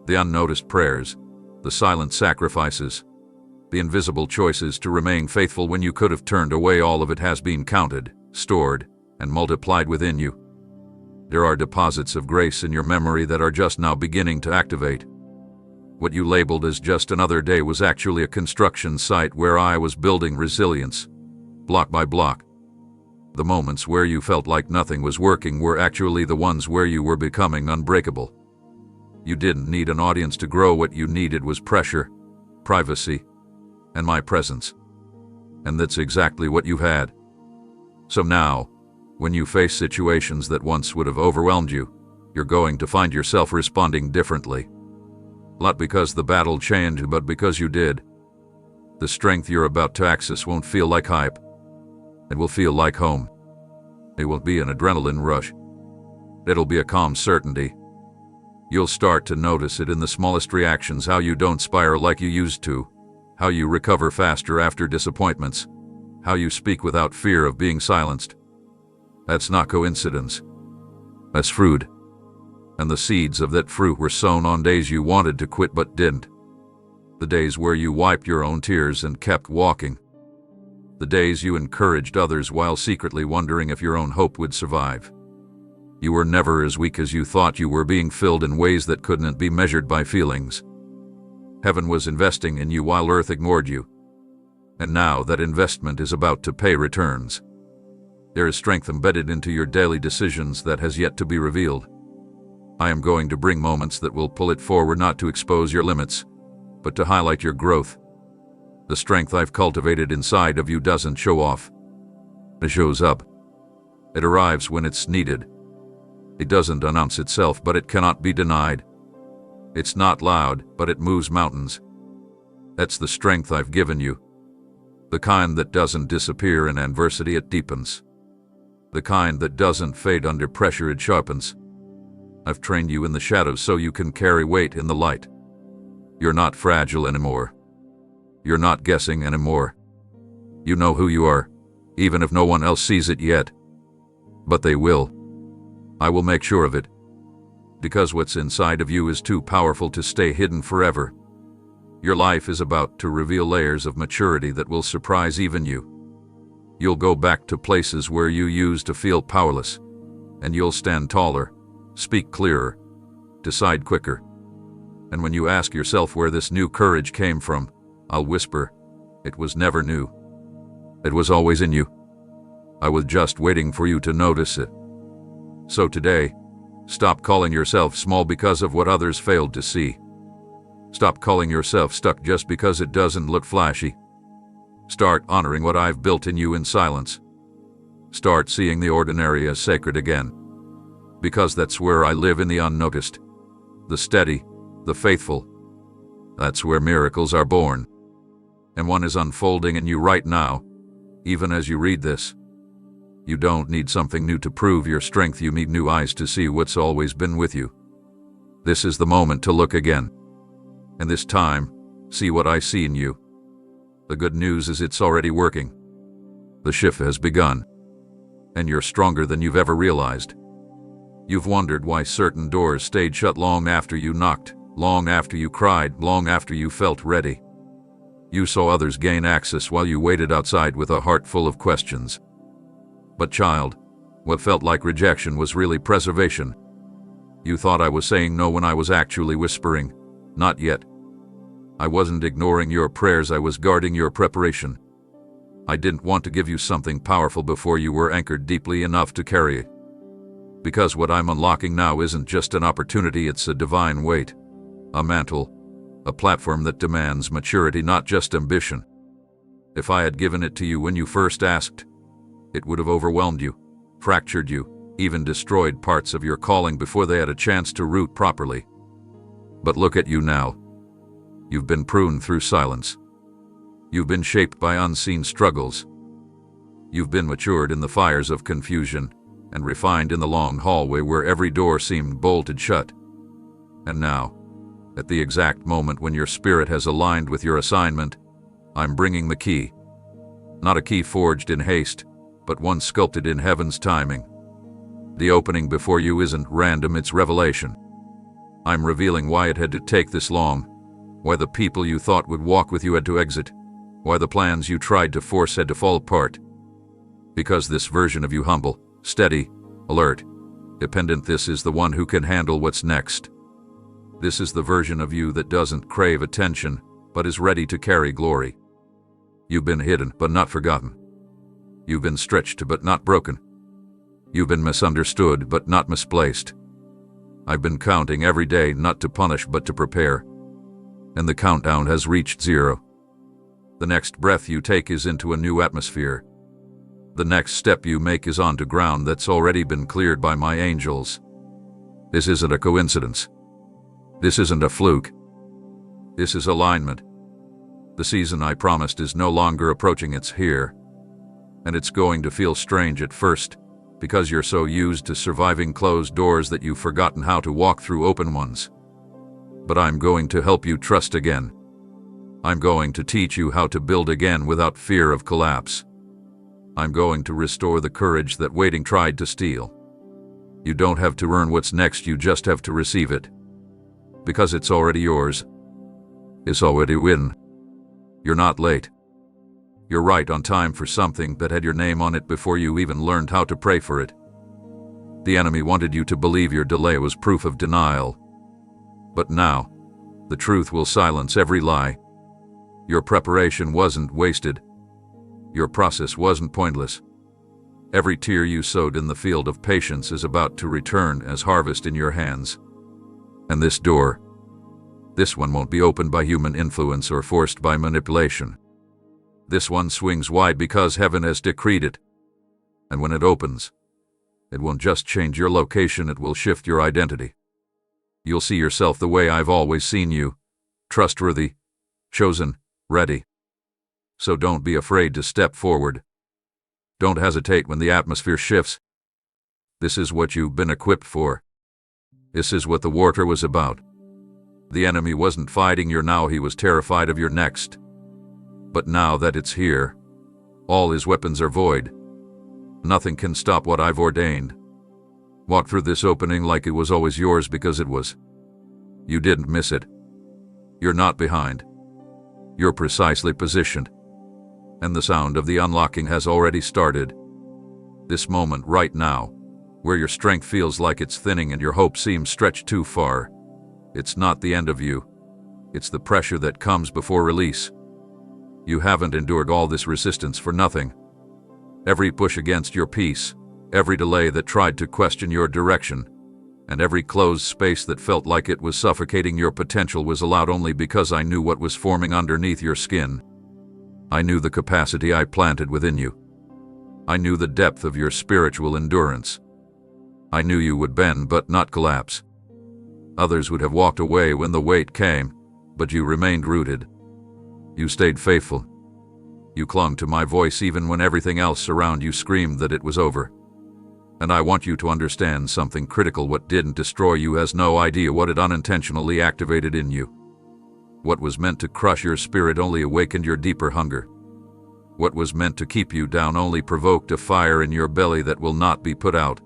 The unnoticed prayers, the silent sacrifices, the invisible choices to remain faithful when you could have turned away, all of it has been counted, stored, and multiplied within you. There are deposits of grace in your memory that are just now beginning to activate. What you labeled as just another day was actually a construction site where I was building resilience, block by block. The moments where you felt like nothing was working were actually the ones where you were becoming unbreakable. You didn't need an audience to grow, what you needed was pressure. privacy, and my presence. And that's exactly what you've had. So now, when you face situations that once would have overwhelmed you, you're going to find yourself responding differently. Not because the battle changed, but because you did. The strength you're about to access won't feel like hype. It will feel like home. It won't be an adrenaline rush. It'll be a calm certainty. You'll start to notice it in the smallest reactions, how you don't spiral like you used to, how you recover faster after disappointments, how you speak without fear of being silenced. That's not coincidence. That's fruit. And the seeds of that fruit were sown on days you wanted to quit but didn't. The days where you wiped your own tears and kept walking. The days you encouraged others while secretly wondering if your own hope would survive. You were never as weak as you thought you were, being filled in ways that couldn't be measured by feelings. Heaven was investing in you while earth ignored you. And now that investment is about to pay returns. There is strength embedded into your daily decisions that has yet to be revealed. I am going to bring moments that will pull it forward, not to expose your limits, but to highlight your growth. The strength I've cultivated inside of you doesn't show off. It shows up. It arrives when it's needed. It doesn't announce itself, but it cannot be denied. It's not loud, but it moves mountains. That's the strength I've given you. The kind that doesn't disappear in adversity, it deepens. The kind that doesn't fade under pressure, it sharpens. I've trained you in the shadows so you can carry weight in the light. You're not fragile anymore. You're not guessing anymore. You know who you are, even if no one else sees it yet. But they will. I will make sure of it. Because what's inside of you is too powerful to stay hidden forever. Your life is about to reveal layers of maturity that will surprise even you. You'll go back to places where you used to feel powerless, and you'll stand taller, speak clearer, decide quicker. And when you ask yourself where this new courage came from, I'll whisper, it was never new. It was always in you. I was just waiting for you to notice it. So today, stop calling yourself small because of what others failed to see. Stop calling yourself stuck just because it doesn't look flashy. Start honoring what I've built in you in silence. Start seeing the ordinary as sacred again. Because that's where I live, in the unnoticed, the steady, the faithful. That's where miracles are born. And one is unfolding in you right now, even as you read this. You don't need something new to prove your strength. You need new eyes to see what's always been with you. This is the moment to look again. And this time, see what I see in you. The good news is it's already working. The shift has begun. And you're stronger than you've ever realized. You've wondered why certain doors stayed shut long after you knocked, long after you cried, long after you felt ready. You saw others gain access while you waited outside with a heart full of questions. But child, what felt like rejection was really preservation. You thought I was saying no when I was actually whispering, not yet. I wasn't ignoring your prayers, I was guarding your preparation. I didn't want to give you something powerful before you were anchored deeply enough to carry it. Because what I'm unlocking now isn't just an opportunity, it's a divine weight. A mantle. A platform that demands maturity, not just ambition. If I had given it to you when you first asked, it would have overwhelmed you, fractured you, even destroyed parts of your calling before they had a chance to root properly. But look at you now. You've been pruned through silence. You've been shaped by unseen struggles. You've been matured in the fires of confusion, and refined in the long hallway where every door seemed bolted shut. And now, at the exact moment when your spirit has aligned with your assignment, I'm bringing the key. Not a key forged in haste, but one sculpted in heaven's timing. The opening before you isn't random, it's revelation. I'm revealing why it had to take this long, why the people you thought would walk with you had to exit, why the plans you tried to force had to fall apart. Because this version of you, humble, steady, alert, dependent, this is the one who can handle what's next. This is the version of you that doesn't crave attention, but is ready to carry glory. You've been hidden, but not forgotten. You've been stretched, but not broken. You've been misunderstood, but not misplaced. I've been counting every day, not to punish, but to prepare. and the countdown has reached 0. The next breath you take is into a new atmosphere. The next step you make is onto ground that's already been cleared by my angels. This isn't a coincidence. This isn't a fluke. This is alignment. The season I promised is no longer approaching, it's here. And it's going to feel strange at first, because you're so used to surviving closed doors that you've forgotten how to walk through open ones. But I'm going to help you trust again. I'm going to teach you how to build again without fear of collapse. I'm going to restore the courage that waiting tried to steal. You don't have to earn what's next, you just have to receive it. Because it's already yours. It's already win. You're not late. You're right on time for something that had your name on it before you even learned how to pray for it. The enemy wanted you to believe your delay was proof of denial. But now, the truth will silence every lie. Your preparation wasn't wasted. Your process wasn't pointless. Every tear you sowed in the field of patience is about to return as harvest in your hands. And this door, this one won't be opened by human influence or forced by manipulation. This one swings wide because heaven has decreed it. And when it opens, it won't just change your location, it will shift your identity. You'll see yourself the way I've always seen you, trustworthy, chosen, ready. So don't be afraid to step forward. Don't hesitate when the atmosphere shifts. This is what you've been equipped for. This is what the warfare was about. The enemy wasn't fighting your now, he was terrified of your next. But now that it's here, all his weapons are void. Nothing can stop what I've ordained. Walk through this opening like it was always yours, because it was. You didn't miss it. You're not behind. You're precisely positioned. And the sound of the unlocking has already started. This moment right now, where your strength feels like it's thinning and your hope seems stretched too far, it's not the end of you. It's the pressure that comes before release. You haven't endured all this resistance for nothing. Every push against your peace, every delay that tried to question your direction, and every closed space that felt like it was suffocating your potential was allowed only because I knew what was forming underneath your skin. I knew the capacity I planted within you. I knew the depth of your spiritual endurance. I knew you would bend but not collapse. Others would have walked away when the weight came, but you remained rooted. You stayed faithful. You clung to my voice even when everything else around you screamed that it was over. And I want you to understand something critical. What didn't destroy you has no idea what it unintentionally activated in you. What was meant to crush your spirit only awakened your deeper hunger. What was meant to keep you down only provoked a fire in your belly that will not be put out.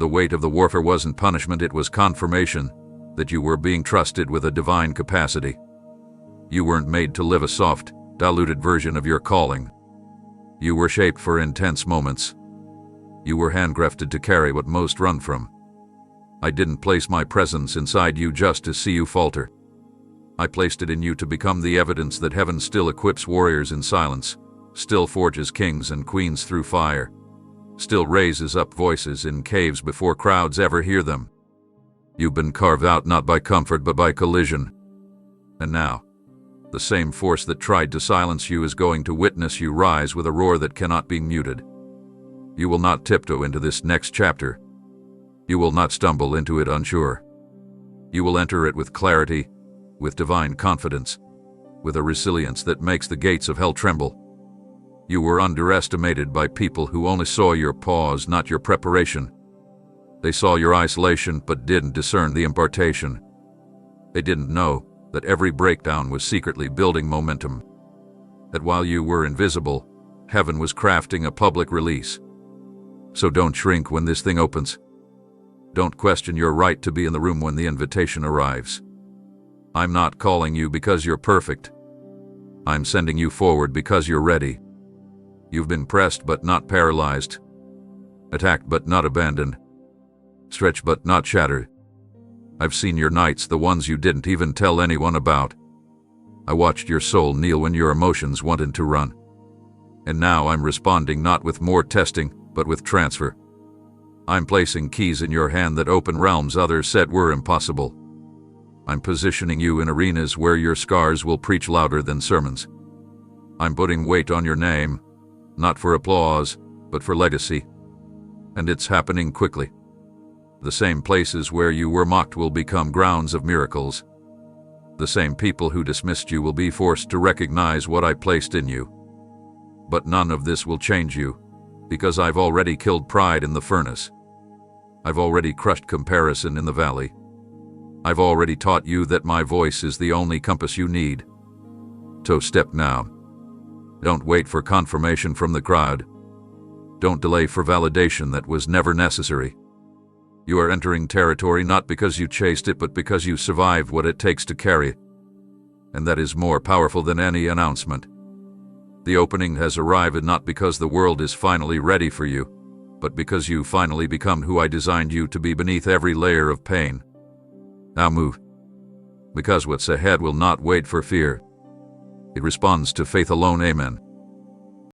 The weight of the warfare wasn't punishment, it was confirmation that you were being trusted with a divine capacity. You weren't made to live a soft, diluted version of your calling. You were shaped for intense moments. You were handcrafted to carry what most run from. I didn't place my presence inside you just to see you falter. I placed it in you to become the evidence that heaven still equips warriors in silence, still forges kings and queens through fire, still raises up voices in caves before crowds ever hear them. You've been carved out not by comfort but by collision. And now, the same force that tried to silence you is going to witness you rise with a roar that cannot be muted. You will not tiptoe into this next chapter. You will not stumble into it unsure. You will enter it with clarity, with divine confidence, with a resilience that makes the gates of hell tremble. You were underestimated by people who only saw your pause, not your preparation. They saw your isolation but didn't discern the impartation. They didn't know that every breakdown was secretly building momentum. That while you were invisible, heaven was crafting a public release. So don't shrink when this thing opens. Don't question your right to be in the room when the invitation arrives. I'm not calling you because you're perfect. I'm sending you forward because you're ready. You've been pressed but not paralyzed. Attacked but not abandoned. Stretched but not shattered. I've seen your nights, the ones you didn't even tell anyone about. I watched your soul kneel when your emotions wanted to run. And now I'm responding not with more testing, but with transfer. I'm placing keys in your hand that open realms others said were impossible. I'm positioning you in arenas where your scars will preach louder than sermons. I'm putting weight on your name, not for applause, but for legacy. And it's happening quickly. The same places where you were mocked will become grounds of miracles. The same people who dismissed you will be forced to recognize what I placed in you. But none of this will change you, because I've already killed pride in the furnace. I've already crushed comparison in the valley. I've already taught you that my voice is the only compass you need. So step now. Don't wait for confirmation from the crowd. Don't delay for validation that was never necessary. You are entering territory not because you chased it, but because you survived what it takes to carry it. And that is more powerful than any announcement. The opening has arrived not because the world is finally ready for you, but because you finally become who I designed you to be beneath every layer of pain. Now move. Because what's ahead will not wait for fear. It responds to faith alone. Amen.